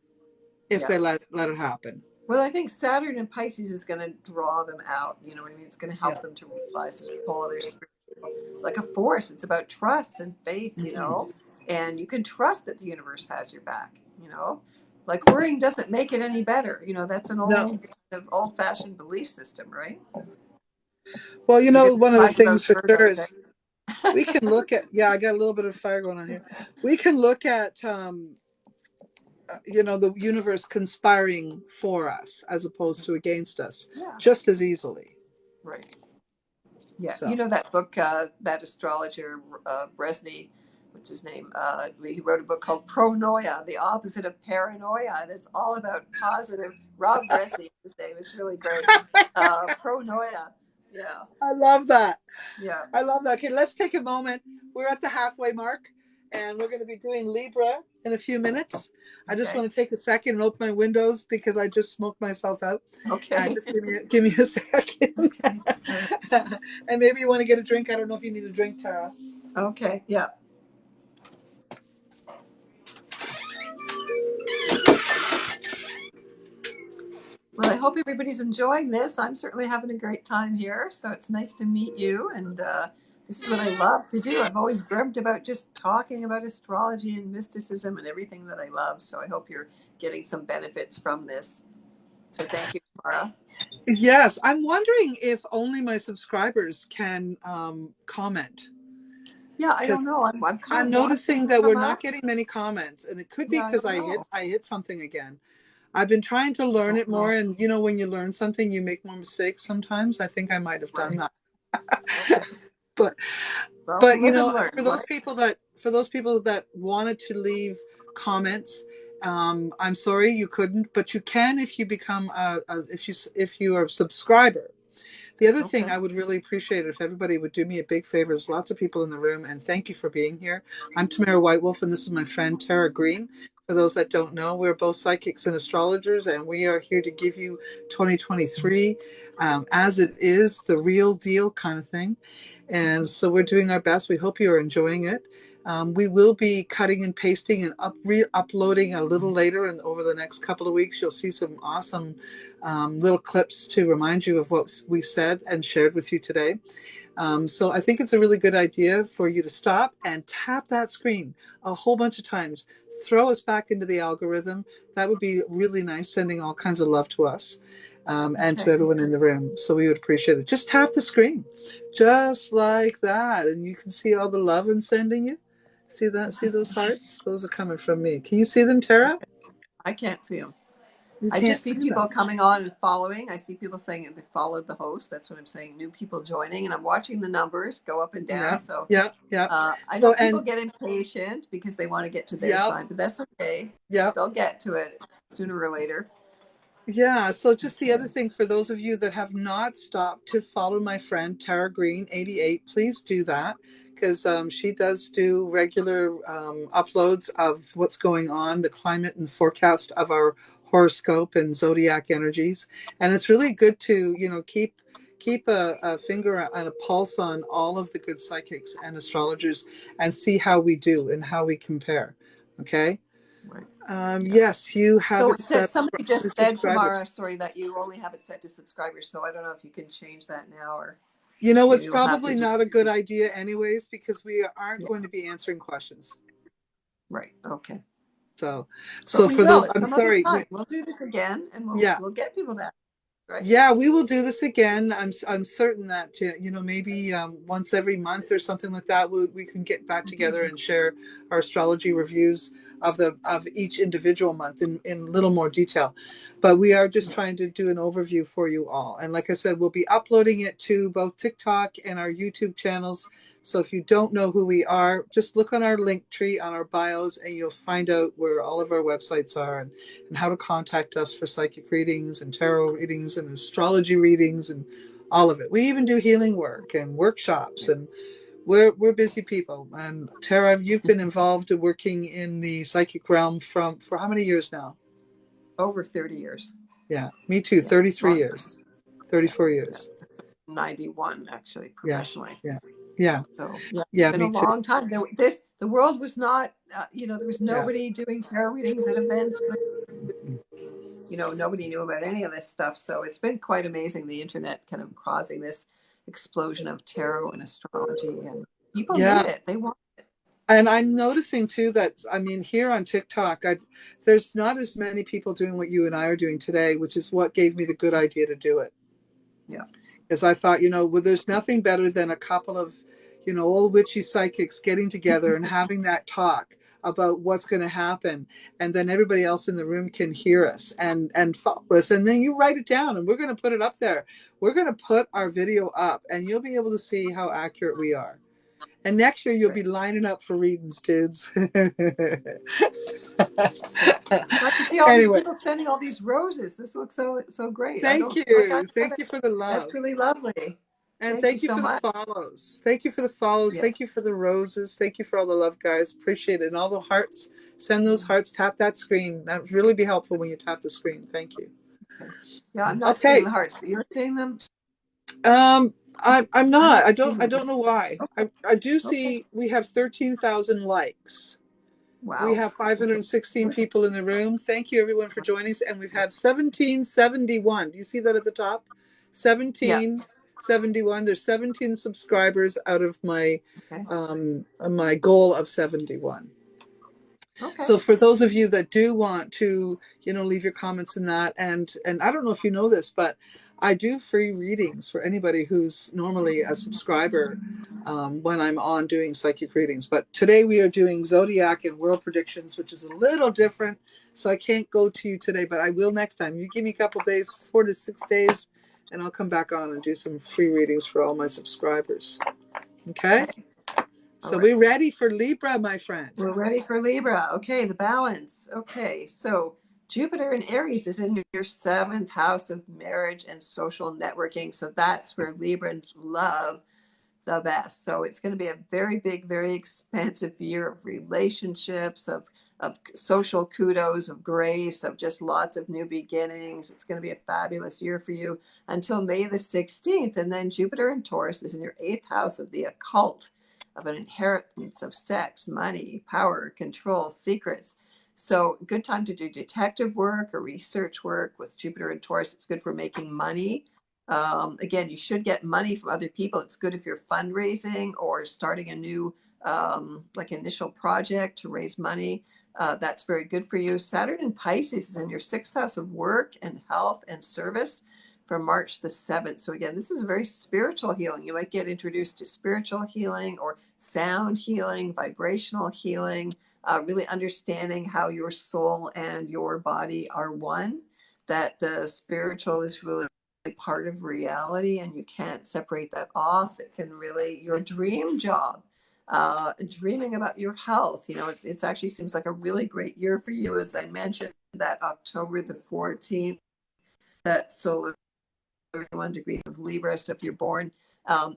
if they let it happen. Well, I think Saturn in Pisces is going to draw them out. You know what I mean? It's going to Yeah. help them to realize the pull of their spirit like a force. It's about trust and faith, you know, and you can trust that the universe has your back, you know. Like worrying doesn't make it any better. You know, that's an No. old-fashioned belief system, right? Well, you You're know, going to one of the talk about things for sure Virgos, is we can look at, yeah, I got a little bit of fire going on here. We can look at, you know, the universe conspiring for us as opposed to against us yeah, just as easily. right. Yeah, you So, know that book, that astrologer, Bresney, what's his name? He wrote a book called Pronoia, the opposite of paranoia, and it's all about positive. Rob Bresney, his name. It's really great. Pronoia. Yeah. I love that. Yeah. I love that. Okay, let's take a moment. We're at the halfway mark and we're going to be doing Libra in a few minutes. I just Okay. want to take a second and open my windows because I just smoked myself out. Okay. Just give me a second. Okay. All right. And maybe you want to get a drink. I don't know if you need a drink, Tara. Okay. Yeah. Well, I hope everybody's enjoying this. I'm certainly having a great time here. So it's nice to meet you. And this is what I love to do. I've always dreamt about just talking about astrology and mysticism and everything that I love. So I hope you're getting some benefits from this. So thank you, Tamara. Yes, I'm wondering if only my subscribers can comment. Yeah, I don't know. I'm kind I'm of watching noticing them that we're come not up. getting many comments, and it could be Yeah, I because don't know. I hit something again. I've been trying to learn it more, and you know, when you learn something, you make more mistakes sometimes. I think I might have done Right. that. Okay. But Well, you live and know, learn, right? for those people that wanted to leave comments, I'm sorry you couldn't, but you can if you become if you are a subscriber. The other thing Okay. I would really appreciate if everybody would do me a big favor. There's lots of people in the room, and thank you for being here. I'm Tamare White-Wolf, and this is my friend Tara Greene. For those that don't know, we're both psychics and astrologers, and we are here to give you 2023 as it is, the real deal kind of thing. And so we're doing our best. We hope you're enjoying it. We will be cutting and pasting and uploading a little later, and over the next couple of weeks, you'll see some awesome little clips to remind you of what we said and shared with you today. So I think it's a really good idea for you to stop and tap that screen a whole bunch of times. Throw us back into the algorithm. That would be really nice, sending all kinds of love to us and to everyone in the room. So we would appreciate it. Just tap the screen, just like that. And you can see all the love I'm sending you. See that? See those hearts? Those are coming from me. Can you see them, Tara? I can't see them. You I can't just see see them. people coming on and following. I see people saying they followed the host. That's what I'm saying. New people joining, and I'm watching the numbers go up and down. Yeah, So yeah. I So, know people and get impatient because they want to get to their yeah, sign, but that's okay. yeah. They'll get to it sooner or later. Yeah, so just the Okay. other thing for those of you that have not stopped to follow my friend Tara Greene 88, please do that because she does do regular uploads of what's going on, the climate and forecast of our horoscope and zodiac energies, and it's really good to keep a finger and a pulse on all of the good psychics and astrologers and see how we do and how we compare. Okay. Right. Yes, you have So it set somebody for just said, subscribers. Tamara, sorry, that you only have it set to subscribers. So I don't know if you can change that now or You know, it's maybe we'll have to probably just. not a good idea anyways, because we aren't Yeah. going to be answering questions. Right. Okay. So But we for will those, at I'm some other sorry. time. We'll do this again, and Yeah. we'll get people that. Right. Yeah, we will do this again. I'm certain that maybe once every month or something like that, we can get back together and share our astrology reviews of each individual month in a little more detail. But we are just trying to do an overview for you all. And like I said, we'll be uploading it to both TikTok and our YouTube channels. So if you don't know who we are, just look on our link tree on our bios and you'll find out where all of our websites are and how to contact us for psychic readings and tarot readings and astrology readings and all of it. We even do healing work and workshops, and we're busy people. And Tara, you've been involved in working in the psychic realm for how many years now? Over 30 years. Yeah, me too. Yeah, 33 long years, 34 time. years. Yeah. 91 actually Yeah, professionally. yeah, yeah, So yeah, it's yeah. been a Me too. long time. The world was not, there was Yeah, nobody doing tarot readings at events. Nobody knew about any of this stuff. So it's been quite amazing. The internet kind of causing this explosion of tarot and astrology, and people yeah. need it. They want. And I'm noticing too that, I mean, here on TikTok, there's not as many people doing what you and I are doing today, which is what gave me the good idea to do it. Yeah. Because I thought, well, there's nothing better than a couple of, old witchy psychics getting together and having that talk about what's going to happen. And then everybody else in the room can hear us and follow us. And then you write it down and we're going to put it up there. We're going to put our video up and you'll be able to see how accurate we are. And next year you'll be lining up for readings, dudes. I can see all these Anyway, people sending all these roses. This looks so great. I thank don't like I you. said Thank you for the that's love. really lovely. And Thank you thank you so for the much. follows. Thank you for the follows. Yes. Thank you for the roses. Thank you for all the love, guys. Appreciate it. And all the hearts. Send those hearts. Tap that screen. That would really be helpful when you tap the screen. Thank you. Okay. Yeah, I'm not seeing Okay. the hearts, but you're seeing them. I'm not. I don't know why. Okay. I do Okay. see we have 13,000 likes. We Wow. have Okay. 516 people in the room. Thank you, everyone, for joining us. And we've had 1771. Do you see that at the top? Yeah. 1771. There's 17 subscribers out of my Okay. my goal of 71. Okay. So for those of you that do want to, leave your comments in that, and I don't know if you know this, but I do free readings for anybody who's normally a subscriber when I'm on doing psychic readings. But today we are doing Zodiac and World Predictions, which is a little different. So I can't go to you today, but I will next time. You give me a couple days, 4 to 6 days, and I'll come back on and do some free readings for all my subscribers. Okay? So Right. we're ready for Libra, my friend. We're ready for Libra. Okay, the balance. Okay, so Jupiter in Aries is in your seventh house of marriage and social networking. So that's where Librans love the best. So it's going to be a very big, very expansive year of relationships, of social kudos, of grace, of just lots of new beginnings. It's going to be a fabulous year for you until May the 16th. And then Jupiter in Taurus is in your eighth house of the occult, of an inheritance, of sex, money, power, control, secrets. So good time to do detective work or research work with Jupiter and Taurus. It's good for making money. Again, you should get money from other people. It's good if you're fundraising or starting a new initial project to raise money. That's very good for you. Saturn in Pisces is in your sixth house of work and health and service from March the 7th. So again, this is a very spiritual healing. You might get introduced to spiritual healing or sound healing, vibrational healing, really understanding how your soul and your body are one, that the spiritual is really part of reality and you can't separate that off. It can really, your dream job, dreaming about your health, it's actually seems like a really great year for you. As I mentioned, that October the 14th, that solar 31 degrees of Libra. So if you're born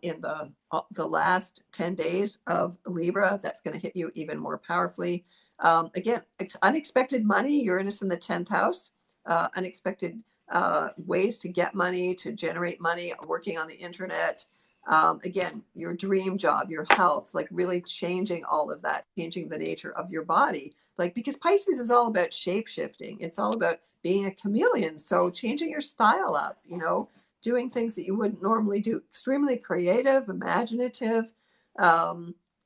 in the last 10 days of Libra, that's going to hit you even more powerfully. Again, unexpected money. Uranus in the 10th house. Unexpected ways to get money, to generate money, working on the internet. Again, your dream job, your health, like really changing all of that, changing the nature of your body. Like, because Pisces is all about shape shifting. It's all about being a chameleon. So changing your style up, doing things that you wouldn't normally do. Extremely creative, imaginative,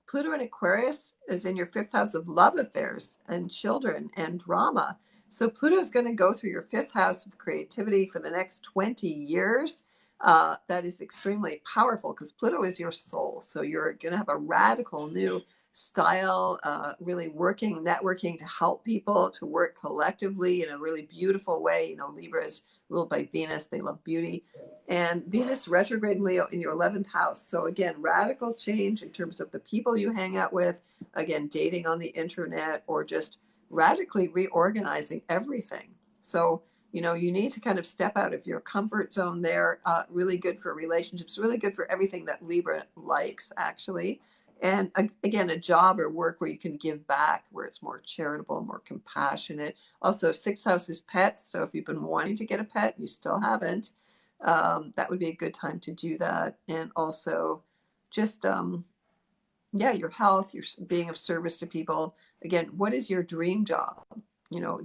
Pluto in Aquarius is in your fifth house of love affairs and children and drama. So Pluto is going to go through your fifth house of creativity for the next 20 years. That is extremely powerful because Pluto is your soul. So you're going to have a radical new style, really working, networking to help people, to work collectively in a really beautiful way. Libra is ruled by Venus. They love beauty. And Venus retrograde in Leo in your 11th house. So again, radical change in terms of the people you hang out with, again, dating on the internet, or just radically reorganizing everything. So, you need to kind of step out of your comfort zone there. Really good for relationships, really good for everything that Libra likes, actually. And again, a job or work where you can give back, where it's more charitable, more compassionate. Also, sixth house is pets. So if you've been wanting to get a pet, you still haven't, that would be a good time to do that. And also just, your health, your being of service to people. Again, what is your dream job?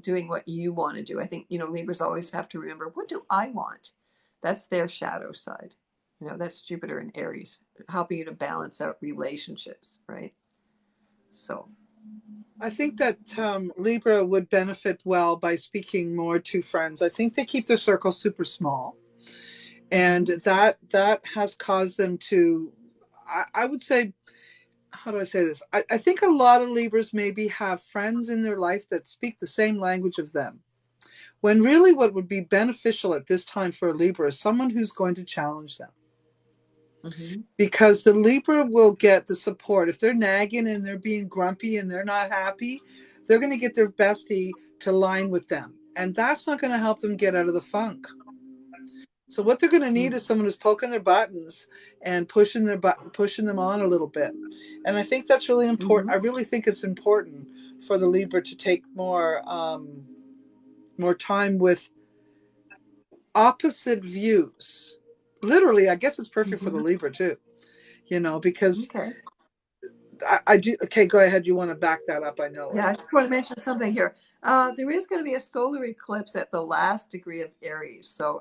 Doing what you want to do. I think, Libras always have to remember, what do I want? That's their shadow side. That's Jupiter in Aries, helping you to balance out relationships, right? So I think that Libra would benefit well by speaking more to friends. I think they keep their circle super small, and that has caused them to, I would say, how do I say this? I think a lot of Libras maybe have friends in their life that speak the same language of them, when really what would be beneficial at this time for a Libra is someone who's going to challenge them. Because the Libra will get the support. If they're nagging and they're being grumpy and they're not happy, they're going to get their bestie to line with them. And that's not going to help them get out of the funk. So what they're going to need is someone who's poking their buttons and pushing them on a little bit. And I think that's really important. I really think it's important for the Libra to take more time with opposite views. Literally, I guess it's perfect for the Libra too, because I do. Okay, go ahead. You want to back that up? I know. Yeah, I just want to mention something here. There is going to be a solar eclipse at the last degree of Aries. So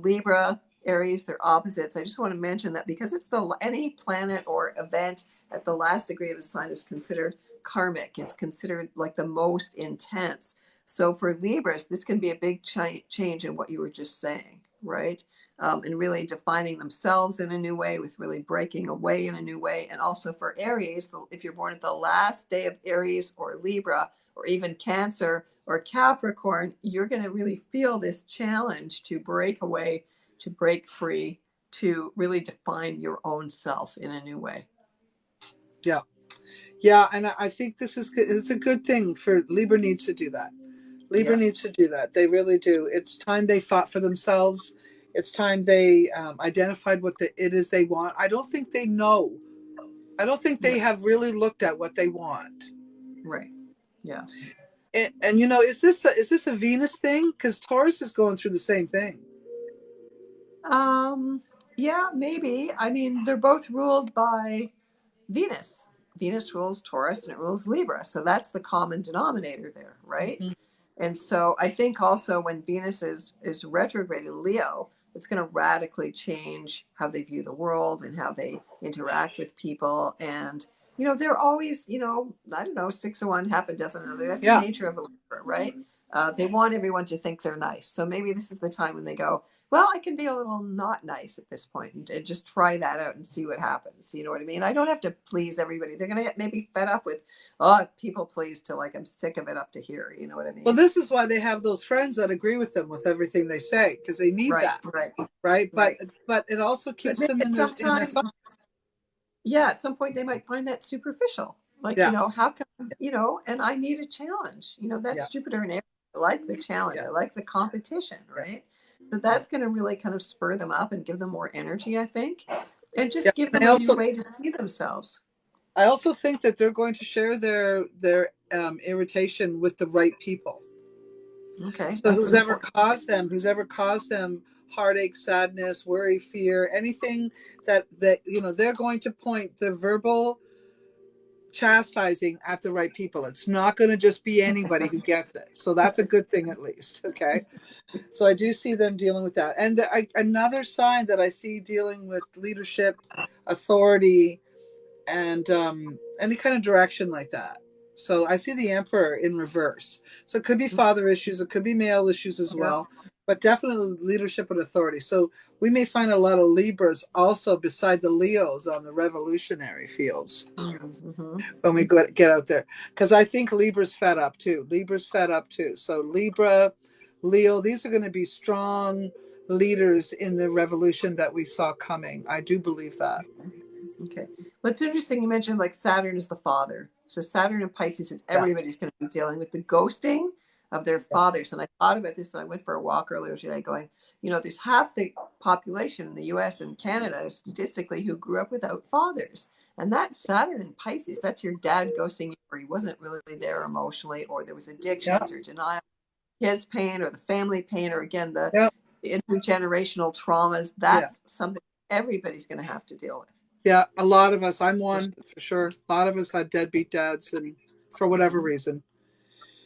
Libra, Aries, they're opposites. I just want to mention that because it's any planet or event at the last degree of a sign is considered karmic. It's considered like the most intense. So for Libras, this can be a big change in what you were just saying, right? And really defining themselves in a new way, with really breaking away in a new way. And also for Aries, if you're born at the last day of Aries or Libra or even Cancer or Capricorn, you're going to really feel this challenge to break away, to break free, to really define your own self in a new way. Yeah. Yeah. And I think it's a good thing for Libra needs to do that. Libra needs to do that. They really do. It's time they fought for themselves. It's time they identified what it is they want. I don't think they know. I don't think they have really looked at what they want. Right. Yeah. And is this a Venus thing? Because Taurus is going through the same thing. Yeah, maybe. I mean, they're both ruled by Venus. Venus rules Taurus and it rules Libra. So that's the common denominator there, right? And so I think also when Venus is retrograde in Leo, it's going to radically change how they view the world and how they interact with people. And, they're always, I don't know, 6 of one, half a dozen of another. That's the nature of a Libra, right? They want everyone to think they're nice. So maybe this is the time when they go, well, I can be a little not nice at this point and just try that out and see what happens. You know what I mean? I don't have to please everybody. They're going to get maybe fed up with, people please till like I'm sick of it up to here. You know what I mean? Well, this is why they have those friends that agree with them with everything they say, because they need that. Right. But it also keeps them in their fun. Yeah. At some point they might find that superficial. Like, how come, and I need a challenge. That's Jupiter and Aries. I like the challenge. I like the competition, right? So that's going to really kind of spur them up and give them more energy, I think, and just give them a new way to see themselves. I also think that they're going to share their irritation with the right people. Okay. So who's ever caused them heartache, sadness, worry, fear, anything that they're going to point the verbal chastising at the right people. It's not going to just be anybody who gets it. So that's a good thing, at least. Okay. So I do see them dealing with that. And another sign that I see dealing with leadership, authority, and any kind of direction like that. So I see the Emperor in reverse. So it could be father issues, it could be male issues as Yeah. well, but definitely leadership and authority. So we may find a lot of Libras also beside the Leos on the revolutionary fields when we get out there. Because I think Libra's fed up too. Libra's fed up too. So Libra, Leo, these are going to be strong leaders in the revolution that we saw coming. I do believe that. Okay. What's interesting, you mentioned like Saturn is the father. So Saturn and Pisces is everybody's going to be dealing with the ghosting of their fathers. And I thought about this and I went for a walk earlier today going, there's half the population in the US and Canada statistically who grew up without fathers. And that Saturn and Pisces, that's your dad ghosting you, or he wasn't really there emotionally, or there was addictions or denial, his pain or the family pain, or again, the intergenerational traumas. That's something everybody's going to have to deal with. Yeah, a lot of us, I'm one for sure. A lot of us had deadbeat dads and for whatever reason.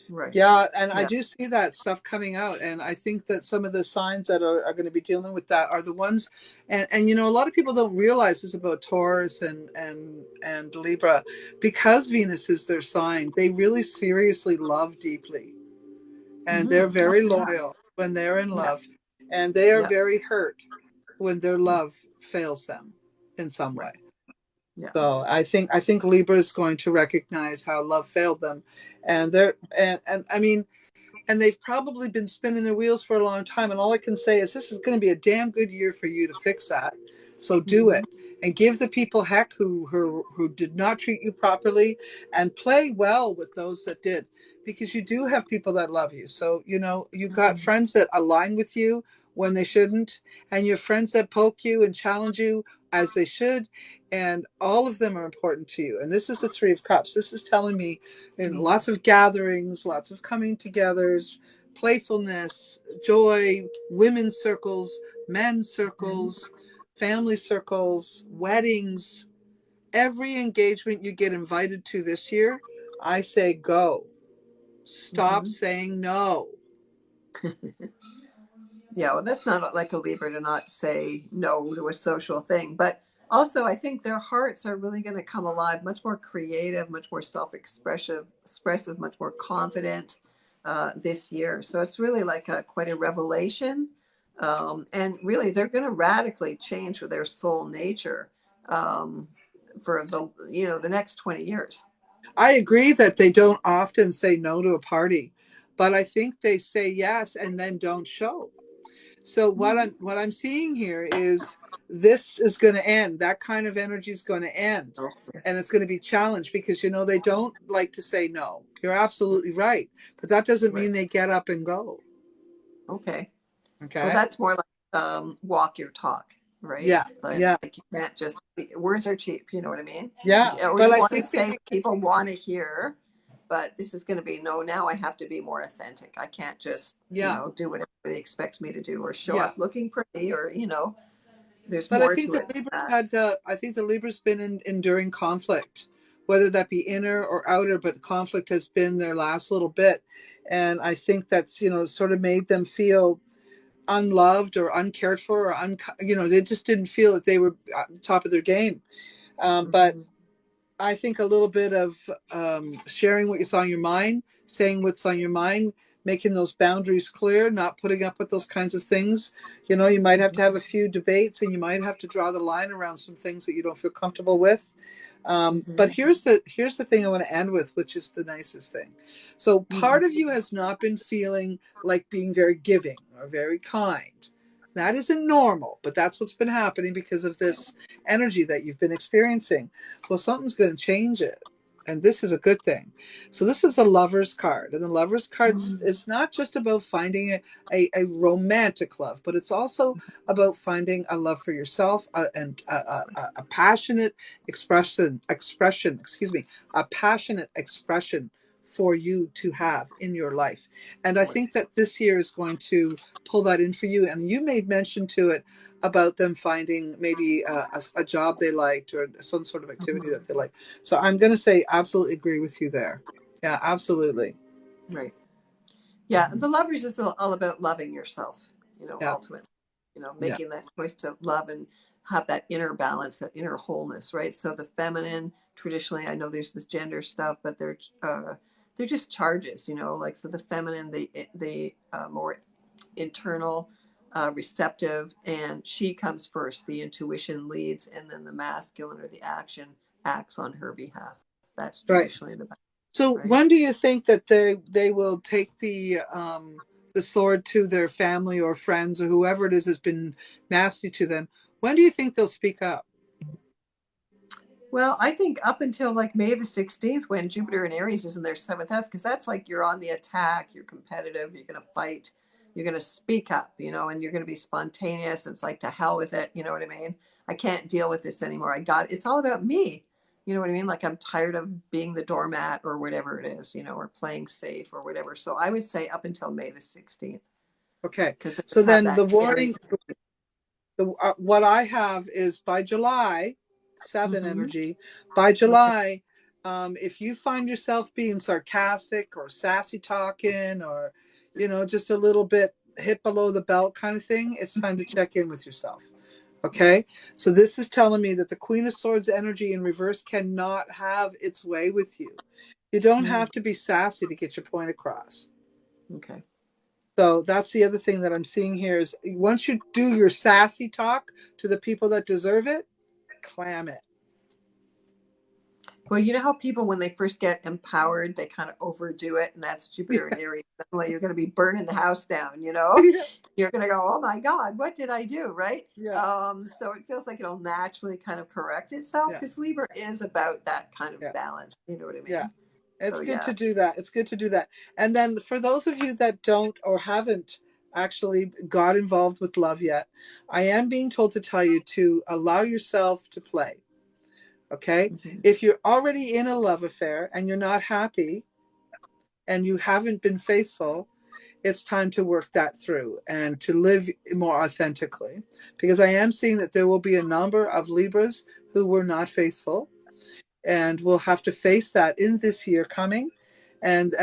Right. Yeah, and I do see that stuff coming out. And I think that some of the signs that are going to be dealing with that are the ones, and a lot of people don't realize this about Taurus and Libra, because Venus is their sign, they really seriously love deeply. And they're very loyal when they're in love. And they are very hurt when their love fails them in some way. Yeah. So I think Libra is going to recognize how love failed them, and I mean, and they've probably been spinning their wheels for a long time. And all I can say is this is going to be a damn good year for you to fix that. So do it and give the people heck who did not treat you properly, and play well with those that did, because you do have people that love you. So, you got friends that align with you when they shouldn't, and your friends that poke you and challenge you as they should. And all of them are important to you. And this is the Three of Cups. This is telling me in lots of gatherings, lots of coming togethers, playfulness, joy, women's circles, men's circles, family circles, weddings, every engagement you get invited to this year, I say go. Stop saying no. Yeah, well, that's not like a Libra to not say no to a social thing. But also, I think their hearts are really going to come alive, much more creative, much more self-expressive, much more confident this year. So it's really like quite a revelation. And really, they're going to radically change with their soul nature for the next 20 years. I agree that they don't often say no to a party, but I think they say yes and then don't show. So what I'm seeing here is this is going to end. That kind of energy is going to end, and it's going to be challenged because they don't like to say no. You're absolutely right, but that doesn't mean they get up and go. Okay. Okay. Well, that's more like walk your talk, right? Yeah. Like you can't just, words are cheap. You know what I mean? Yeah. Or But you I want to think say what people want to hear, but this is going to be no. Now I have to be more authentic. I can't just do what everybody expects me to do, or show up looking pretty, or there's But I more think to the it than Libra that. I think the Libra's been enduring conflict, whether that be inner or outer, but conflict has been their last little bit. And I think that's, sort of made them feel unloved or uncared for, or they just didn't feel that they were at the top of their game. But I think a little bit of sharing what's on your mind, saying what's on your mind, making those boundaries clear, not putting up with those kinds of things. You might have to have a few debates, and you might have to draw the line around some things that you don't feel comfortable with. But here's the thing I want to end with, which is the nicest thing. So part of you has not been feeling like being very giving or very kind. That isn't normal, but that's what's been happening because of this energy that you've been experiencing. Well, something's going to change it. And this is a good thing. So this is a lover's card. And the lover's card is not just about finding a romantic love, but it's also about finding a love for yourself, and a passionate expression, a passionate expression for you to have in your life. And I think that this year is going to pull that in for you. And you made mention to it about them finding maybe a job they liked, or some sort of activity that they like. So I'm going to say absolutely agree with you there. Yeah, absolutely. Right. Yeah. The lovers is all about loving yourself, ultimately, making that choice to love. And have that inner balance, that inner wholeness, right? So the feminine, traditionally, I know there's this gender stuff, but they're just charges, like, so the feminine, the more internal, receptive, and she comes first. The intuition leads, and then the masculine or the action acts on her behalf. That's traditionally the balance. So right? When do you think that they will take the sword to their family or friends or whoever it is has been nasty to them? When do you think they'll speak up? Well, I think up until like May the 16th, when Jupiter in Aries is in their seventh house, because that's like you're on the attack, you're competitive, you're going to fight, you're going to speak up, and you're going to be spontaneous. It's like, to hell with it. You know what I mean? I can't deal with this anymore. It's all about me. You know what I mean? Like, I'm tired of being the doormat or whatever it is, or playing safe or whatever. So I would say up until May the 16th. Okay. Because So then that the warning, what I have is by July 7 energy, by July, if you find yourself being sarcastic or sassy talking or, just a little bit hit below the belt kind of thing, it's time to check in with yourself. Okay. So this is telling me that the Queen of Swords energy in reverse cannot have its way with you. You don't have to be sassy to get your point across. Okay. So that's the other thing that I'm seeing here is once you do your sassy talk to the people that deserve it, clam it. Well, you know how people, when they first get empowered, they kind of overdo it, and that's Jupiter and Aries. Suddenly you're going to be burning the house down, Yeah. You're going to go, oh my God, what did I do, right? Yeah. So it feels like it'll naturally kind of correct itself, because Libra is about that kind of balance. You know what I mean? Yeah. It's So, good to do that. It's good to do that. And then for those of you that don't or haven't actually got involved with love yet, I am being told to tell you to allow yourself to play. Okay. If you're already in a love affair and you're not happy and you haven't been faithful, it's time to work that through and to live more authentically, because I am seeing that there will be a number of Libras who were not faithful, and we'll have to face that in this year coming, and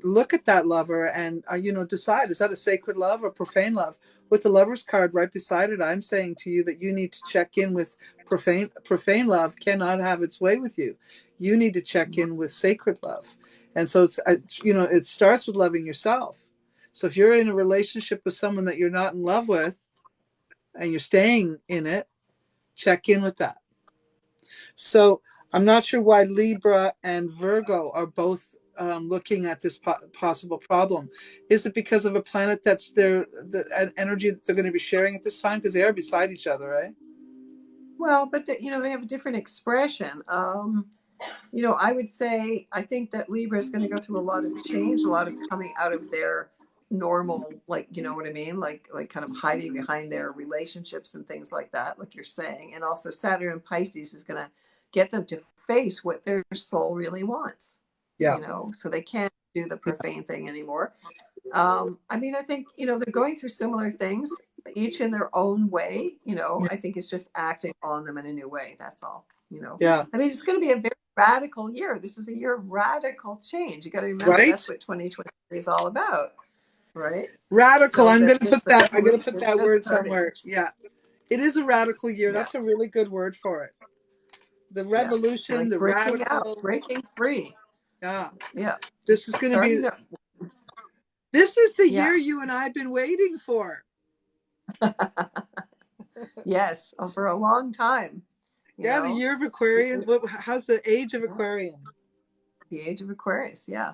look at that lover and decide, is that a sacred love or profane love? With the Lover's card right beside it, I'm saying to you that you need to check in with profane love cannot have its way with you. You need to check in with sacred love. And so it's it starts with loving yourself. So if you're in a relationship with someone that you're not in love with and you're staying in it, check in with that. So I'm not sure why Libra and Virgo are both looking at this possible problem. Is it because of a planet that's the energy that they're going to be sharing at this time? Because they are beside each other, right? Well, but they have a different expression. I would say, I think that Libra is going to go through a lot of change, a lot of coming out of their normal, like, you know what I mean? Like kind of hiding behind their relationships and things like that, like you're saying. And also Saturn and Pisces is going to get them to face what their soul really wants. Yeah. So they can't do the profane thing anymore. I think, they're going through similar things, each in their own way. I think it's just acting on them in a new way. That's all. Yeah. It's going to be a very radical year. This is a year of radical change. You got to remember, right? That's what 2023 is all about, right? Radical. So I'm going to put that. I'm going to put revolution that is word just starting. somewhere. Yeah, it is a radical year. Yeah. That's a really good word for it. The revolution, Like the breaking radical, out, breaking free. Yeah. Yeah. This is going to be. This is the year you and I've been waiting for. Yes, for a long time. Yeah, the year of Aquarian. How's the age of Aquarian? The age of Aquarius, yeah.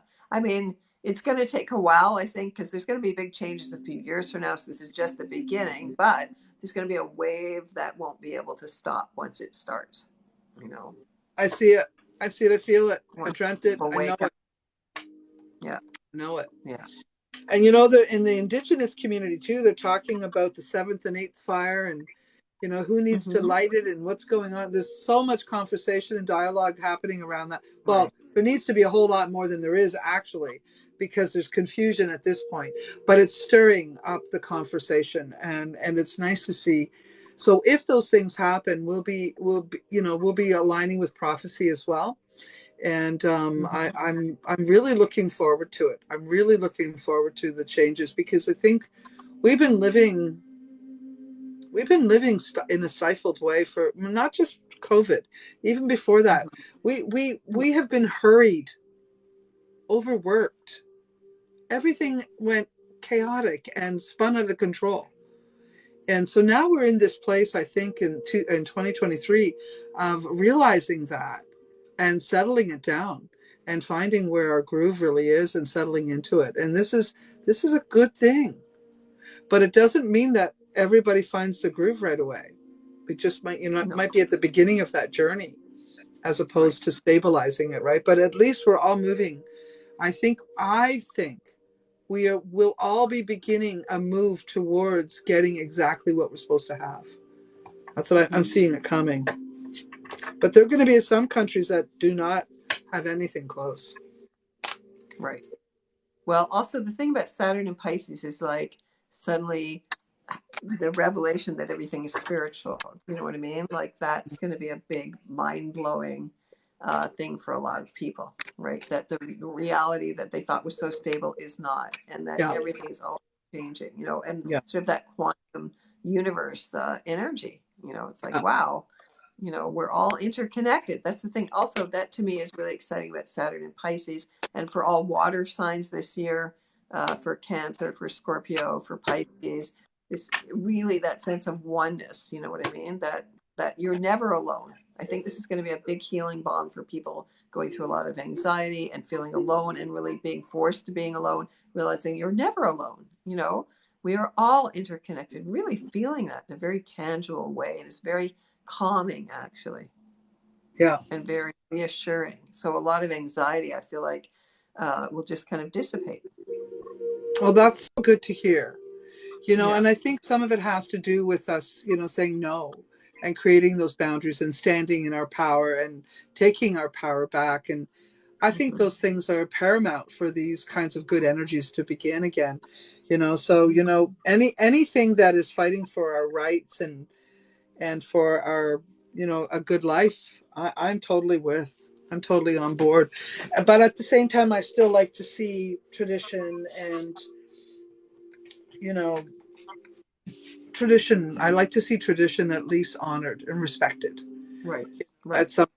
It's going to take a while, I think, because there's going to be big changes a few years from now. So this is just the beginning, but there's going to be a wave that won't be able to stop once it starts. I see it. I see it. I feel it. I dreamt it. I know it. Yeah. I know it. Yeah. And in the indigenous community too, they're talking about the 7th and 8th fire and who needs to light it and what's going on. There's so much conversation and dialogue happening around that. Well, there needs to be a whole lot more than there is actually, because there's confusion at this point, but it's stirring up the conversation and it's nice to see. So if those things happen, we'll be aligning with prophecy as well. And I'm really looking forward to it. I'm really looking forward to the changes, because I think we've been living We've been living in a stifled way for not just COVID, even before that. We have been hurried, overworked. Everything went chaotic and spun out of control. And so now we're in this place, I think, in 2023, of realizing that and settling it down and finding where our groove really is and settling into it. And this is a good thing, but it doesn't mean that everybody finds the groove right away. It just might, it might be at the beginning of that journey as opposed to stabilizing it, right? But at least we're all moving. I think we'll all be beginning a move towards getting exactly what we're supposed to have. That's what I'm seeing it coming. But there are going to be some countries that do not have anything close. Right. Well, also the thing about Saturn and Pisces is like suddenly the revelation that everything is spiritual. You know what I mean? Like that's going to be a big mind-blowing thing for a lot of people, right? That the reality that they thought was so stable is not, and that everything is all changing, and sort of that quantum universe energy, it's like, wow, we're all interconnected. That's the thing. Also, that to me is really exciting about Saturn and Pisces, and for all water signs this year, for Cancer, for Scorpio, for Pisces, is really that sense of oneness. You know what I mean? That you're never alone. I think this is going to be a big healing balm for people going through a lot of anxiety and feeling alone and really being forced to being alone, realizing you're never alone. We are all interconnected, really feeling that in a very tangible way. And it's very calming, actually. Yeah. And very reassuring. So a lot of anxiety, I feel like, will just kind of dissipate. Well, that's so good to hear. And I think some of it has to do with us, saying no and creating those boundaries and standing in our power and taking our power back. And I think those things are paramount for these kinds of good energies to begin again. So, anything that is fighting for our rights and for our, a good life, I'm totally on board. But at the same time, I still like to see tradition and, I like to see tradition at least honored and respected. Right. At some,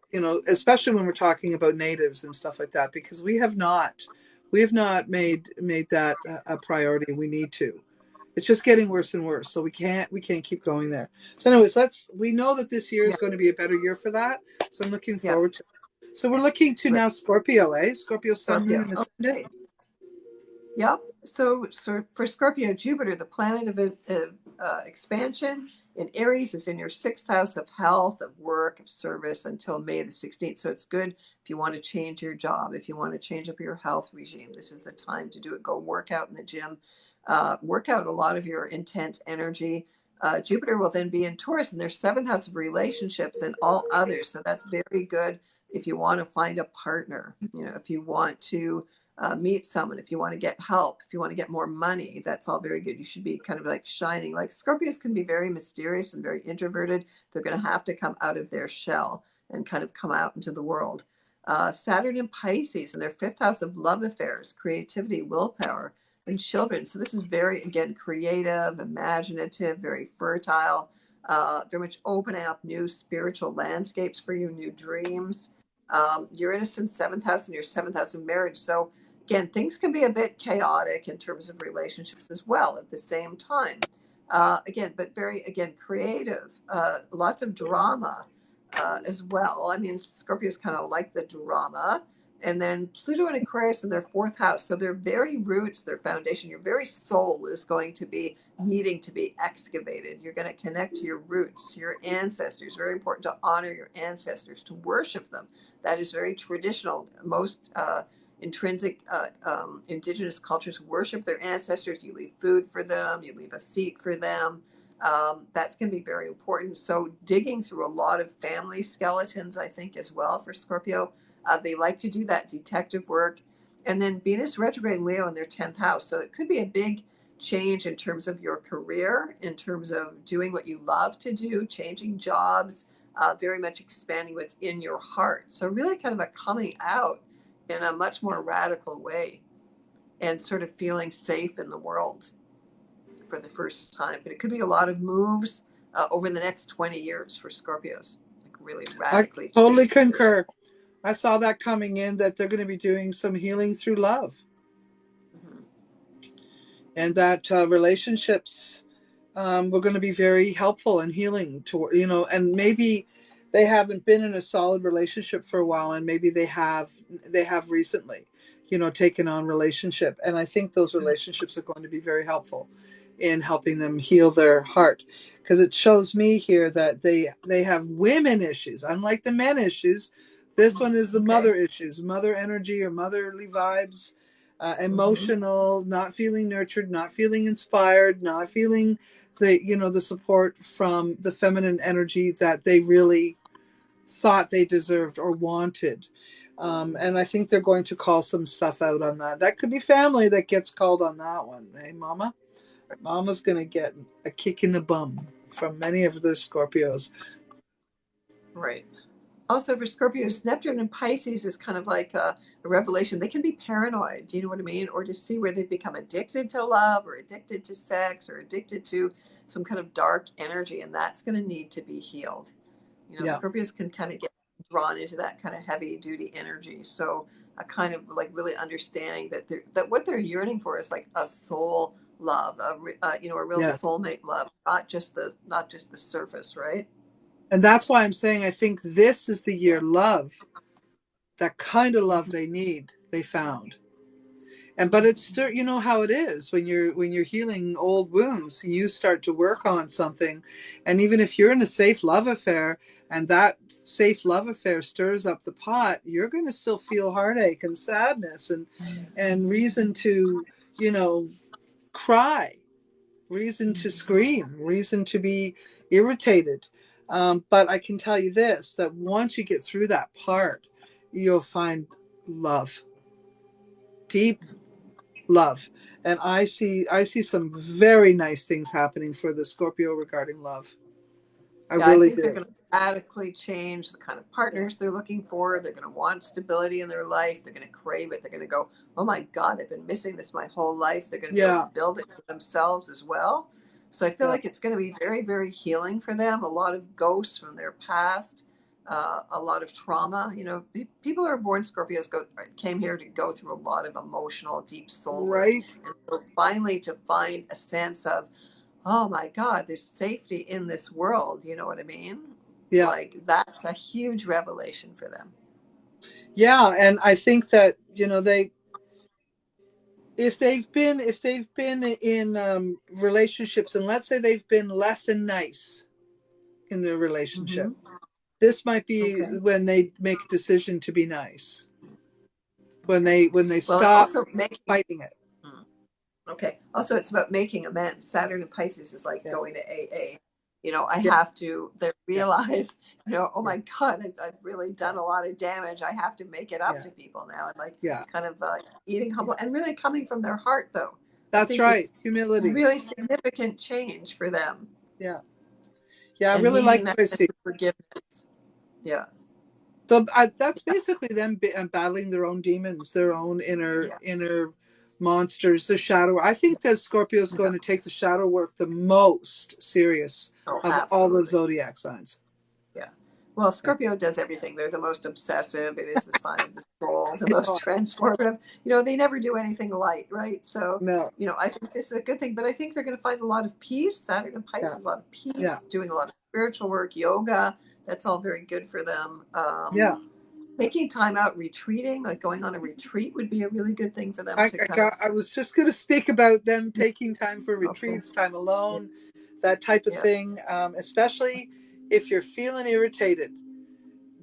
especially when we're talking about natives and stuff like that, because we have not made that a priority. We need to. It's just getting worse and worse. So we can't keep going there. So anyways, we know that this year is going to be a better year for that. So I'm looking forward to it. So we're looking to now Scorpio, Scorpio Sun, Moon, and Ascendant. Yep. So for Scorpio, Jupiter, the planet of expansion in Aries, is in your 6th house of health, of work, of service until May the 16th. So it's good if you want to change your job, if you want to change up your health regime. This is the time to do it. Go work out in the gym, work out a lot of your intense energy. Jupiter will then be in Taurus in their 7th house of relationships and all others. So that's very good if you want to find a partner, if you want to meet someone, if you want to get help, if you want to get more money, that's all very good. You should be kind of like shining. Like Scorpios can be very mysterious and very introverted. They're going to have to come out of their shell and kind of come out into the world. Saturn and Pisces in their 5th house of love affairs, creativity, willpower, and children. So this is very, again, creative, imaginative, very fertile, very much opening up new spiritual landscapes for you, new dreams. Uranus in 7th house and your 7th house of marriage. So again, things can be a bit chaotic in terms of relationships as well at the same time. But very, creative, lots of drama as well. I mean, Scorpios kind of like the drama. And then Pluto and Aquarius in their 4th house. So their very roots, their foundation, your very soul is going to be needing to be excavated. You're going to connect to your roots, to your ancestors. Very important to honor your ancestors, to worship them. That is very traditional. Most intrinsic indigenous cultures worship their ancestors. You leave food for them. You leave a seat for them. That's going to be very important. So digging through a lot of family skeletons, I think, as well for Scorpio. They like to do that detective work. And then Venus retrograde in Leo in their 10th house. So it could be a big change in terms of your career, in terms of doing what you love to do, changing jobs, very much expanding what's in your heart. So really kind of a coming out in a much more radical way and sort of feeling safe in the world for the first time. But it could be a lot of moves, over the next 20 years for Scorpios. Like really I radically totally change their. concur. I saw that coming in, that they're going to be doing some healing through love, and that relationships were going to be very helpful and healing to, and maybe they haven't been in a solid relationship for a while, and maybe they have recently, taken on relationship. And I think those relationships are going to be very helpful in helping them heal their heart, because it shows me here that they have women issues, unlike the men issues. This one is the mother issues, mother energy or motherly vibes, emotional, not feeling nurtured, not feeling inspired, not feeling the support from the feminine energy that they really thought they deserved or wanted. And I think they're going to call some stuff out on that. That could be family that gets called on that one. Hey, mama? Mama's going to get a kick in the bum from many of the Scorpios. Right. Also, for Scorpios, Neptune and Pisces is kind of like a revelation. They can be paranoid, do you know what I mean? Or to see where they've become addicted to love or addicted to sex or addicted to some kind of dark energy, and that's going to need to be healed. Yeah. Scorpios can kind of get drawn into that kind of heavy duty energy. So a kind of like really understanding that what they're yearning for is like a soul love, a real soulmate love, not just the surface, right? And that's why I'm saying I think this is the year love, that kind of love they need, they found. But it's still, you know how it is when you're healing old wounds, you start to work on something. And even if you're in a safe love affair and that safe love affair stirs up the pot, you're going to still feel heartache and sadness and reason to, cry, reason to scream, reason to be irritated. But I can tell you this, that once you get through that part, you'll find love, deep love. And I see some very nice things happening for the Scorpio regarding love. I I really think they're do. going to radically change the kind of partners they're looking for. They're going to want stability in their life. They're going to crave it. They're going to go, oh my God, I've been missing this my whole life. They're going to be able to build it for themselves as well. So I feel like it's going to be very, very healing for them. A lot of ghosts from their past, a lot of trauma. People who are born Scorpios came here to go through a lot of emotional, deep soul work. Right. And so finally to find a sense of, oh my God, there's safety in this world. You know what I mean? Yeah. Like that's a huge revelation for them. Yeah. And I think that, if they've been in relationships, and let's say they've been less than nice in their relationship, this might be when they make a decision to be nice. When they stop fighting it. Okay. Also, it's about making amends. Saturn and Pisces is like going to AA. I have to realize, oh my God, I've really done a lot of damage. I have to make it up to people now. And kind of eating humble and really coming from their heart, though. That's right. Humility. Really significant change for them. Yeah. Yeah. I really like what I see. Forgiveness. Yeah. So that's basically them battling their own demons, their own inner monsters, the shadow. I think that Scorpio is going to take the shadow work the most serious of all the zodiac signs. Yeah. Well, Scorpio does everything. They're the most obsessive. It is the sign of the soul, the most transformative. They never do anything light, right? So, I think this is a good thing. But I think they're going to find a lot of peace. Saturn and Pisces, a lot of peace, doing a lot of spiritual work, yoga. That's all very good for them. Taking time out, retreating, like going on a retreat would be a really good thing for them. I was just going to speak about them taking time for retreats, time alone, that type of thing, especially if you're feeling irritated.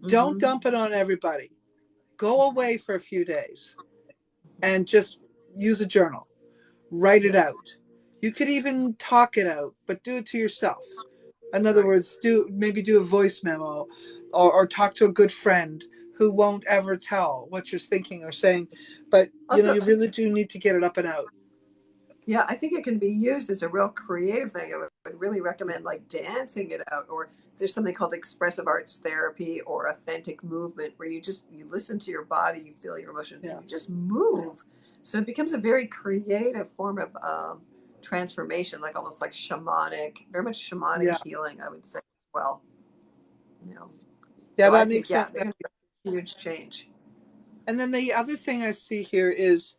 Don't dump it on everybody. Go away for a few days and just use a journal. Write it out. You could even talk it out, but do it to yourself. In other words, maybe do a voice memo or talk to a good friend who won't ever tell what you're thinking or saying. But, also, you really do need to get it up and out. Yeah, I think it can be used as a real creative thing. I would really recommend like dancing it out, or there's something called expressive arts therapy or authentic movement, where you listen to your body, you feel your emotions, and you just move. So it becomes a very creative form of transformation, like almost like shamanic, very much shamanic healing, I would say as well. You know, yeah, so that I think, makes sense. they're going to be a huge change. And then the other thing I see here is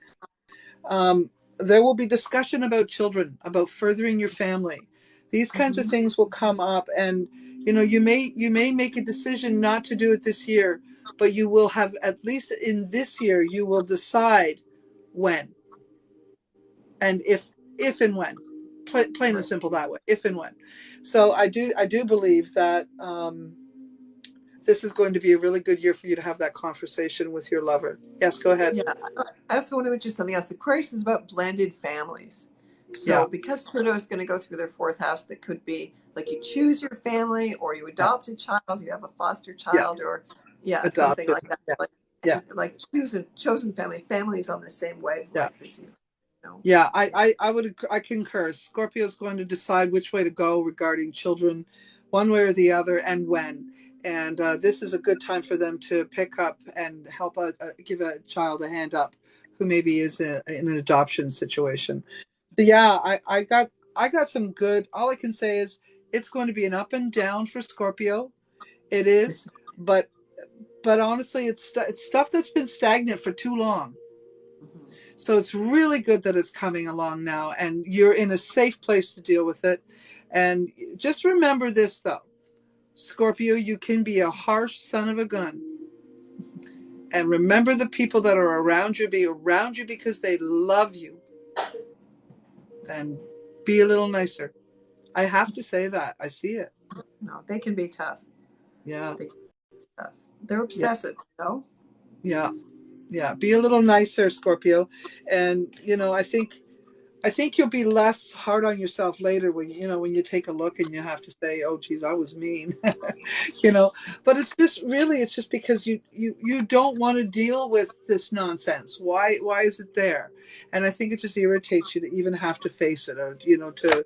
there will be discussion about children, about furthering your family. These kinds of things will come up, and you may make a decision not to do it this year, but you will have, at least in this year, you will decide when and if and when. Plain and simple that way. If and when. So I do believe that this is going to be a really good year for you to have that conversation with your lover. Yes, go ahead. Yeah, I also want to mention something else. Aquarius is about blended families. So Yeah, because Pluto is going to go through their fourth house, that could be like you choose your family, or you yeah, adopt a child, you have a foster yeah. child, or something Adopted. like that. Yeah, Like, yeah, like chosen family. Families on the same yeah. wavelength as you. Yeah, I concur. Scorpio is going to decide which way to go regarding children, one way or the other, and when. And this is a good time for them to pick up and help give a child a hand up who maybe is in an adoption situation. So yeah, I got some good. All I can say is it's going to be an up and down for Scorpio. It is, but honestly, it's stuff that's been stagnant for too long. Mhm. So it's really good that it's coming along now, and you're in a safe place to deal with it. And just remember this, though, Scorpio, you can be a harsh son of a gun. And remember the people that are around you, be around you because they love you. And be a little nicer. I have to say that. I see it. No, they can be tough. Yeah. They can be tough. They're Yeah. obsessive, Yeah. Yeah. Be a little nicer, Scorpio. And, I think you'll be less hard on yourself later when when you take a look and you have to say, "Oh, geez, I was mean," you know. But it's just because you don't want to deal with this nonsense. Why is it there? And I think it just irritates you to even have to face it, or to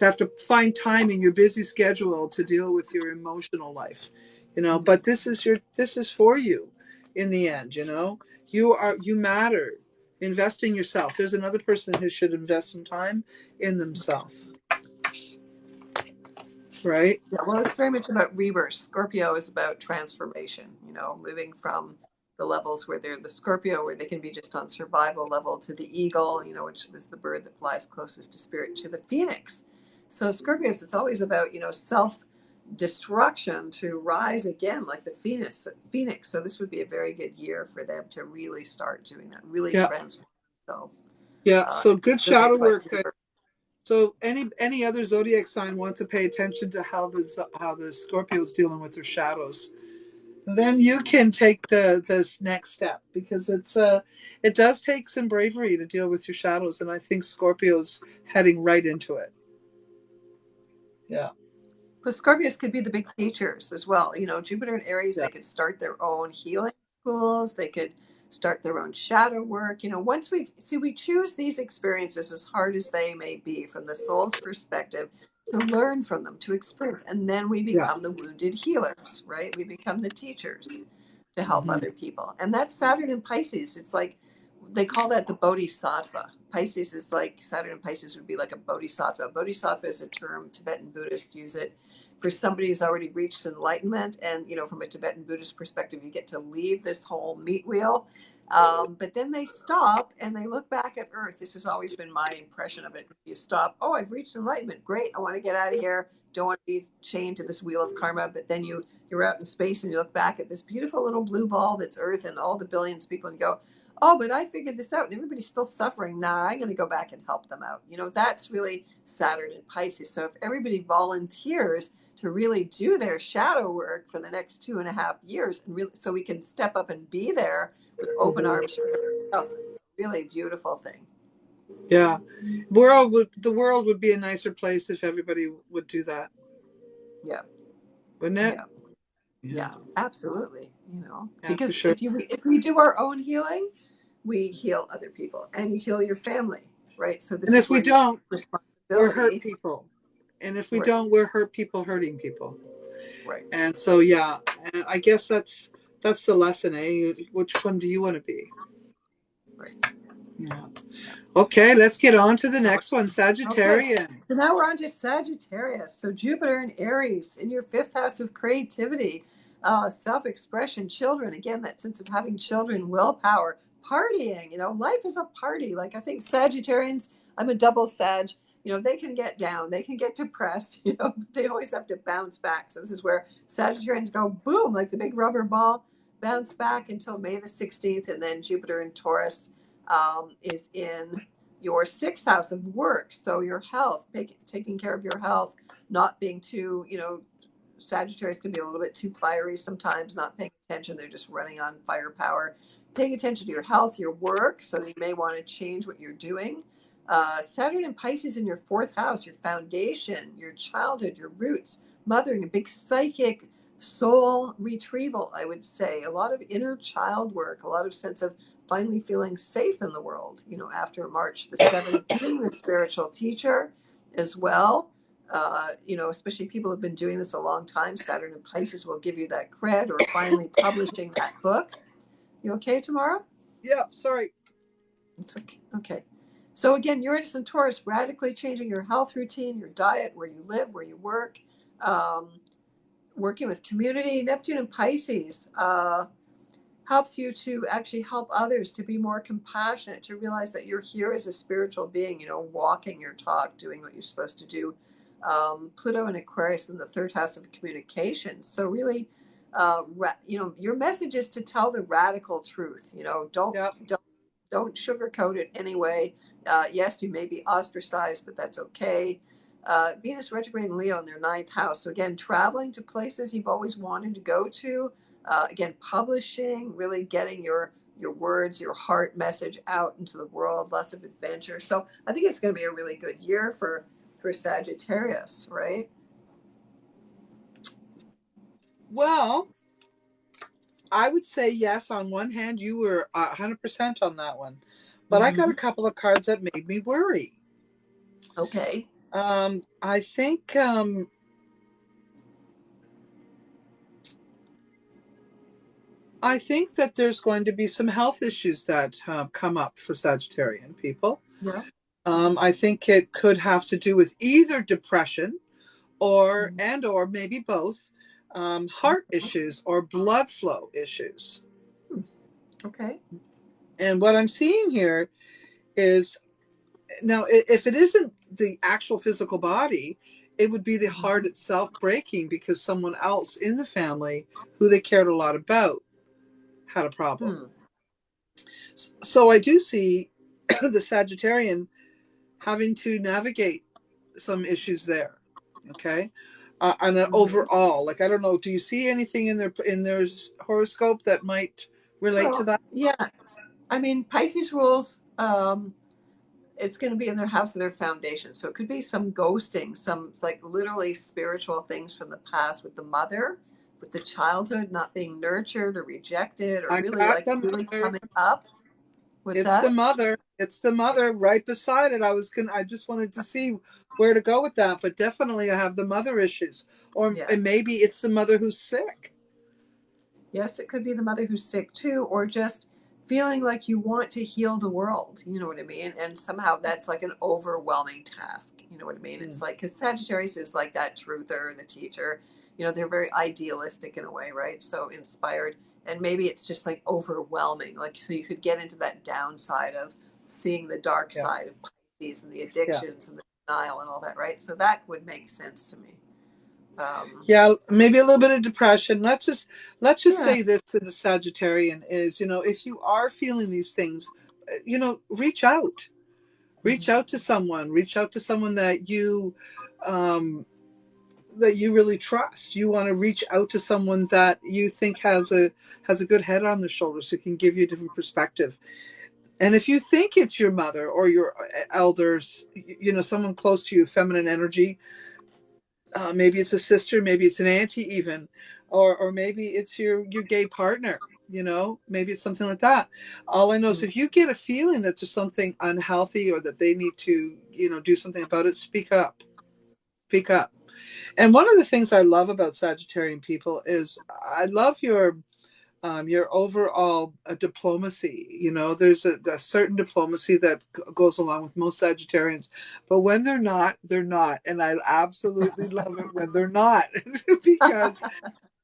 have to find time in your busy schedule to deal with your emotional life, But this is for you, in the end. You matter. Invest in yourself. There's another person who should invest some time in themselves, right? Yeah, well, it's very much about rebirth. Scorpio is about transformation, moving from the levels where they're the Scorpio, where they can be just on survival level, to the eagle, which is the bird that flies closest to spirit, to the phoenix. So Scorpios, it's always about, self destruction to rise again like the phoenix. So this would be a very good year for them to really start doing that, really Yeah. transform themselves. Yeah. So good Really shadow like work. So any other zodiac sign wants to pay attention to how the Scorpio is dealing with their shadows. Then you can take this next step, because it does take some bravery to deal with your shadows, and I think Scorpio's heading right into it. Yeah. Because Scorpios could be the big teachers as well. Jupiter and Aries, Yeah. they could start their own healing schools. They could start their own shadow work. Once we choose these experiences, as hard as they may be, from the soul's perspective, to learn from them, to experience, and then we Yeah. become the wounded healers, right? We become the teachers to help Mm-hmm. other people. And that's Saturn in Pisces. It's like they call that the bodhisattva. Pisces is like Saturn in Pisces would be like a bodhisattva. Bodhisattva is a term Tibetan Buddhists use it for somebody who's already reached enlightenment. And from a Tibetan Buddhist perspective, you get to leave this whole meat wheel. But then they stop and they look back at Earth. This has always been my impression of it. You stop. Oh, I've reached enlightenment. Great. I want to get out of here. Don't want to be chained to this wheel of karma. But then you're out in space and you look back at this beautiful little blue ball that's Earth and all the billions of people, and you go, oh, but I figured this out and everybody's still suffering. Nah, I'm going to go back and help them out. That's really Saturn and Pisces. So if everybody volunteers to really do their shadow work for the next 2.5 years, and really, so we can step up and be there with open arms for everybody else, really beautiful thing. Yeah. The world would be a nicer place if everybody would do that. Yeah. Wouldn't it? Yeah, absolutely. Yeah, because sure. if we do our own healing, we heal other people, and you heal your family, right? So this And is if we where you don't, take we're hurt responsibility. people. And if we Right. don't, we're hurt people hurting people. Right. And so, yeah, and I guess that's the lesson, eh? Which one do you want to be? Right. Yeah. Okay, let's get on to the next one, Sagittarian. Okay. So now we're on to Sagittarius. So Jupiter and Aries in your fifth house of creativity, self-expression, children. Again, that sense of having children, willpower, partying. Life is a party. Like I think Sagittarians, I'm a double Sag. They can get down, they can get depressed. But they always have to bounce back. So this is where Sagittarians go boom, like the big rubber ball, bounce back until May the 16th, and then Jupiter in Taurus is in your sixth house of work. So your health, taking care of your health, not being too, Sagittarius can be a little bit too fiery sometimes, not paying attention. They're just running on firepower. Paying attention to your health, your work, so that you may want to change what you're doing. Saturn and Pisces in your fourth house, your foundation, your childhood, your roots, mothering, a big psychic soul retrieval, I would say. A lot of inner child work, a lot of sense of finally feeling safe in the world, after March the 7th, being the spiritual teacher as well. Especially people who've been doing this a long time, Saturn and Pisces will give you that cred, or finally publishing that book. You okay, Tamara? Yeah, sorry. It's okay. Okay. So again, Uranus and Taurus, radically changing your health routine, your diet, where you live, where you work, working with community. Neptune and Pisces helps you to actually help others, to be more compassionate, to realize that you're here as a spiritual being, walking your talk, doing what you're supposed to do. Pluto and Aquarius in the third house of communication. So really, your message is to tell the radical truth. Don't sugarcoat it anyway. Yes, you may be ostracized, but that's okay. Venus retrograde in Leo in their ninth house. So again, traveling to places you've always wanted to go to. Again, publishing, really getting your words, your heart message out into the world. Lots of adventure. So I think it's going to be a really good year for Sagittarius, right? Well, I would say yes. On one hand, you were 100% on that one, but I got a couple of cards that made me worry. Okay. I think that there's going to be some health issues that come up for Sagittarian people. Yeah. I think it could have to do with either depression or maybe both, heart issues or blood flow issues. Okay. And what I'm seeing here is, now, if it isn't the actual physical body, it would be the heart itself breaking because someone else in the family who they cared a lot about had a problem. So I do see the Sagittarian having to navigate some issues there. Okay. And overall, like, I don't know, do you see anything in their horoscope that might relate to that? Yeah. I mean, Pisces rules, it's going to be in their house of their foundation. So it could be some ghosting, some like literally spiritual things from the past with the mother, with the childhood not being nurtured or rejected, or really coming up. What's that? It's the mother right beside it. I just wanted to see where to go with that, but definitely I have the mother issues, and maybe it's the mother who's sick. Yes, it could be the mother who's sick too, or just feeling like you want to heal the world. You know what I mean? And somehow that's like an overwhelming task. You know what I mean? It's like, because Sagittarius is like that truther, the teacher. They're very idealistic in a way, right? So inspired. And maybe it's just like overwhelming. Like, so you could get into that downside of seeing the dark side of Pisces and the addictions and the denial and all that, right? So that would make sense to me. Maybe a little bit of depression. Let's just say this to the Sagittarian is, if you are feeling these things, reach out to someone, that you really trust. You want to reach out to someone that you think has a good head on their shoulders, who can give you a different perspective. And if you think it's your mother or your elders, someone close to you, feminine energy, maybe it's a sister, maybe it's an auntie even, or maybe it's your gay partner, maybe it's something like that. All I know is if you get a feeling that there's something unhealthy or that they need to, do something about it, speak up. And one of the things I love about Sagittarian people is I love your your overall diplomacy. You know, there's a certain diplomacy that goes along with most Sagittarians, but when they're not, they're not. And I absolutely love it when they're not because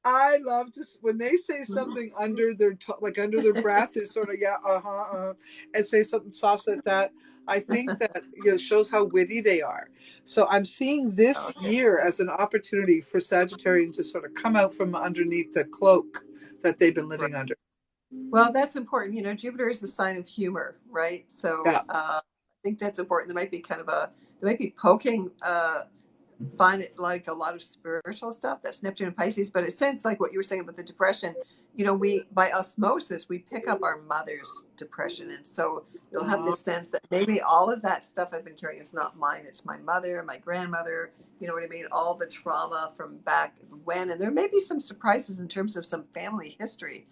I love to when they say something under their like under their breath is sort of and say something soft like that. I think that shows how witty they are. So I'm seeing this year as an opportunity for Sagittarians to sort of come out from underneath the cloak that they've been living under. Well, that's important. You know, Jupiter is the sign of humor, right? So I think that's important. There might be they might be poking find it like a lot of spiritual stuff. That's Neptune and Pisces, but it sounds like what you were saying about the depression. You know, we by osmosis we pick up our mother's depression, and so you'll have this sense that maybe all of that stuff I've been carrying is not mine. It's my mother, my grandmother. You know what I mean? All the trauma from back when, and there may be some surprises in terms of some family history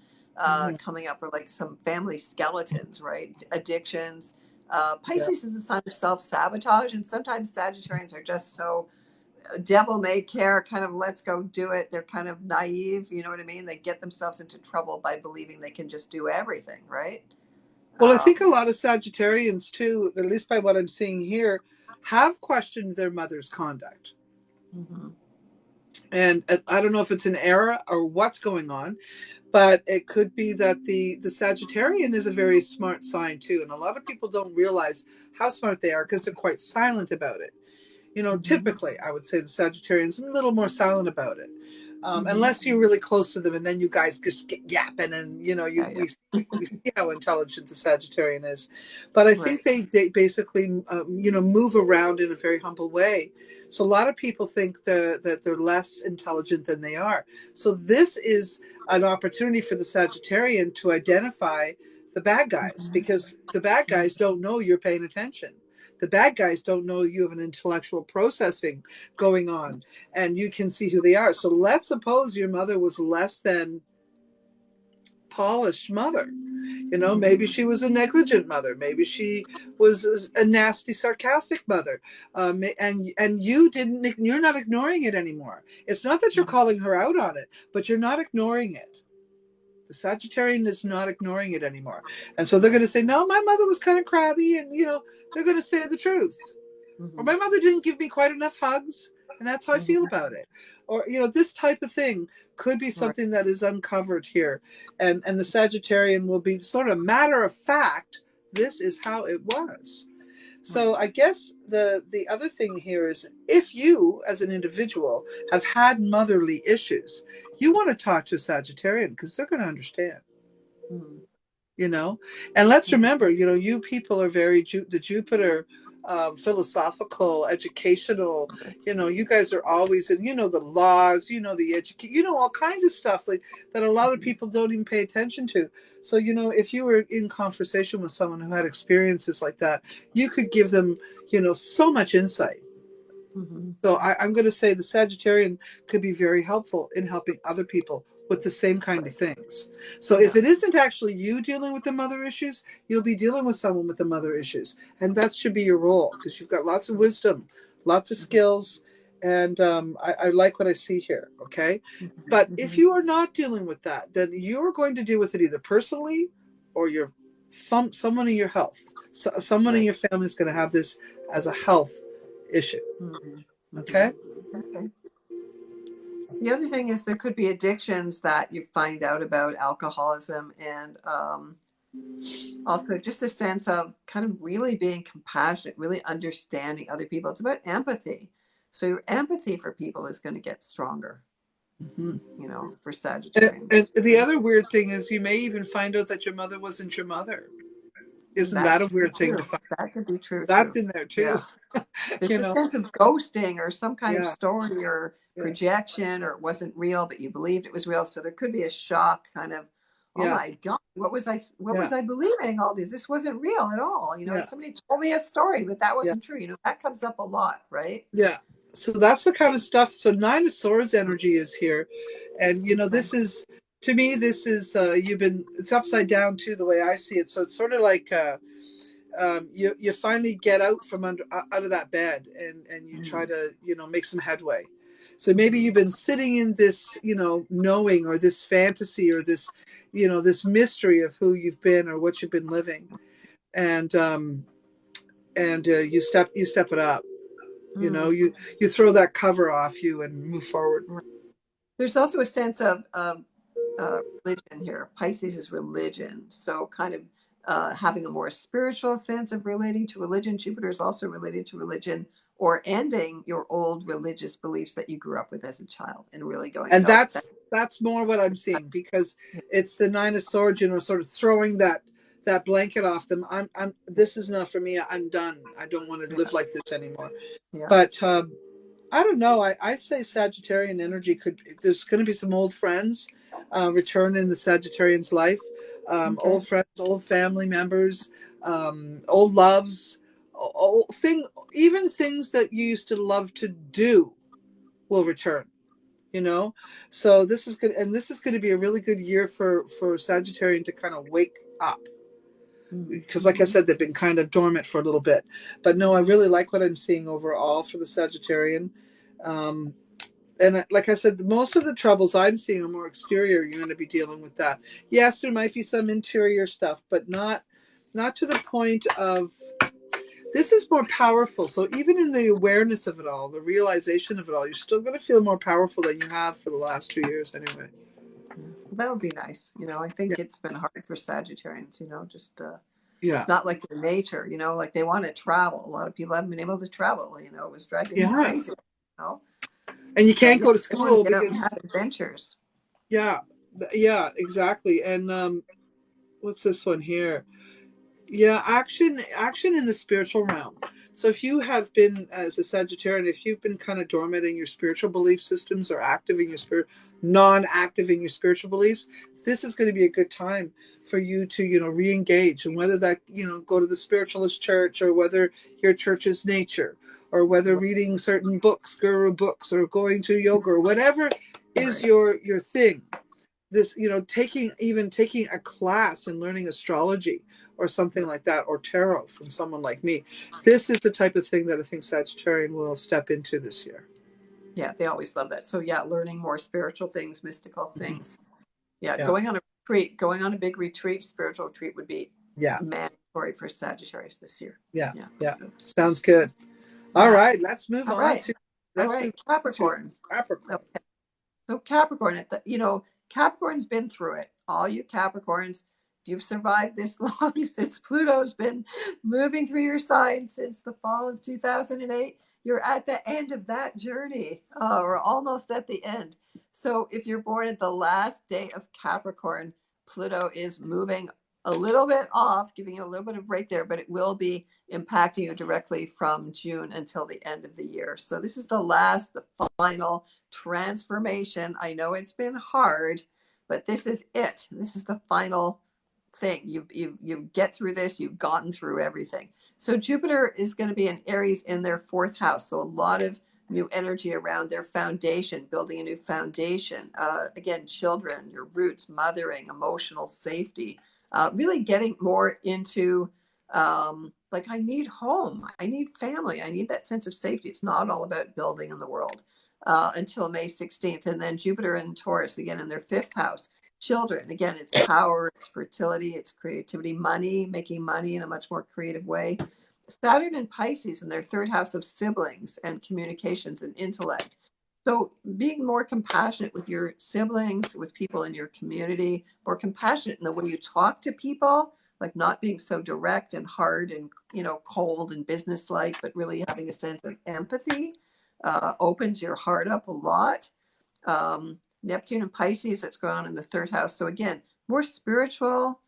coming up, or like some family skeletons, right? Addictions. Pisces is the sign of self-sabotage, and sometimes Sagittarians are just so devil may care, kind of let's go do it. They're kind of naive, you know what I mean? They get themselves into trouble by believing they can just do everything, right? Well, I think a lot of Sagittarians too, at least by what I'm seeing here, have questioned their mother's conduct. Mm-hmm. And I don't know if it's an error or what's going on, but it could be that the Sagittarian is a very smart sign too. And a lot of people don't realize how smart they are because they're quite silent about it. You know, typically, I would say the Sagittarians are a little more silent about it, unless you're really close to them, and then you guys just get yapping, and you know, we see how intelligent the Sagittarian is. But I think they basically, move around in a very humble way. So a lot of people think that they're less intelligent than they are. So this is an opportunity for the Sagittarian to identify the bad guys, because the bad guys don't know you're paying attention. The bad guys don't know you have an intellectual processing going on, and you can see who they are. So let's suppose your mother was less than polished mother. You know, maybe she was a negligent mother. Maybe she was a nasty, sarcastic mother. And you're not ignoring it anymore. It's not that you're calling her out on it, but you're not ignoring it. The Sagittarian is not ignoring it anymore. And so they're going to say, no, my mother was kind of crabby, and, they're going to say the truth. Or my mother didn't give me quite enough hugs, and that's how I feel about it. Or, this type of thing could be something that is uncovered here. And the Sagittarian will be sort of matter of fact, this is how it was. So I guess the other thing here is, if you as an individual have had motherly issues, you want to talk to a Sagittarian because they're going to understand. And let's remember, you people are very the Jupiter philosophical, educational, you guys are always in, the laws, the all kinds of stuff like that a lot of people don't even pay attention to. So, if you were in conversation with someone who had experiences like that, you could give them, so much insight. So I'm going to say the Sagittarian could be very helpful in helping other people with the same kind of things. So if it isn't actually you dealing with the mother issues, you'll be dealing with someone with the mother issues. And that should be your role, because you've got lots of wisdom, lots of skills. And I like what I see here. Okay. But if you are not dealing with that, then you're going to deal with it either personally or someone in your health. So, someone in your family is going to have this as a health issue. Okay. The other thing is there could be addictions that you find out about, alcoholism, and also just a sense of kind of really being compassionate, really understanding other people. It's about empathy. So your empathy for people is going to get stronger, for Sagittarius. And the other weird thing is you may even find out that your mother wasn't your mother. Isn't that a weird thing to find? That could be true. That's in there too. Yeah. There's a sense of ghosting or some kind of story or projection, or it wasn't real, but you believed it was real. So there could be a shock, kind of, oh my God, what was I believing all these? This wasn't real at all. Somebody told me a story, but that wasn't true. That comes up a lot, right? Yeah. So that's the kind of stuff. So 9 of Swords energy is here. And, this is, to me, this is, it's upside down too, the way I see it. So it's sort of like, you finally get out from out of that bed, and you try to, make some headway. So maybe you've been sitting in this, knowing, or this fantasy, or this, this mystery of who you've been or what you've been living. And you step it up. You throw that cover off you and move forward. There's also a sense of religion here. Pisces is religion, so kind of having a more spiritual sense of relating to religion. Jupiter is also related to religion, or ending your old religious beliefs that you grew up with as a child, and really going, And no, that's more what I'm seeing, because it's the Nine of Swords, sort of throwing that blanket off them. I'm this is not for me. I'm done. I don't want to live like this anymore. Yeah. But I don't know. I say Sagittarian energy there's going to be some old friends return in the Sagittarian's life. Old friends, old family members, old loves, even things that you used to love to do will return. So this is good, and this is going to be a really good year for Sagittarian to kind of wake up, because like I said, they've been kind of dormant for a little bit. But no, I really like what I'm seeing overall for the Sagittarian. And like I said, most of the troubles I'm seeing are more exterior. You're going to be dealing with that. Yes, there might be some interior stuff, but not to the point of, this is more powerful. So even in the awareness of it all, the realization of it all, you're still going to feel more powerful than you have for the last 2 years anyway. That would be nice. I think it's been hard for Sagittarians, just Yeah. It's not like their nature, like they want to travel. A lot of people haven't been able to travel, it was driving me crazy. And you can't go to school because because have adventures. Yeah, exactly. And what's this one here? Yeah, action in the spiritual realm. So if you have been, as a Sagittarian, if you've been kind of dormant in your spiritual belief systems, or active in your non-active in your spiritual beliefs, this is going to be a good time for you to, re-engage. And whether that, go to the spiritualist church, or whether your church is nature, or whether reading certain books, guru books, or going to yoga, or whatever is your thing. This, taking a class and learning astrology or something like that, or tarot from someone like me. This is the type of thing that I think Sagittarian will step into this year. Yeah, they always love that. So yeah, learning more spiritual things, mystical things. Yeah, going on a retreat, going on a big retreat, spiritual retreat would be mandatory for Sagittarius this year. Yeah. Sounds good. All right, let's move on to Capricorn. Capricorn. Okay. So Capricorn, Capricorn's been through it. All you Capricorns, if you've survived this long, since Pluto's been moving through your sign since the fall of 2008, you're at the end of that journey, or almost at the end. So if you're born at the last day of Capricorn, Pluto is moving a little bit off, giving you a little bit of break there, but it will be impacting you directly from June until the end of the year. So this is the final transformation. I know it's been hard, but this is it. This is the final thing. You get through this. You've gotten through everything. So Jupiter is going to be in Aries in their 4th house. So a lot of new energy around their foundation, building a new foundation. Again, children, your roots, mothering, emotional safety, really getting more into like, I need home, I need family, I need that sense of safety. It's not all about building in the world until May 16th. And then Jupiter in Taurus, again, in their 5th house. Children, again, it's power, it's fertility, it's creativity, money, making money in a much more creative way. Saturn in Pisces in their 3rd house of siblings and communications and intellect. So being more compassionate with your siblings, with people in your community, more compassionate in the way you talk to people, like not being so direct and hard and, cold and businesslike, but really having a sense of empathy, opens your heart up a lot. Neptune and Pisces, that's going on in the 3rd house. So again, more spiritual,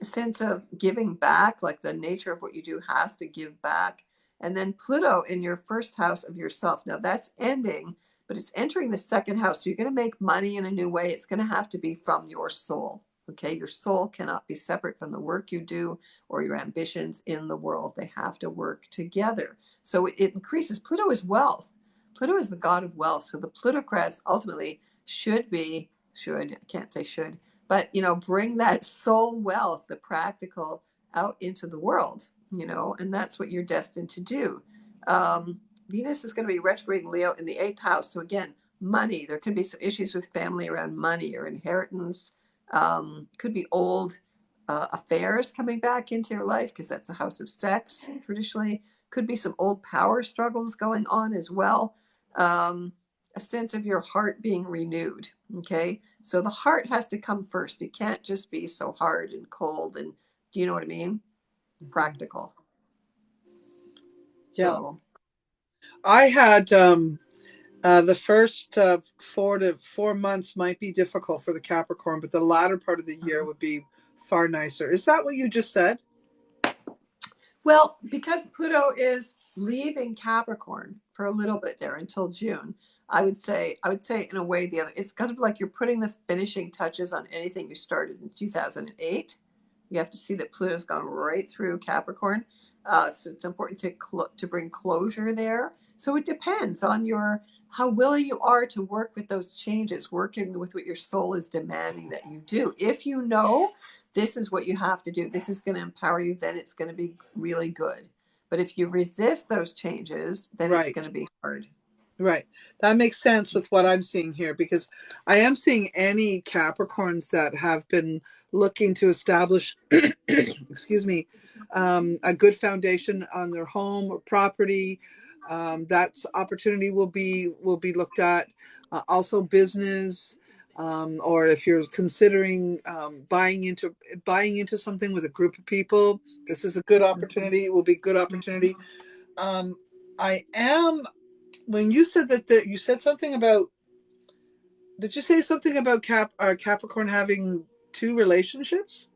sense of giving back, like the nature of what you do has to give back. And then Pluto in your 1st house of yourself. Now that's ending, but it's entering the 2nd house. So you're going to make money in a new way. It's going to have to be from your soul. Okay. Your soul cannot be separate from the work you do or your ambitions in the world. They have to work together. So it increases. Pluto is wealth. Pluto is the god of wealth. So the plutocrats ultimately I can't say should, but, bring that soul wealth, the practical, out into the world, and that's what you're destined to do. Venus is going to be retrograde in Leo in the 8th house. So again, money. There could be some issues with family around money or inheritance. Could be old affairs coming back into your life because that's the house of sex traditionally. Could be some old power struggles going on as well. A sense of your heart being renewed. Okay. So the heart has to come first. You can't just be so hard and cold and, do you know what I mean? Practical. Yeah. So, I had the first 4 months might be difficult for the Capricorn, but the latter part of the year would be far nicer. Is that what you just said? well, because Pluto is leaving Capricorn for a little bit there until June, I would say in a way the other, it's kind of like you're putting the finishing touches on anything you started in 2008. You have to see that Pluto's gone right through Capricorn. So it's important to bring closure there. So it depends on your how willing you are to work with those changes, working with what your soul is demanding that you do. If you know this is what you have to do, this is going to empower you, then it's going to be really good. But if you resist those changes, then it's going Right. to be hard. Right. That makes sense with what I'm seeing here, because I am seeing any Capricorns that have been looking to establish, excuse me, a good foundation on their home or property. That opportunity will be looked at. Also, business, or if you're considering buying into something with a group of people, this is a good opportunity. It will be a good opportunity. Um, I am when you said that you said something about, did you say something about Capricorn having two relationships?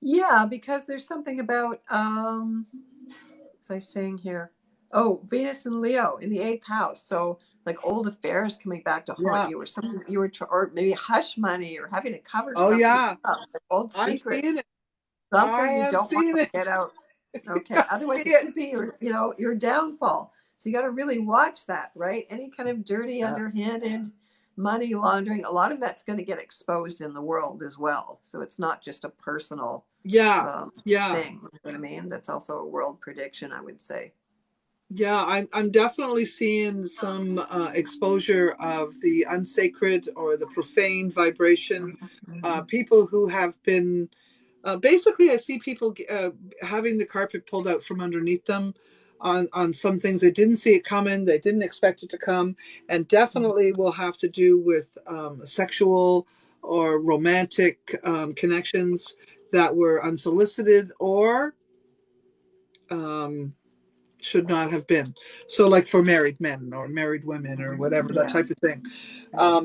Yeah, because there's something about was I saying here? Oh, Venus and Leo in the 8th house. So like old affairs coming back to haunt Yeah. you, or something you were, or maybe hush money, or having to cover Oh something yeah, up, like old I'm secrets, seeing it. I something you am don't want seeing to it. get out. Okay. I see Otherwise, it it. could be your downfall. So you got to really watch that, right? Any kind of dirty, Yeah. underhanded money laundering, a lot of that's going to get exposed in the world as well. So it's not just a personal Yeah. um, Yeah. thing. You know what I mean? That's also a world prediction, I would say. Yeah, I'm definitely seeing some exposure of the unsacred or the profane vibration. People who have been basically, I see people having the carpet pulled out from underneath them on some things. They didn't see it coming. They didn't expect it to come, and definitely will have to do with sexual or romantic connections that were unsolicited or um, should not have been. So, like for married men or married women or whatever, that Yeah. type of thing.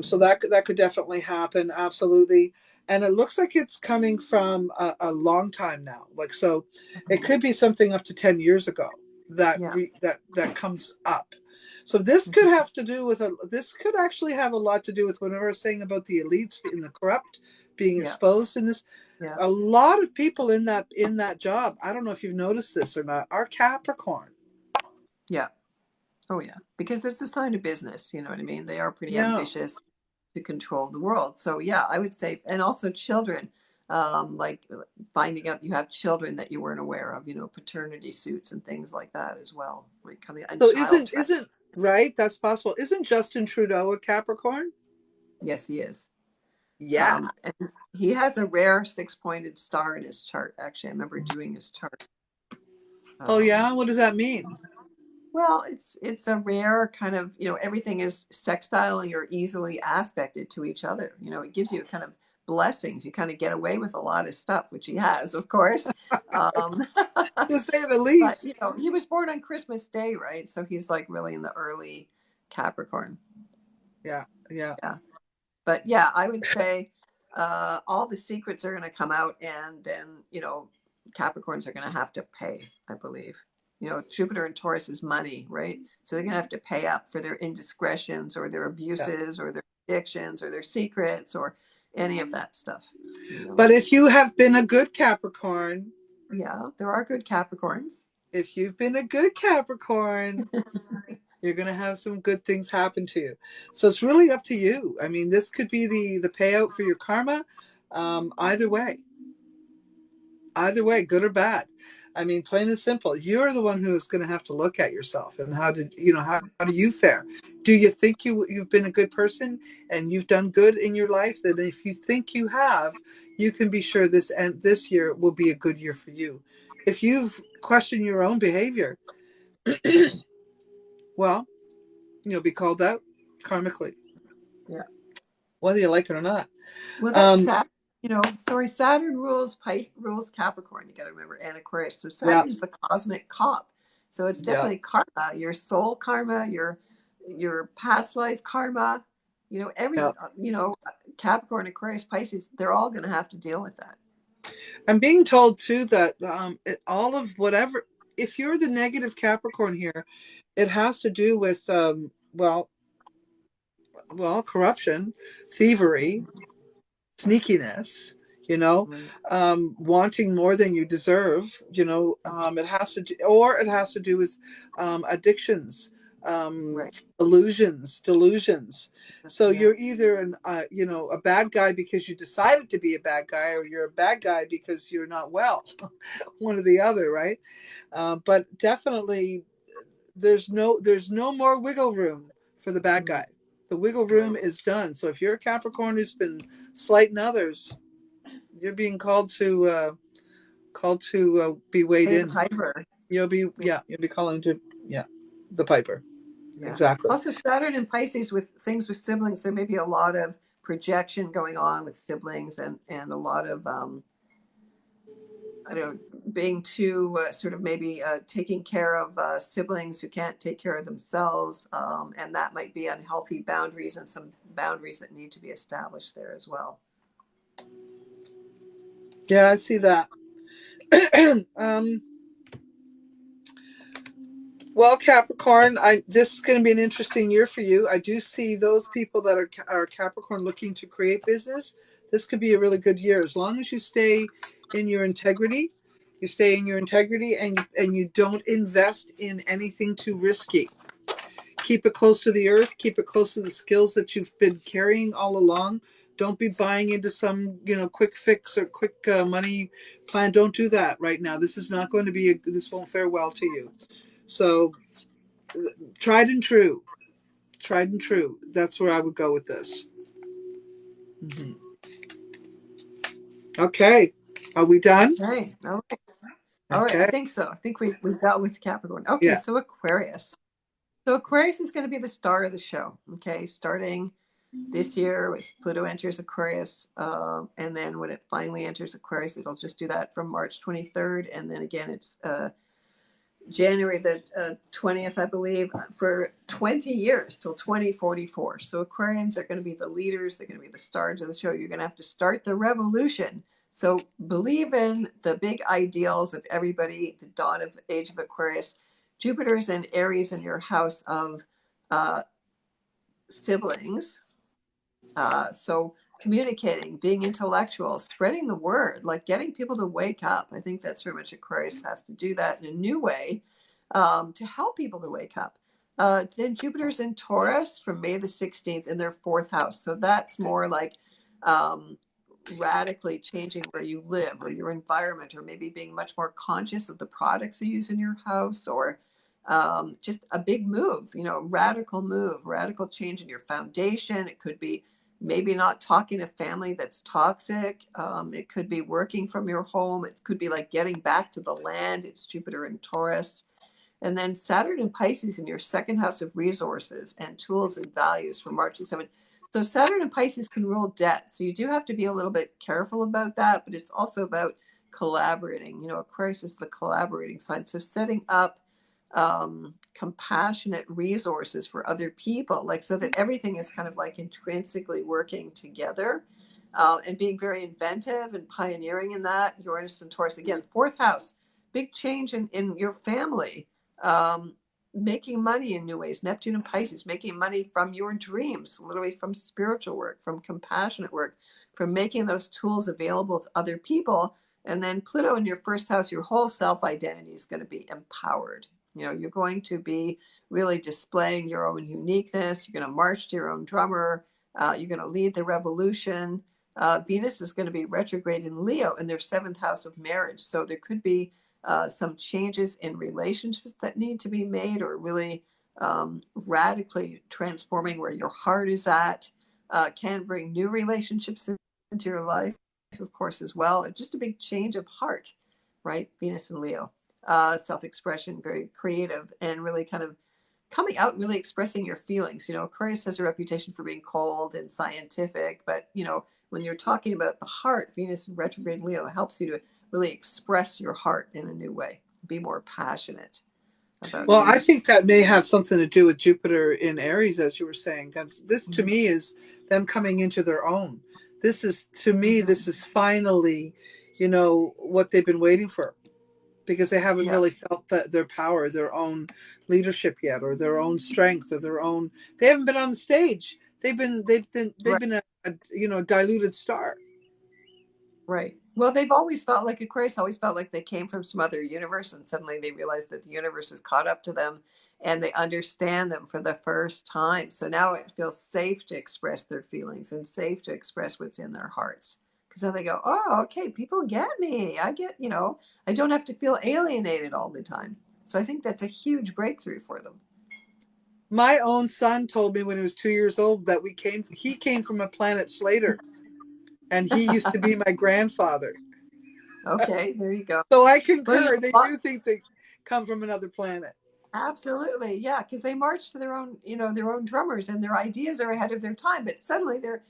So that could definitely happen, absolutely. And it looks like it's coming from a long time now. Like, so, it could be something up to 10 years ago Yeah. that comes up. So this could have to do with this could actually have a lot to do with whenever I was saying about the elites and the corrupt being Yeah. exposed in this. Yeah. A lot of people in that job, I don't know if you've noticed this or not, are Capricorn. Yeah. Oh, yeah. Because it's a sign of business. You know what I mean? They are pretty Yeah. ambitious to control the world. So, yeah, I would say, and also children, like finding out you have children that you weren't aware of, paternity suits and things like that as well. Like coming and So child isn't trafficking. isn't right? That's possible. Isn't Justin Trudeau a Capricorn? Yes, he is. Yeah. And he has a rare six-pointed star in his chart. Actually, I remember doing his chart. Oh Um, yeah. What does that mean? Well, it's a rare kind of, everything is sextiling or easily aspected to each other. It gives you kind of blessings. You kind of get away with a lot of stuff, which he has, of course. Um, To say the but least. he was born on Christmas Day, right? So he's like really in the early Capricorn. Yeah. Yeah. Yeah. But yeah, I would say all the secrets are going to come out, and then Capricorns are going to have to pay, I believe. Jupiter and Taurus is money, right? So they're going to have to pay up for their indiscretions or their Yeah. abuses or their addictions or their secrets or any of that stuff. But if you have been a good Capricorn, Yeah, there are good Capricorns. if you've been a good Capricorn, you're going to have some good things happen to you. So it's really up to you. I mean, this could be the payout for your karma. Either way, good or bad. I mean, plain and simple. You're the one who's going to have to look at yourself and how did how do you fare? Do you think you've been a good person and you've done good in your life? Then if you think you have, you can be sure this year will be a good year for you. If you've questioned your own behavior, well, you'll be called out karmically. Yeah. Whether you like it or not. Well, that's Saturn. Saturn rules Capricorn. You got to remember, and Aquarius. So Saturn is the cosmic cop. So it's definitely karma, your soul karma, your past life karma. Capricorn, Aquarius, Pisces. They're all going to have to deal with that. I'm being told too that all of whatever, if you're the negative Capricorn here, it has to do with corruption, thievery, sneakiness, wanting more than you deserve, it has to do with addictions, illusions, delusions. So you're either a bad guy because you decided to be a bad guy, or you're a bad guy because you're not well. One or the other, right? But definitely there's no more wiggle room for the bad guy. The wiggle room is done. So if you're a Capricorn who's been slighting others, you're being called to be weighed in. Piper. You'll be calling to the piper. Yeah. Exactly. Also, Saturn and Pisces with things with siblings, there may be a lot of projection going on with siblings, and a lot of being too sort of maybe taking care of siblings who can't take care of themselves, and that might be unhealthy boundaries, and some boundaries that need to be established there as well. Yeah, I see that. Well, Capricorn, this is going to be an interesting year for you. I do see those people that are Capricorn looking to create business. This could be a really good year as long as you stay in your integrity. You stay in your integrity, and you don't invest in anything too risky. Keep it close to the earth. Keep it close to the skills that you've been carrying all along. Don't be buying into some quick fix or quick money plan. Don't do that right now. This is not going to be this won't fare well to you. So tried and true. That's where I would go with this. Mm-hmm. Okay. Are we done? Okay. All right. I think so. I think we've dealt with Capricorn. Okay. Yeah. So Aquarius. So Aquarius is going to be the star of the show. Okay. Starting this year, Pluto enters Aquarius. And then when it finally enters Aquarius, it'll just do that from March 23rd. And then again, it's January the 20th, I believe, for 20 years till 2044. So Aquarians are going to be the leaders. They're going to be the stars of the show. You're going to have to start the revolution. So believe in the big ideals of everybody, the dawn of age of Aquarius. Jupiter's in Aries in your house of siblings. So communicating, being intellectual, spreading the word, like getting people to wake up. I think that's very much Aquarius has to do that in a new way to help people to wake up. Then Jupiter's in Taurus from May the 16th in their fourth house. So that's more like radically changing where you live or your environment, or maybe being much more conscious of the products you use in your house, or just a big move, radical change in your foundation. It could be maybe not talking to family that's toxic. It could be working from your home. It could be like getting back to the land. It's Jupiter in Taurus. And then Saturn in Pisces in your second house of resources and tools and values for March the 7th. So Saturn in Pisces can rule debt. So you do have to be a little bit careful about that, but it's also about collaborating. Aquarius is the collaborating sign. So setting up compassionate resources for other people, like so that everything is kind of like intrinsically working together, and being very inventive and pioneering in that. Uranus and Taurus, again, fourth house, big change in your family, making money in new ways. Neptune and Pisces, making money from your dreams, literally from spiritual work, from compassionate work, from making those tools available to other people. And then Pluto in your first house, your whole self-identity is going to be empowered. You're going to be really displaying your own uniqueness. You're going to march to your own drummer. You're going to lead the revolution. Venus is going to be retrograde in Leo in their seventh house of marriage. So there could be some changes in relationships that need to be made, or really radically transforming where your heart is at, can bring new relationships into your life, of course, as well. Just a big change of heart, right? Venus and Leo. Self-expression, very creative, and really kind of coming out and really expressing your feelings. Aquarius has a reputation for being cold and scientific, but, when you're talking about the heart, Venus in retrograde Leo helps you to really express your heart in a new way, be more passionate about Well, I think that may have something to do with Jupiter in Aries, as you were saying. This to me is them coming into their own. This is, to me, this is finally, what they've been waiting for, because they haven't really felt their power, their own leadership yet, or their own strength, or they haven't been on the stage. They've been a diluted star. Right. Well, they've always felt like Aquarius always felt like they came from some other universe, and suddenly they realize that the universe has caught up to them and they understand them for the first time. So now it feels safe to express their feelings and safe to express what's in their hearts. Because now they go, oh, okay, people get me. I get, I don't have to feel alienated all the time. So I think that's a huge breakthrough for them. My own son told me when he was 2 years old that he came from a planet Slater. And he used to be my grandfather. Okay, there you go. So I concur. They do think they come from another planet. Absolutely, yeah, because they march to their own drummers, and their ideas are ahead of their time. But suddenly, the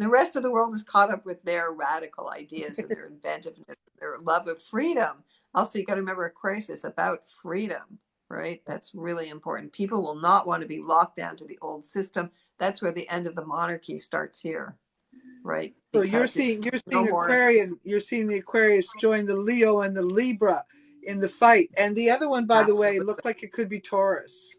rest of the world is caught up with their radical ideas and their inventiveness, their love of freedom. Also, you got to remember, Aquarius is about freedom, right? That's really important. People will not want to be locked down to the old system. That's where the end of the monarchy starts here. Right. So you're seeing Aquarian, you're seeing the Aquarius join the Leo and the Libra in the fight. And the other one, by the way, looked like it could be Taurus.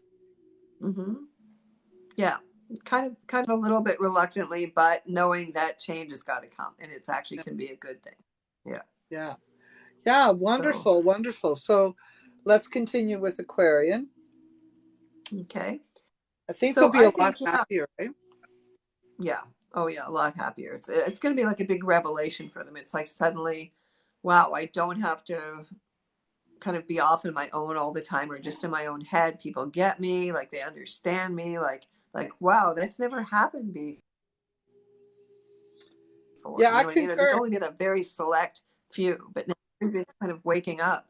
Yeah. Kind of a little bit reluctantly, but knowing that change has got to come, and it's actually can be a good thing. Yeah. Yeah. Yeah. Wonderful. Wonderful. So let's continue with Aquarian. Okay. I think they'll be a lot happier, right? Yeah. Oh yeah, a lot happier. It's going to be like a big revelation for them. It's like suddenly, wow, I don't have to kind of be off in my own all the time, or just in my own head. People get me, like they understand me, like wow, that's never happened before. Yeah, I concur. There's only been a very select few, but now you're just kind of waking up,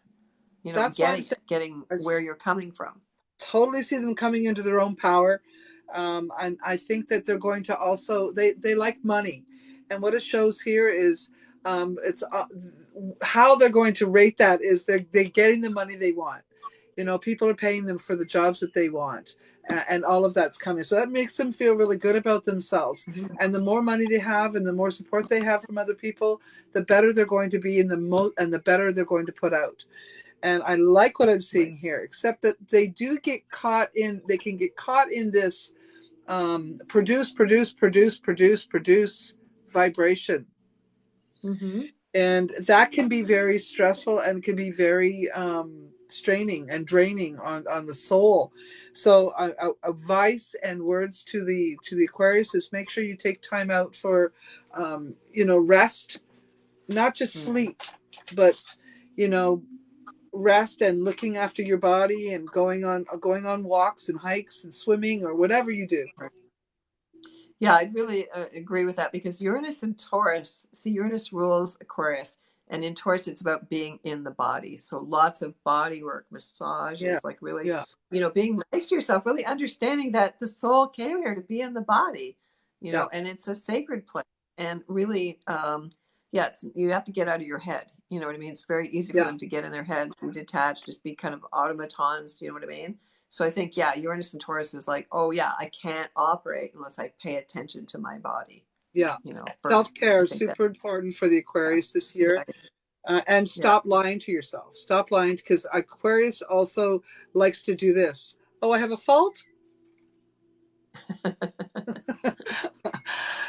getting where you're coming from. Totally see them coming into their own power. And I think that they're going to also, they like money. And what it shows here is it's how they're going to rate that is they're getting the money they want. People are paying them for the jobs that they want, and all of that's coming. So that makes them feel really good about themselves. And the more money they have and the more support they have from other people, the better they're going to be and the better they're going to put out. And I like what I'm seeing here, except that they can get caught in this produce vibration. And that can be very stressful and can be very straining and draining on the soul. So advice and words to the Aquarius is make sure you take time out for rest, not just sleep, but rest and looking after your body and going on walks and hikes and swimming or whatever you do. Yeah, I really agree with that, because Uranus and Taurus, Uranus rules Aquarius, and in Taurus it's about being in the body. So lots of body work, massages, like really, being nice to yourself, really understanding that the soul came here to be in the body, and it's a sacred place. And really, you have to get out of your head. You know what I mean? It's very easy for them to get in their head, be detached, just be kind of automatons. You know what I mean? So I think, Uranus and Taurus is like, oh yeah, I can't operate unless I pay attention to my body. Yeah. Self-care is super important for the Aquarius this year. And stop lying to yourself. Stop lying, because Aquarius also likes to do this. Oh, I have a fault?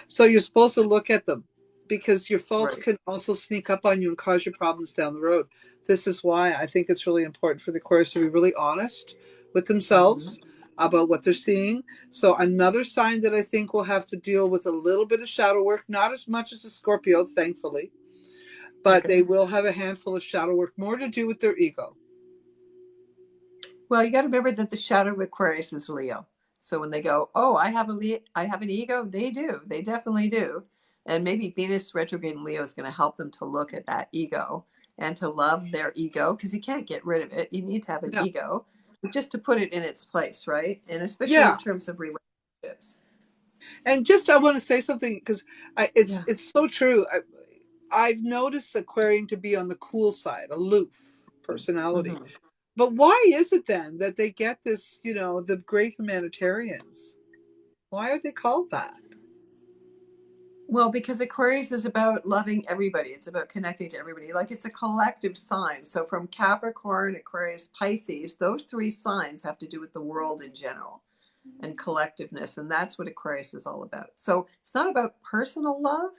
So you're supposed to look at them, because your faults can also sneak up on you and cause you problems down the road. This is why I think it's really important for the Aquarius to be really honest with themselves about what they're seeing. So another sign that I think will have to deal with a little bit of shadow work, not as much as a Scorpio, thankfully, but they will have a handful of shadow work, more to do with their ego. Well, you got to remember that the shadow of Aquarius is Leo. So when they go, oh, I have an ego, they do. They definitely do. And maybe Venus retrograde in Leo is going to help them to look at that ego and to love their ego, because you can't get rid of it. You need to have an ego just to put it in its place, right? And especially in terms of relationships. And just, I want to say something, because it's so true. I've noticed Aquarian to be on the cool side, aloof personality. Mm-hmm. But why is it then that they get this, the great humanitarians? Why are they called that? Well, because Aquarius is about loving everybody. It's about connecting to everybody. Like, it's a collective sign. So from Capricorn, Aquarius, Pisces, those three signs have to do with the world in general and collectiveness. And that's what Aquarius is all about. So it's not about personal love.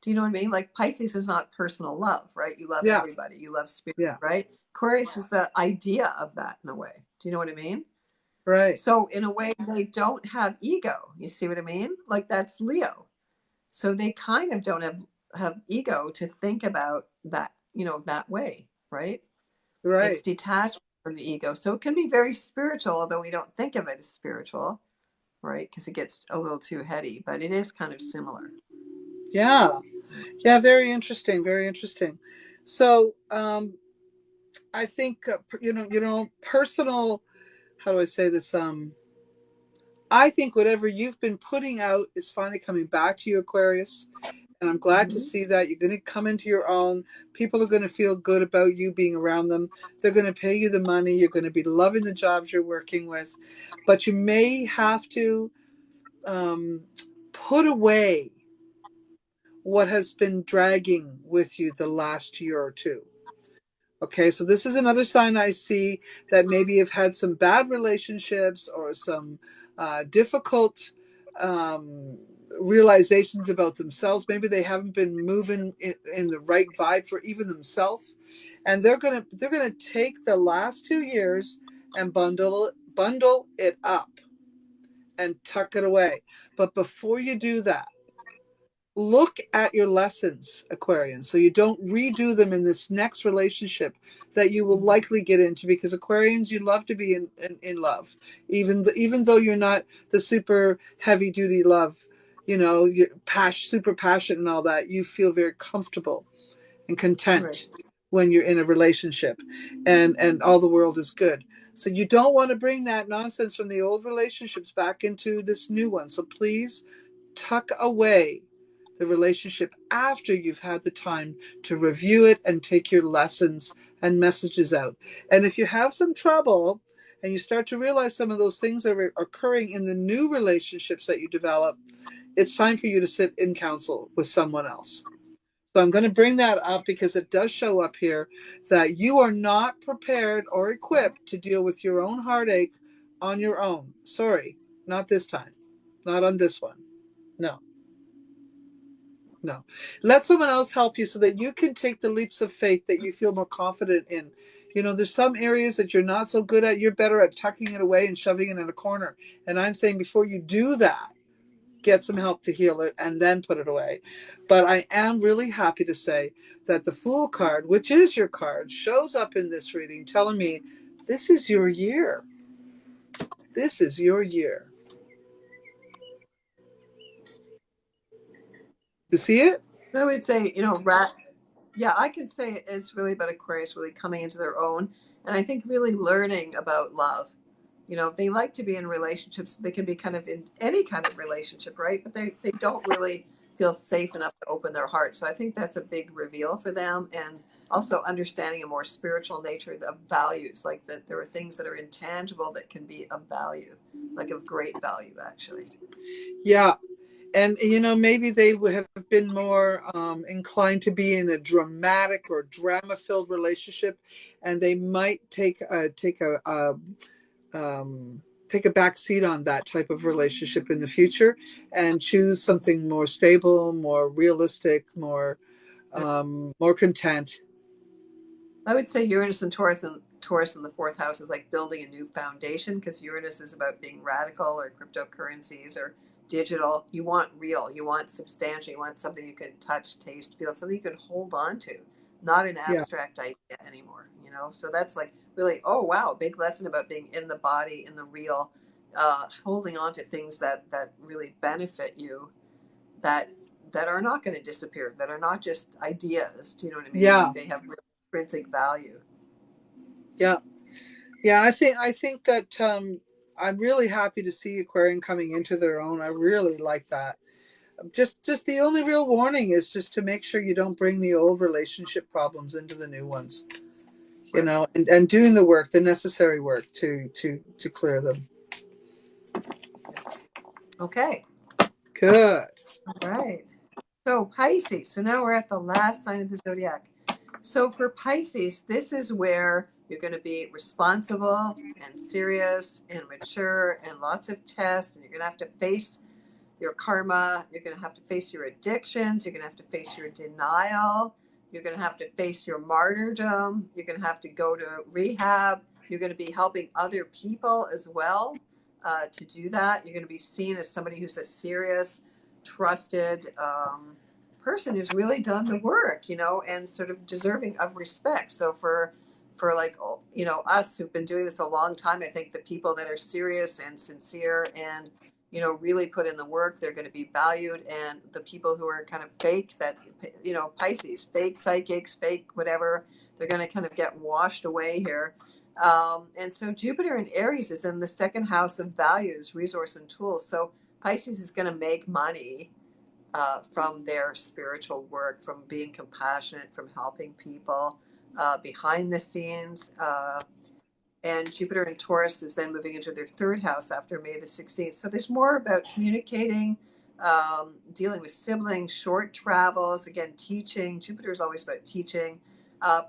Do you know what I mean? Like, Pisces is not personal love, right? You love everybody. You love spirit, right? Aquarius is the idea of that in a way. Do you know what I mean? Right. So in a way, they don't have ego. You see what I mean? Like, that's Leo. So they kind of don't have ego to think about that, that way, right? Right. It's detached from the ego. So it can be very spiritual, although we don't think of it as spiritual, right? Because it gets a little too heady, but it is kind of similar. Yeah. Yeah. Very interesting. Very interesting. So, I think, personal, how do I say this? I think whatever you've been putting out is finally coming back to you, Aquarius. And I'm glad to see that you're going to come into your own. People are going to feel good about you being around them. They're going to pay you the money. You're going to be loving the jobs you're working with. But you may have to put away what has been dragging with you the last year or two. Okay, so this is another sign I see that maybe you've had some bad relationships or some difficult realizations about themselves. Maybe they haven't been moving in the right vibe for even themselves, and they're gonna take the last 2 years and bundle it up and tuck it away. But before you do that, look at your lessons, Aquarian, so you don't redo them in this next relationship that you will likely get into, because Aquarians, you love to be in love, even though you're not the super heavy duty love, you're super passionate and all that. You feel very comfortable and content when you're in a relationship, and all the world is good. So you don't want to bring that nonsense from the old relationships back into this new one. So please tuck away the relationship after you've had the time to review it and take your lessons and messages out. And if you have some trouble and you start to realize some of those things are occurring in the new relationships that you develop, it's time for you to sit in counsel with someone else. So I'm going to bring that up because it does show up here that you are not prepared or equipped to deal with your own heartache on your own. Sorry, not this time. Not on this one. No. Let someone else help you so that you can take the leaps of faith that you feel more confident in. There's some areas that you're not so good at. You're better at tucking it away and shoving it in a corner. And I'm saying before you do that, get some help to heal it and then put it away. But I am really happy to say that the Fool card, which is your card, shows up in this reading telling me this is your year. This is your year. You see it? So I would say, yeah, I could say it's really about Aquarius really coming into their own. And I think really learning about love. They like to be in relationships. They can be kind of in any kind of relationship, right? But they don't really feel safe enough to open their heart. So I think that's a big reveal for them. And also understanding a more spiritual nature of values, like that there are things that are intangible that can be of value, like of great value, actually. Yeah. And, maybe they would have been more inclined to be in a dramatic or drama-filled relationship, and they might take a back seat on that type of relationship in the future and choose something more stable, more realistic, more content. I would say Uranus and Taurus in the fourth house is like building a new foundation, because Uranus is about being radical, or cryptocurrencies, or digital. You want real, you want substantial, you want something you can touch, taste, feel, something you can hold on to, not an Yeah. abstract idea anymore, you know? So that's like really, oh, wow, big lesson about being in the body, in the real, holding on to things that really benefit you, that are not going to disappear, that are not just ideas. Do you know what I mean? Yeah. Like they have real intrinsic value. Yeah. Yeah. I think that I'm really happy to see Aquarian coming into their own. I really like that. Just the only real warning is just to make sure you don't bring the old relationship problems into the new ones, you know, and doing the work, the necessary work to clear them. Okay. Good. All right. So Pisces. So now we're at the last sign of the zodiac. So for Pisces, this is where you're going to be responsible and serious and mature and lots of tests, and you're going to have to face your karma. You're going to have to face your addictions. You're going to have to face your denial. You're going to have to face your martyrdom. You're going to have to go to rehab. You're going to be helping other people as well to do that. You're going to be seen as somebody who's a serious, trusted person who's really done the work, you know, and sort of deserving of respect. So for like, you know, us who've been doing this a long time, I think the people that are serious and sincere and, you know, really put in the work, they're going to be valued. And the people who are kind of fake, that, you know, Pisces, fake psychics, fake whatever, they're going to kind of get washed away here. And so Jupiter in Aries is in the second house of values, resource, and tools. So Pisces is going to make money from their spiritual work, from being compassionate, from helping people behind the scenes. And Jupiter in Taurus is then moving into their third house after May the 16th. So there's more about communicating, dealing with siblings, short travels, again, teaching. Jupiter is always about teaching,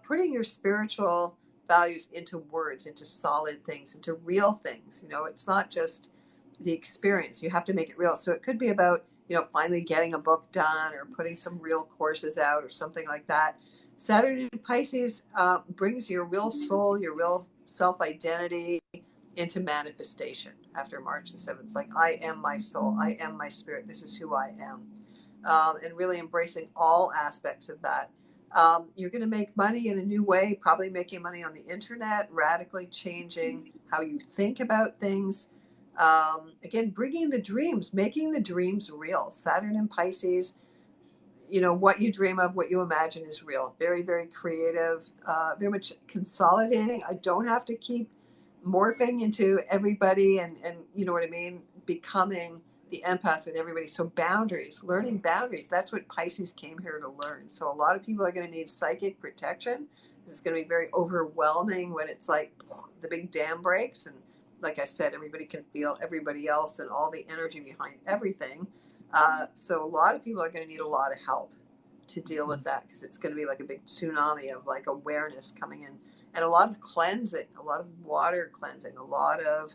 putting your spiritual values into words, into solid things, into real things. You know, it's not just the experience. You have to make it real. So it could be about, you know, finally getting a book done or putting some real courses out or something like that. Saturn in Pisces brings your real soul, your real self-identity into manifestation after March the 7th. Like, I am my soul, I am my spirit, this is who I am. And really embracing all aspects of that. You're going to make money in a new way, probably making money on the internet, radically changing how you think about things. Again, bringing the dreams, making the dreams real. Saturn in Pisces, you know, what you dream of, what you imagine is real. Very, very creative, very much consolidating. I don't have to keep morphing into everybody and you know what I mean, becoming the empath with everybody. So boundaries, learning boundaries, that's what Pisces came here to learn. So a lot of people are going to need psychic protection. It's going to be very overwhelming when it's like the big dam breaks. And like I said, everybody can feel everybody else and all the energy behind everything. So a lot of people are going to need a lot of help to deal with that, because it's going to be like a big tsunami of like awareness coming in, and a lot of cleansing, a lot of water cleansing, a lot of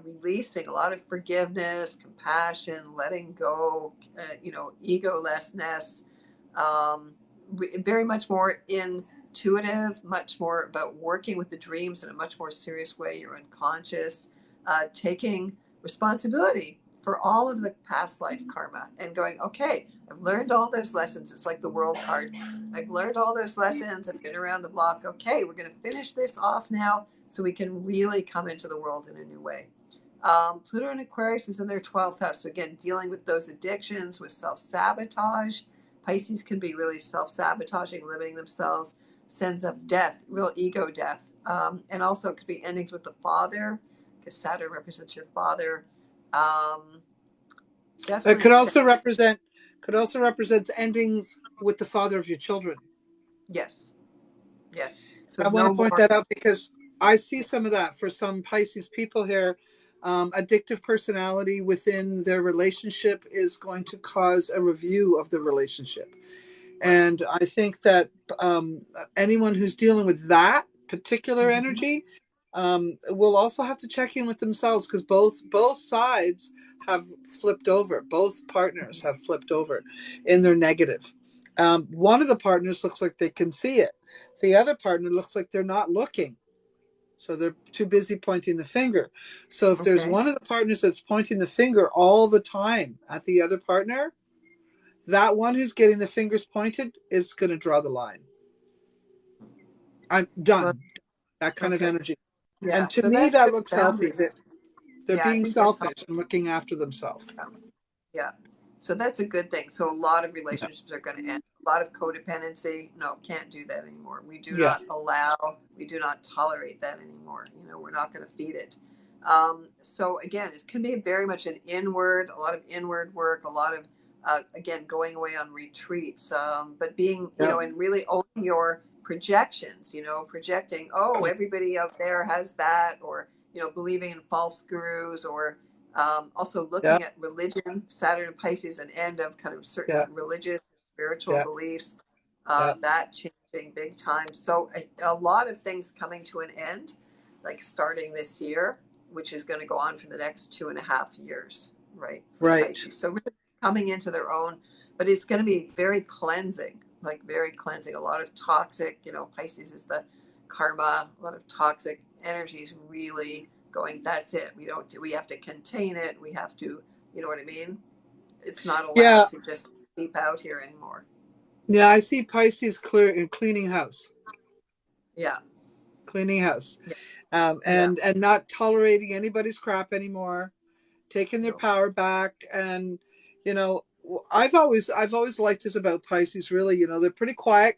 releasing, a lot of forgiveness, compassion, letting go, you know, egolessness, very much more intuitive, much more about working with the dreams in a much more serious way. You're unconscious, taking responsibility for all of the past life karma and going, okay, I've learned all those lessons. It's like the world card. I've learned all those lessons. I've been around the block. Okay, we're going to finish this off now so we can really come into the world in a new way. Pluto in Aquarius is in their 12th house. So again, dealing with those addictions, with self-sabotage. Pisces can be really self-sabotaging, limiting themselves, sense of death, real ego death. And also it could be endings with the father, because Saturn represents your father. It could also represent endings with the father of your children. Yes. So I want to point that out because I see some of that for some Pisces people here. Addictive personality within their relationship is going to cause a review of the relationship. And I think that anyone who's dealing with that particular energy will also have to check in with themselves, because both sides have flipped over. Both partners have flipped over in their negative. One of the partners looks like they can see it. The other partner looks like they're not looking. So they're too busy pointing the finger. So if there's one of the partners that's pointing the finger all the time at the other partner, that one who's getting the fingers pointed is going to draw the line. I'm done. Well, that kind of energy. Yeah. And to so me, that looks boundaries. Healthy. They're being selfish and looking after themselves. Yeah. So that's a good thing. So a lot of relationships are going to end. A lot of codependency. No, can't do that anymore. We do not allow, we do not tolerate that anymore. You know, we're not going to feed it. So again, it can be very much an inward, a lot of inward work, a lot of, again, going away on retreats, but being, you know, and really owning your projections, you know, projecting, oh, everybody out there has that, or, you know, believing in false gurus, or also looking at religion, Saturn and Pisces, an end of kind of certain religious, spiritual beliefs, that changing big time. So a lot of things coming to an end, like starting this year, which is going to go on for the next 2.5 years, right? Right. Pisces. So really coming into their own, but it's going to be very cleansing, like very cleansing. A lot of toxic, you know, Pisces is the karma, a lot of toxic energies really going, that's it. We have to contain it. We have to, you know what I mean? It's not allowed to just seep out here anymore. Yeah, I see Pisces cleaning house. Yeah. Cleaning house. Yeah. And not tolerating anybody's crap anymore, taking their power back. And, you know, I've always liked this about Pisces, really. You know, they're pretty quiet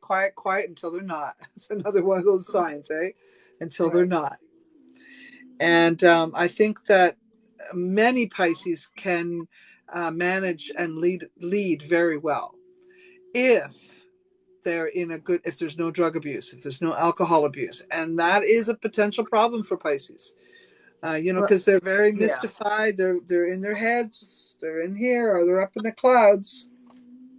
until they're not. It's another one of those signs, eh? Until they're not. And I think that many Pisces can manage and lead very well if they're in a good, if there's no drug abuse, if there's no alcohol abuse. And that is a potential problem for Pisces. You know, because they're very mystified. They're in their heads. They're in here, or they're up in the clouds.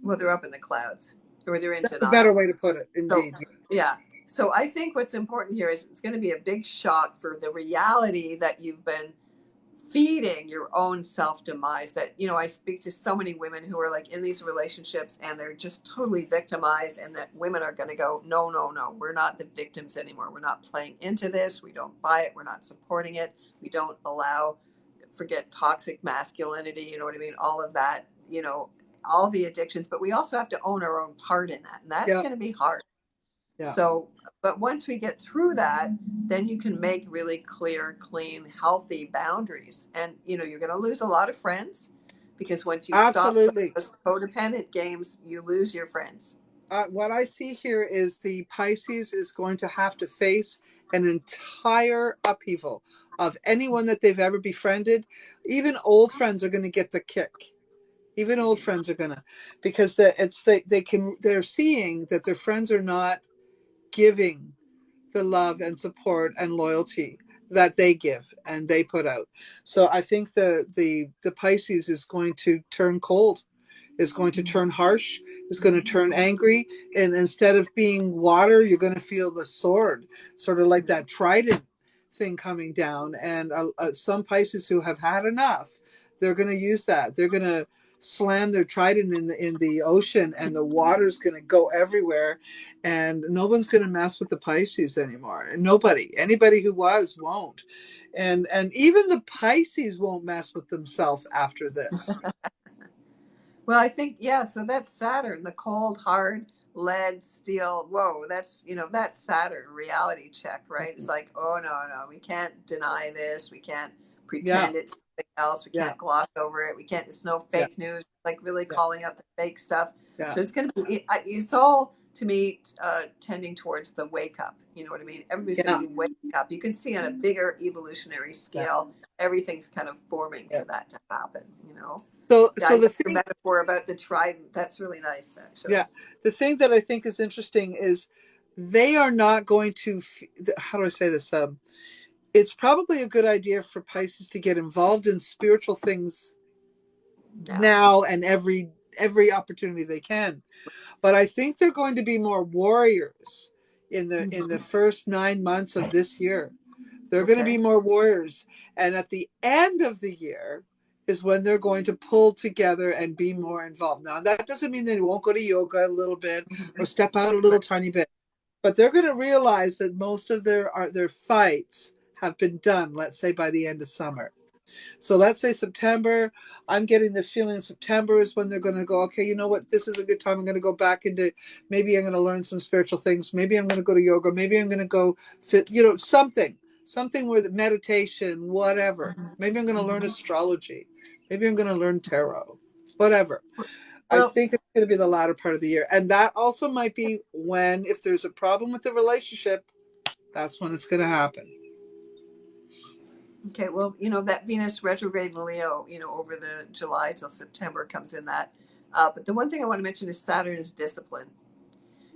Well, they're up in the clouds, or they're in denial. That's a better way to put it, indeed. So, yeah. So I think what's important here is it's going to be a big shock for the reality that you've been feeding your own self-demise. That, you know, I speak to so many women who are like in these relationships and they're just totally victimized, and that women are going to go, no, we're not the victims anymore. We're not playing into this. We don't buy it. We're not supporting it. We don't allow, forget toxic masculinity, you know what I mean? All of that, you know, all the addictions, but we also have to own our own part in that. And that's going to be hard. Yeah. So, but once we get through that, then you can make really clear, clean, healthy boundaries. And, you know, you're going to lose a lot of friends, because once you stop those codependent games, you lose your friends. What I see here is the Pisces is going to have to face an entire upheaval of anyone that they've ever befriended. Even old friends are going to get the kick. Even old friends are going to, because they're seeing that their friends are not giving the love and support and loyalty that they give and they put out. So I think the Pisces is going to turn cold, is going to turn harsh, is going to turn angry. And instead of being water, you're going to feel the sword, sort of like that trident thing coming down. And some Pisces who have had enough, they're going to use that. They're going to slam their trident in the ocean, and the water's going to go everywhere, and no one's going to mess with the Pisces anymore. And anybody who won't. And even the Pisces won't mess with themselves after this. Well, I think, so that's Saturn, the cold, hard, lead, steel. Whoa, that's, you know, that's Saturn reality check, right? It's like, oh, no, we can't deny this. We can't pretend it's something else. We can't gloss over it. We can't, it's no fake news, like really calling out the fake stuff. So it's going to be, it's all, to me, tending towards the wake up. You know what I mean? Everybody's going to be waking up. You can see on a bigger evolutionary scale, everything's kind of forming for that to happen, you know? So the thing, metaphor about the trident, that's really nice, actually. Yeah. The thing that I think is interesting is they are not going to, how do I say this? It's probably a good idea for Pisces to get involved in spiritual things now and every opportunity they can. But I think they're going to be more warriors in the first 9 months of this year. They're going to be more warriors. And at the end of the year is when they're going to pull together and be more involved. Now, that doesn't mean they won't go to yoga a little bit or step out a little tiny bit. But they're going to realize that most of their fights have been done, let's say by the end of summer. So let's say September, I'm getting this feeling September is when they're going to go, okay, you know what? This is a good time. I'm going to go back into, maybe I'm going to learn some spiritual things. Maybe I'm going to go to yoga. Maybe I'm going to go fit, something where the meditation, whatever. Maybe I'm going to learn astrology. Maybe I'm going to learn tarot, whatever. I Well, think it's going to be the latter part of the year. And that also might be when, if there's a problem with the relationship, that's when it's going to happen. okay, well, that Venus retrograde in Leo, over the July till September comes in that. But the one thing I want to mention is Saturn is discipline.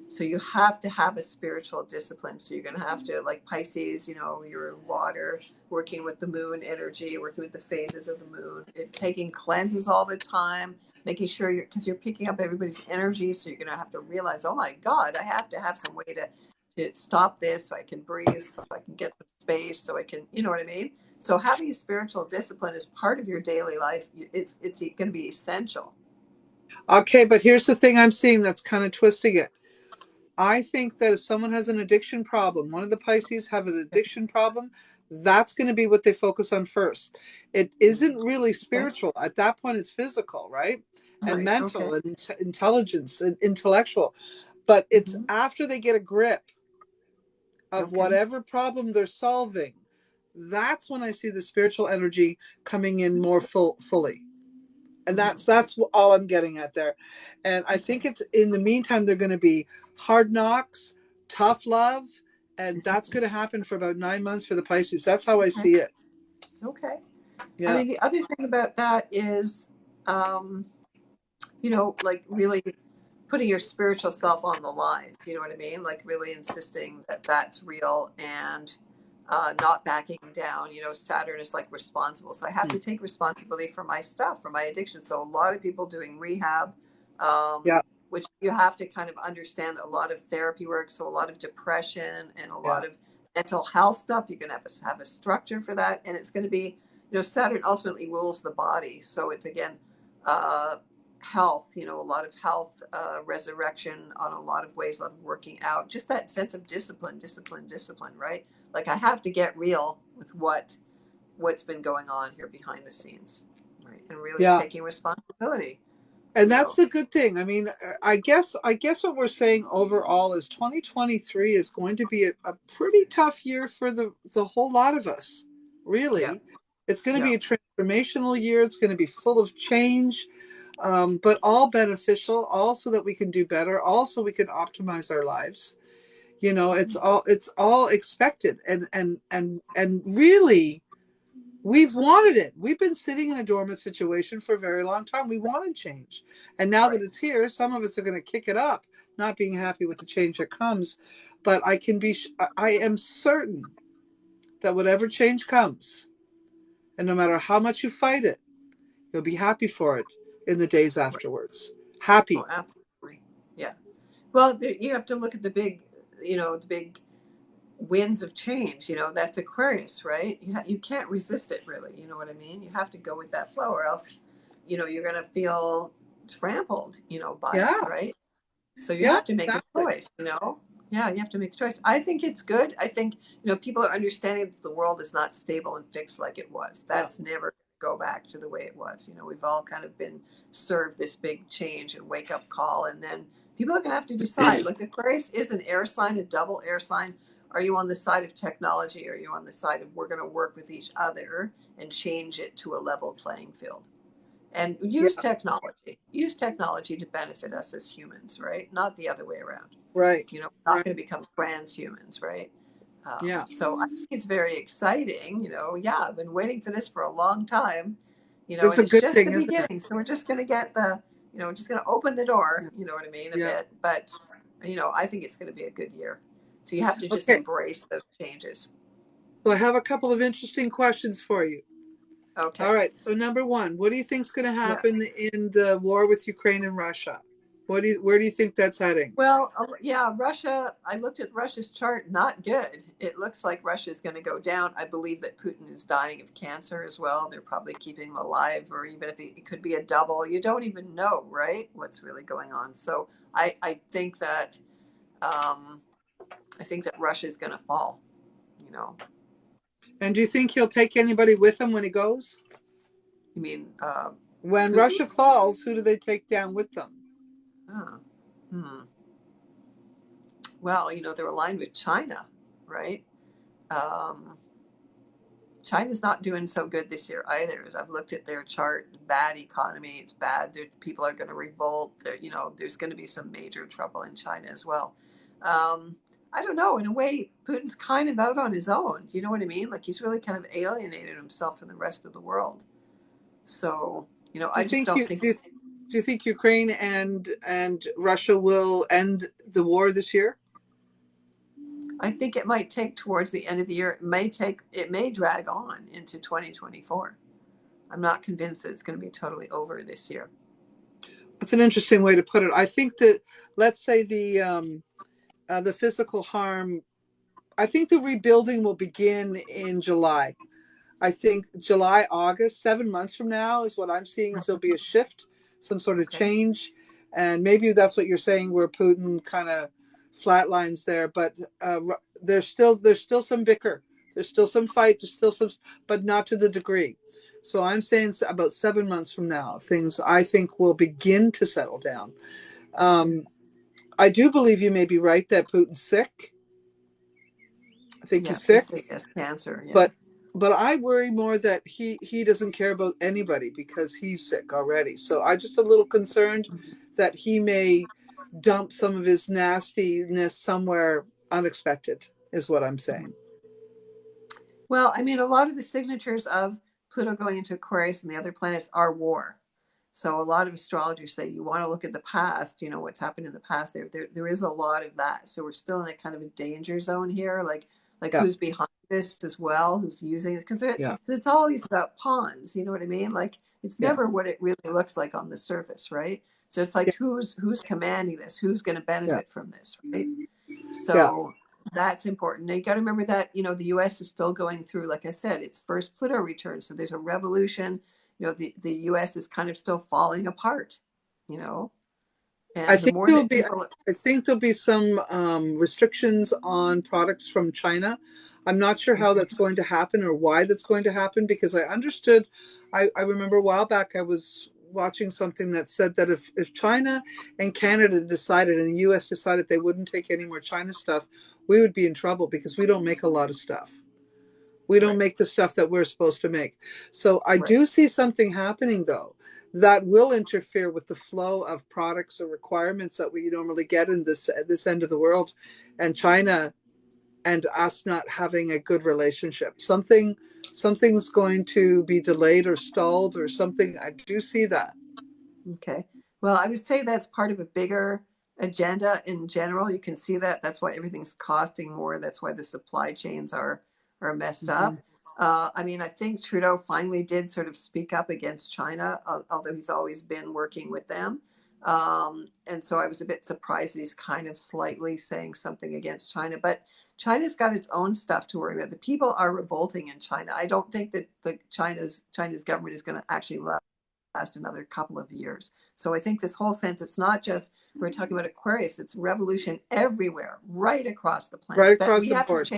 So you have to have a spiritual discipline. So you're going to have to, like Pisces, your water, working with the moon energy, working with the phases of the moon, taking cleanses all the time, making sure because you're picking up everybody's energy. So you're going to have to realize, oh my God, I have to have some way to stop this so I can breathe, so I can get some space, so I can, you know what I mean? So having a spiritual discipline as part of your daily life, it's going to be essential. Okay, but here's the thing I'm seeing that's kind of twisting it. I think that if someone has an addiction problem, one of the Pisces have an addiction problem, that's going to be what they focus on first. It isn't really Okay. spiritual. At that point, it's physical, right? And Right. Okay. mental and intelligence and intellectual. But it's after they get a grip of Okay. whatever problem they're solving, that's when I see the spiritual energy coming in more fully. And that's all I'm getting at there. And I think it's in the meantime they're going to be hard knocks, tough love, and that's going to happen for about 9 months for the Pisces. That's how I Okay. see it. Okay. I Yeah. mean, the other thing about that is, um, like really putting your spiritual self on the line. Do you know what I mean? Like really insisting that that's real and not backing down. Saturn is like responsible. So I have to take responsibility for my stuff, for my addiction. So a lot of people doing rehab, Yeah. which you have to kind of understand that a lot of therapy work. So a lot of depression and a Yeah. lot of mental health stuff. You're going to have a structure for that. And it's going to be, Saturn ultimately rules the body. So it's again, health, a lot of health, resurrection on a lot of ways, a lot of working out, just that sense of discipline, right? Like I have to get real with what's been going on here behind the scenes, right? And really Yeah. taking responsibility. And that's the good thing. I mean, I guess what we're saying overall is 2023 is going to be a pretty tough year for the whole lot of us. Yeah, Really. It's going to yeah, be a transformational year. It's going to be full of change. But all beneficial, all so that we can do better, also we can optimize our lives. It's all expected, and really, we've wanted it. We've been sitting in a dormant situation for a very long time. We wanted change, and now that right. it's here, some of us are going to kick it up, not being happy with the change that comes. But I am certain that whatever change comes, and no matter how much you fight it, you'll be happy for it in the days Right. afterwards. Oh, Happy. absolutely. Yeah. Well, you have to look at the big winds of change. That's Aquarius, right? You can't resist it, really. You know what I mean? You have to go with that flow, or else, you're going to feel trampled, by it, Yeah. right? So you Yeah, have to make a exactly. choice. Yeah, you have to make a choice. I think it's good. I think, people are understanding that the world is not stable and fixed like it was. Yeah. That's never go back to the way it was. We've all kind of been served this big change and wake up call. And then people are going to have to decide. Like Aquarius is an air sign, a double air sign. Are you on the side of technology? Or are you on the side of we're going to work with each other and change it to a level playing field? And Yeah. use technology to benefit us as humans, right? Not the other way around. Right. Not Right. going to become transhumans, right? Yeah. So I think it's very exciting. Yeah, I've been waiting for this for a long time, It's and a it's good just thing, the isn't it? beginning. So we're just going to get just going to open the door, you know what I mean, a Yeah. bit. But, I think it's going to be a good year. So you have to just Okay. embrace those changes. So I have a couple of interesting questions for you. All Okay. right. So number one, what do you think is going to Yeah. happen in the war with Ukraine and Russia? Where do you think that's heading? Well, yeah, Russia, I looked at Russia's chart, not good. It looks like Russia is going to go down. I believe that Putin is dying of cancer as well. They're probably keeping him alive, or even if it could be a double. You don't even know, right? What's really going on. So I think that um, I think that Russia is going to fall. And do you think he'll take anybody with him when he goes? You mean when Putin? Russia falls, who do they take down with them? Well, they're aligned with China, right? China's not doing so good this year either. I've looked at their chart. Bad economy. It's bad. People are going to revolt. There's going to be some major trouble in China as well. I don't know. In a way, Putin's kind of out on his own. Do you know what I mean? Like, he's really kind of alienated himself from the rest of the world. So, I just don't think. Do you think Ukraine and Russia will end the war this year? I think it might take towards the end of the year. It may drag on into 2024. I'm not convinced that it's going to be totally over this year. That's an interesting way to put it. I think that, let's say the physical harm, I think the rebuilding will begin in July. I think July, August, 7 months from now is what I'm seeing, is there'll be a shift, some sort of change. And maybe that's what you're saying, where Putin kind of flatlines there, but there's still some bicker. There's still some fight. There's still some, but not to the degree. So I'm saying about 7 months from now, things I think will begin to settle down. I do believe you may be right that Putin's sick. I think he's sick. He has cancer. Yeah. But I worry more that he doesn't care about anybody because he's sick already. So I'm just a little concerned that he may dump some of his nastiness somewhere unexpected, is what I'm saying. Well, I mean, a lot of the signatures of Pluto going into Aquarius and the other planets are war. So a lot of astrologers say you want to look at the past, what's happened in the past. There is a lot of that. So we're still in a kind of a danger zone here. Like who's behind this as well, who's using it, because it's always about pawns, you know what I mean? Like, it's never what it really looks like on the surface, right? So it's like, who's commanding this, who's going to benefit from this, right? So that's important. Now you got to remember that the US is still going through, like I said, its first Pluto return, so there's a revolution. The US is kind of still falling apart, and I think there'll be some restrictions on products from China. I'm not sure how that's going to happen or why that's going to happen, because I remember a while back I was watching something that said that if China and Canada decided and the US decided they wouldn't take any more China stuff, we would be in trouble because we don't make a lot of stuff. We don't make the stuff that we're supposed to make. So I do see something happening, though, that will interfere with the flow of products or requirements that we normally get in this end of the world, and China and us not having a good relationship. Something's going to be delayed or stalled or something. I do see that. Okay. Well, I would say that's part of a bigger agenda in general. You can see that. That's why everything's costing more. That's why the supply chains are messed up. I mean, I think Trudeau finally did sort of speak up against China, although he's always been working with them. And so I was a bit surprised that he's kind of slightly saying something against China. But China's got its own stuff to worry about. The people are revolting in China. I don't think that China's government is going to actually last another couple of years. So I think this whole sense, it's not just, we're talking about Aquarius, it's revolution everywhere, right across the planet. Right across the board.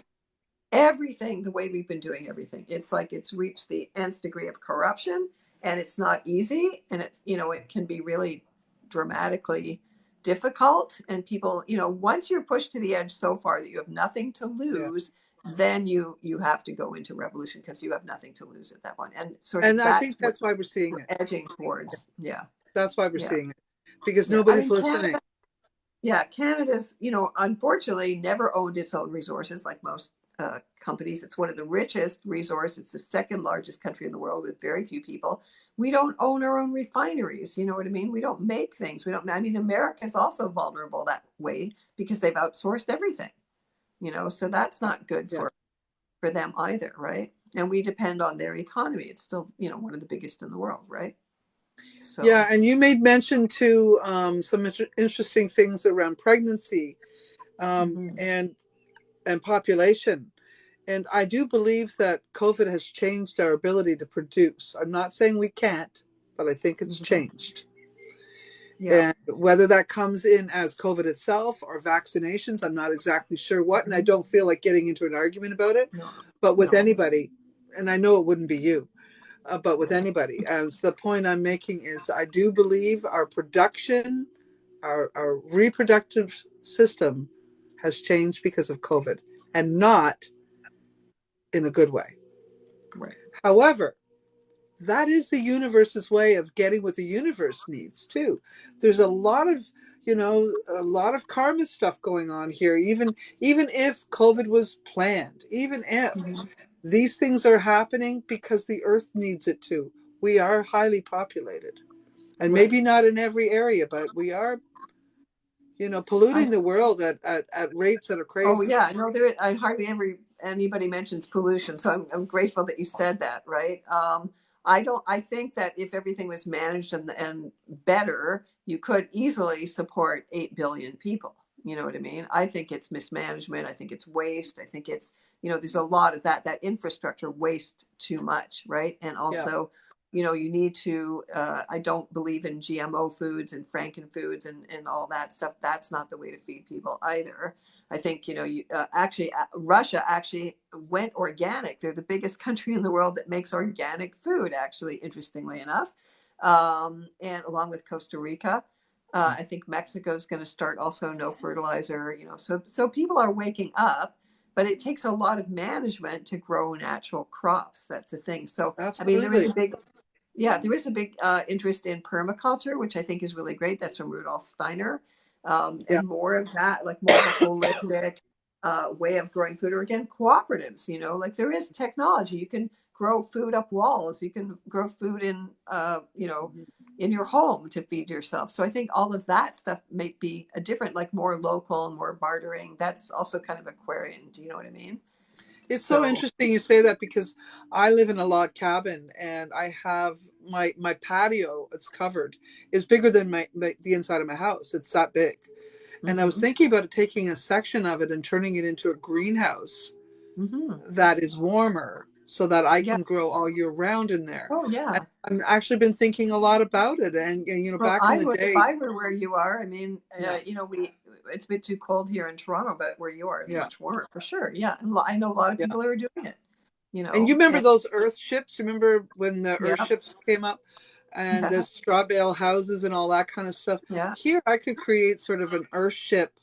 Everything the way we've been doing everything. It's like it's reached the nth degree of corruption, and it's not easy, and it's it can be really dramatically difficult, and people once you're pushed to the edge so far that you have nothing to lose, then you have to go into revolution because you have nothing to lose at that point, and I think that's why we're seeing it edging towards. That's why we're seeing it, because nobody's listening. Canada's unfortunately never owned its own resources like most companies. It's one of the richest resources. It's the second largest country in the world with very few people. We don't own our own refineries. You know what I mean? We don't make things. America is also vulnerable that way because they've outsourced everything, so that's not good for them either, right? And we depend on their economy. It's still, one of the biggest in the world, right? So. Yeah, and you made mention to some interesting things around pregnancy and population. And I do believe that COVID has changed our ability to produce. I'm not saying we can't, but I think it's changed. Yeah. And whether that comes in as COVID itself or vaccinations, I'm not exactly sure what, and I don't feel like getting into an argument about it. No. But with No. anybody, and I know it wouldn't be you, but with anybody, as the point I'm making is I do believe our production, our reproductive system has changed because of COVID, and not in a good way. Right. However, that is the universe's way of getting what the universe needs too. There's a lot of, a lot of karma stuff going on here. Even if COVID was planned, even if Mm-hmm. these things are happening because the earth needs it to. We are highly populated, and Right. maybe not in every area, but we are, polluting the world at rates that are Oh crazy. yeah, no, there. I hardly ever anybody mentions pollution, so I'm grateful that you said that. Right. I don't. I think that if everything was managed and better, you could easily support 8 billion people. You know what I mean? I think it's mismanagement. I think it's waste. I think it's there's a lot of that infrastructure waste too much, right? And Yeah, also, you need to. I don't believe in GMO foods and Franken foods and all that stuff. That's not the way to feed people either. I think actually Russia actually went organic. They're the biggest country in the world that makes organic food. Actually, interestingly enough, and along with Costa Rica, I think Mexico is going to start also no fertilizer. So people are waking up, but it takes a lot of management to grow natural crops. That's the thing. So I mean, absolutely. there is a big interest in permaculture, which I think is really great. That's from Rudolf Steiner. Yeah, And more of that, like more of a holistic way of growing food, or again, cooperatives, like there is technology. You can grow food up walls. You can grow food in your home to feed yourself. So I think all of that stuff may be a different, like more local, more bartering. That's also kind of Aquarian. Do you know what I mean? it's so So, interesting you say that because I live in a log cabin and I have my patio. It's covered. Is bigger than the inside of my house. It's that big. And I was hmm thinking about taking a section of it and turning it into a greenhouse hmm that is warmer so that I yeah. can grow all year round in there. Oh, And yeah. I've actually been thinking a lot about it. And Well, back in I the would if day, I were where you are. I mean, yeah, it's a bit too cold here in Toronto, but where you are, it's yeah, much warmer for sure. Yeah, and I know a lot of yeah. people who are doing it. And you remember And those earth ships? Remember when the earth yeah, ships came up and the yeah, straw bale houses and all that kind of stuff? yeah. Here, I could create sort of an earth ship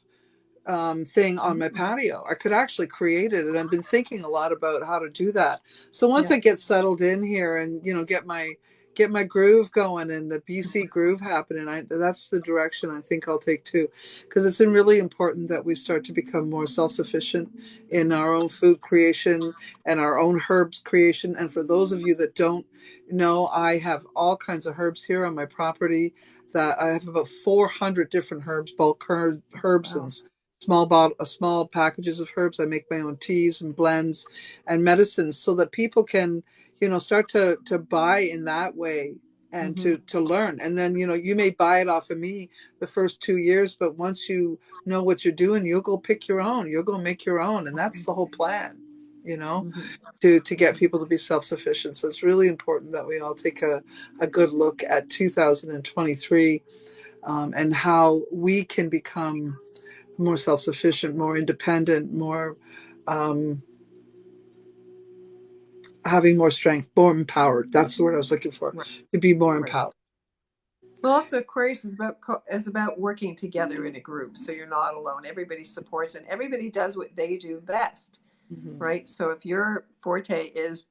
thing on my Mhm. patio. I could actually create it, and I've been thinking a lot about how to do that. So once Yeah, I get settled in here and get my groove going and the BC groove happening, that's the direction I think I'll take too, because it's really important that we start to become more self-sufficient in our own food creation and our own herbs creation. And for those of you that don't know, I have all kinds of herbs here on my property. That I have about 400 different herbs, bulk herbs wow. and small packages of herbs. I make my own teas and blends and medicines so that people can, start to buy in that way and hmm to learn. And then, you may buy it off of me the first 2 years, but once you know what you're doing, you'll go pick your own. You'll go make your own. And that's the whole plan, hmm to get people to be self-sufficient. So it's really important that we all take a good look at 2023 and how we can become more self-sufficient, more independent, more um, having more strength, more empowered. That's the word I was looking for, Right, to be more right. empowered. Well, also Aquarius is about working together in a group, so you're not alone. Everybody supports, and everybody does what they do best. Mm-hmm. Right? So if your forte is,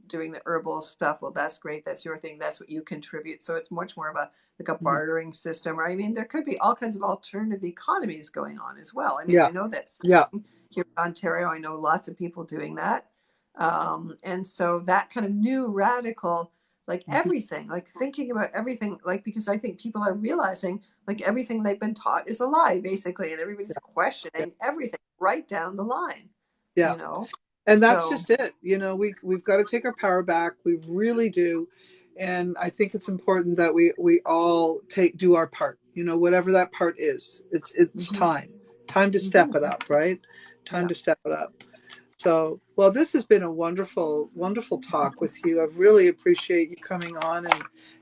doing the herbal stuff, well, that's great. That's your thing. That's what you contribute. So it's much more of a Mm-hmm. bartering system. Or I mean, there could be all kinds of alternative economies going on as well. I mean, Yeah, I know that's yeah, here in Ontario. I know lots of people doing that, and so that kind of new radical, like mm-hmm. everything, like thinking about everything, like because I think people are realizing like everything they've been taught is a lie, basically, and everybody's Yeah, questioning everything right down the line yeah. you know And that's so just it. We've got to take our power back. We really do. And I think it's important that we all do our part. Whatever that part is. It's mhm, time to step mhm, it up, right? Time yeah to step it up. So, well, this has been a wonderful, wonderful talk with you. I really appreciate you coming on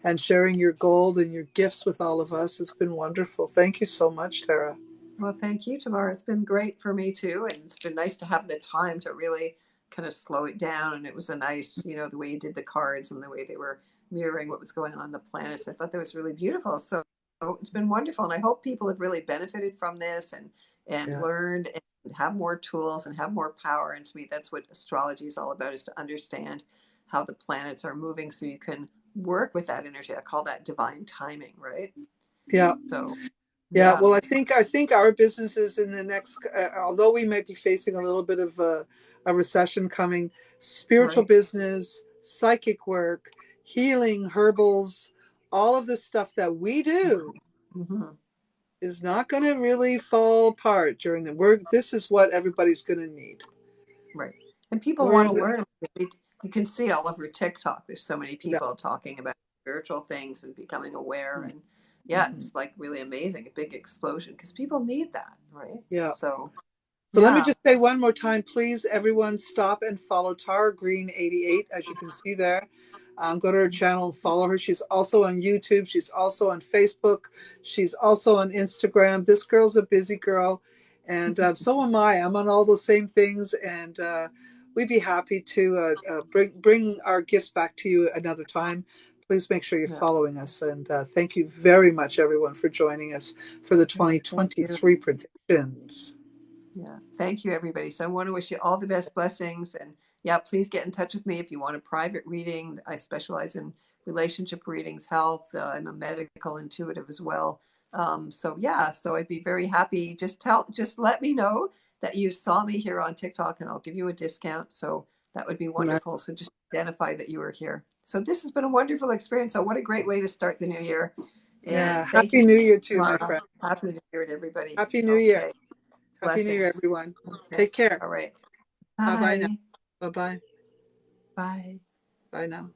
and sharing your gold and your gifts with all of us. It's been wonderful. Thank you so much, Tara. Well, thank you, Tamara. It's been great for me too. And it's been nice to have the time to really kind of slow it down. And it was a nice, the way you did the cards and the way they were mirroring what was going on the planets. I thought that was really beautiful. So it's been wonderful. And I hope people have really benefited from this and Yeah. learned and have more tools and have more power. And to me, that's what astrology is all about, is to understand how the planets are moving so you can work with that energy. I call that divine timing, right? Yeah. So Yeah, yeah. well, I think our businesses in the next, although we may be facing a little bit of a recession coming, spiritual Right. business, psychic work, healing, herbals, all of the stuff that we do Mm-hmm. is not going to really fall apart during the work. This is what everybody's going to need. Right. And people We're want in to the, learn. You can see all over TikTok, there's so many yeah, people talking about spiritual things and becoming aware. And yeah, mhm, it's like really amazing, a big explosion because people need that, right? yeah. So, So let me yeah. just say one more time, please, everyone stop and follow Tara Greene 88, as you can see there. Go to her channel and follow her. She's also on YouTube. She's also on Facebook. She's also on Instagram. This girl's a busy girl, and so am I. I'm on all those same things, and we'd be happy to bring our gifts back to you another time. Please make sure you're Yeah. following us, and thank you very much, everyone, for joining us for the Yeah. Thank you. 2023 predictions. Yeah. Thank you, everybody. So I want to wish you all the best blessings. And yeah, please get in touch with me if you want a private reading. I specialize in relationship readings, health. I'm a medical intuitive as well. So yeah, so I'd be very happy. Just let me know that you saw me here on TikTok and I'll give you a discount. So that would be wonderful. So just identify that you were here. So this has been a wonderful experience. So what a great way to start the new year. Yeah. And thank you, Happy New Year too, my Tamara. friend. Happy New Year to everybody. Happy New Year. Okay. Happy New Year, Blessings. everyone. Okay. Take care. All right. Bye bye now. Bye. Bye bye. Bye. Bye now.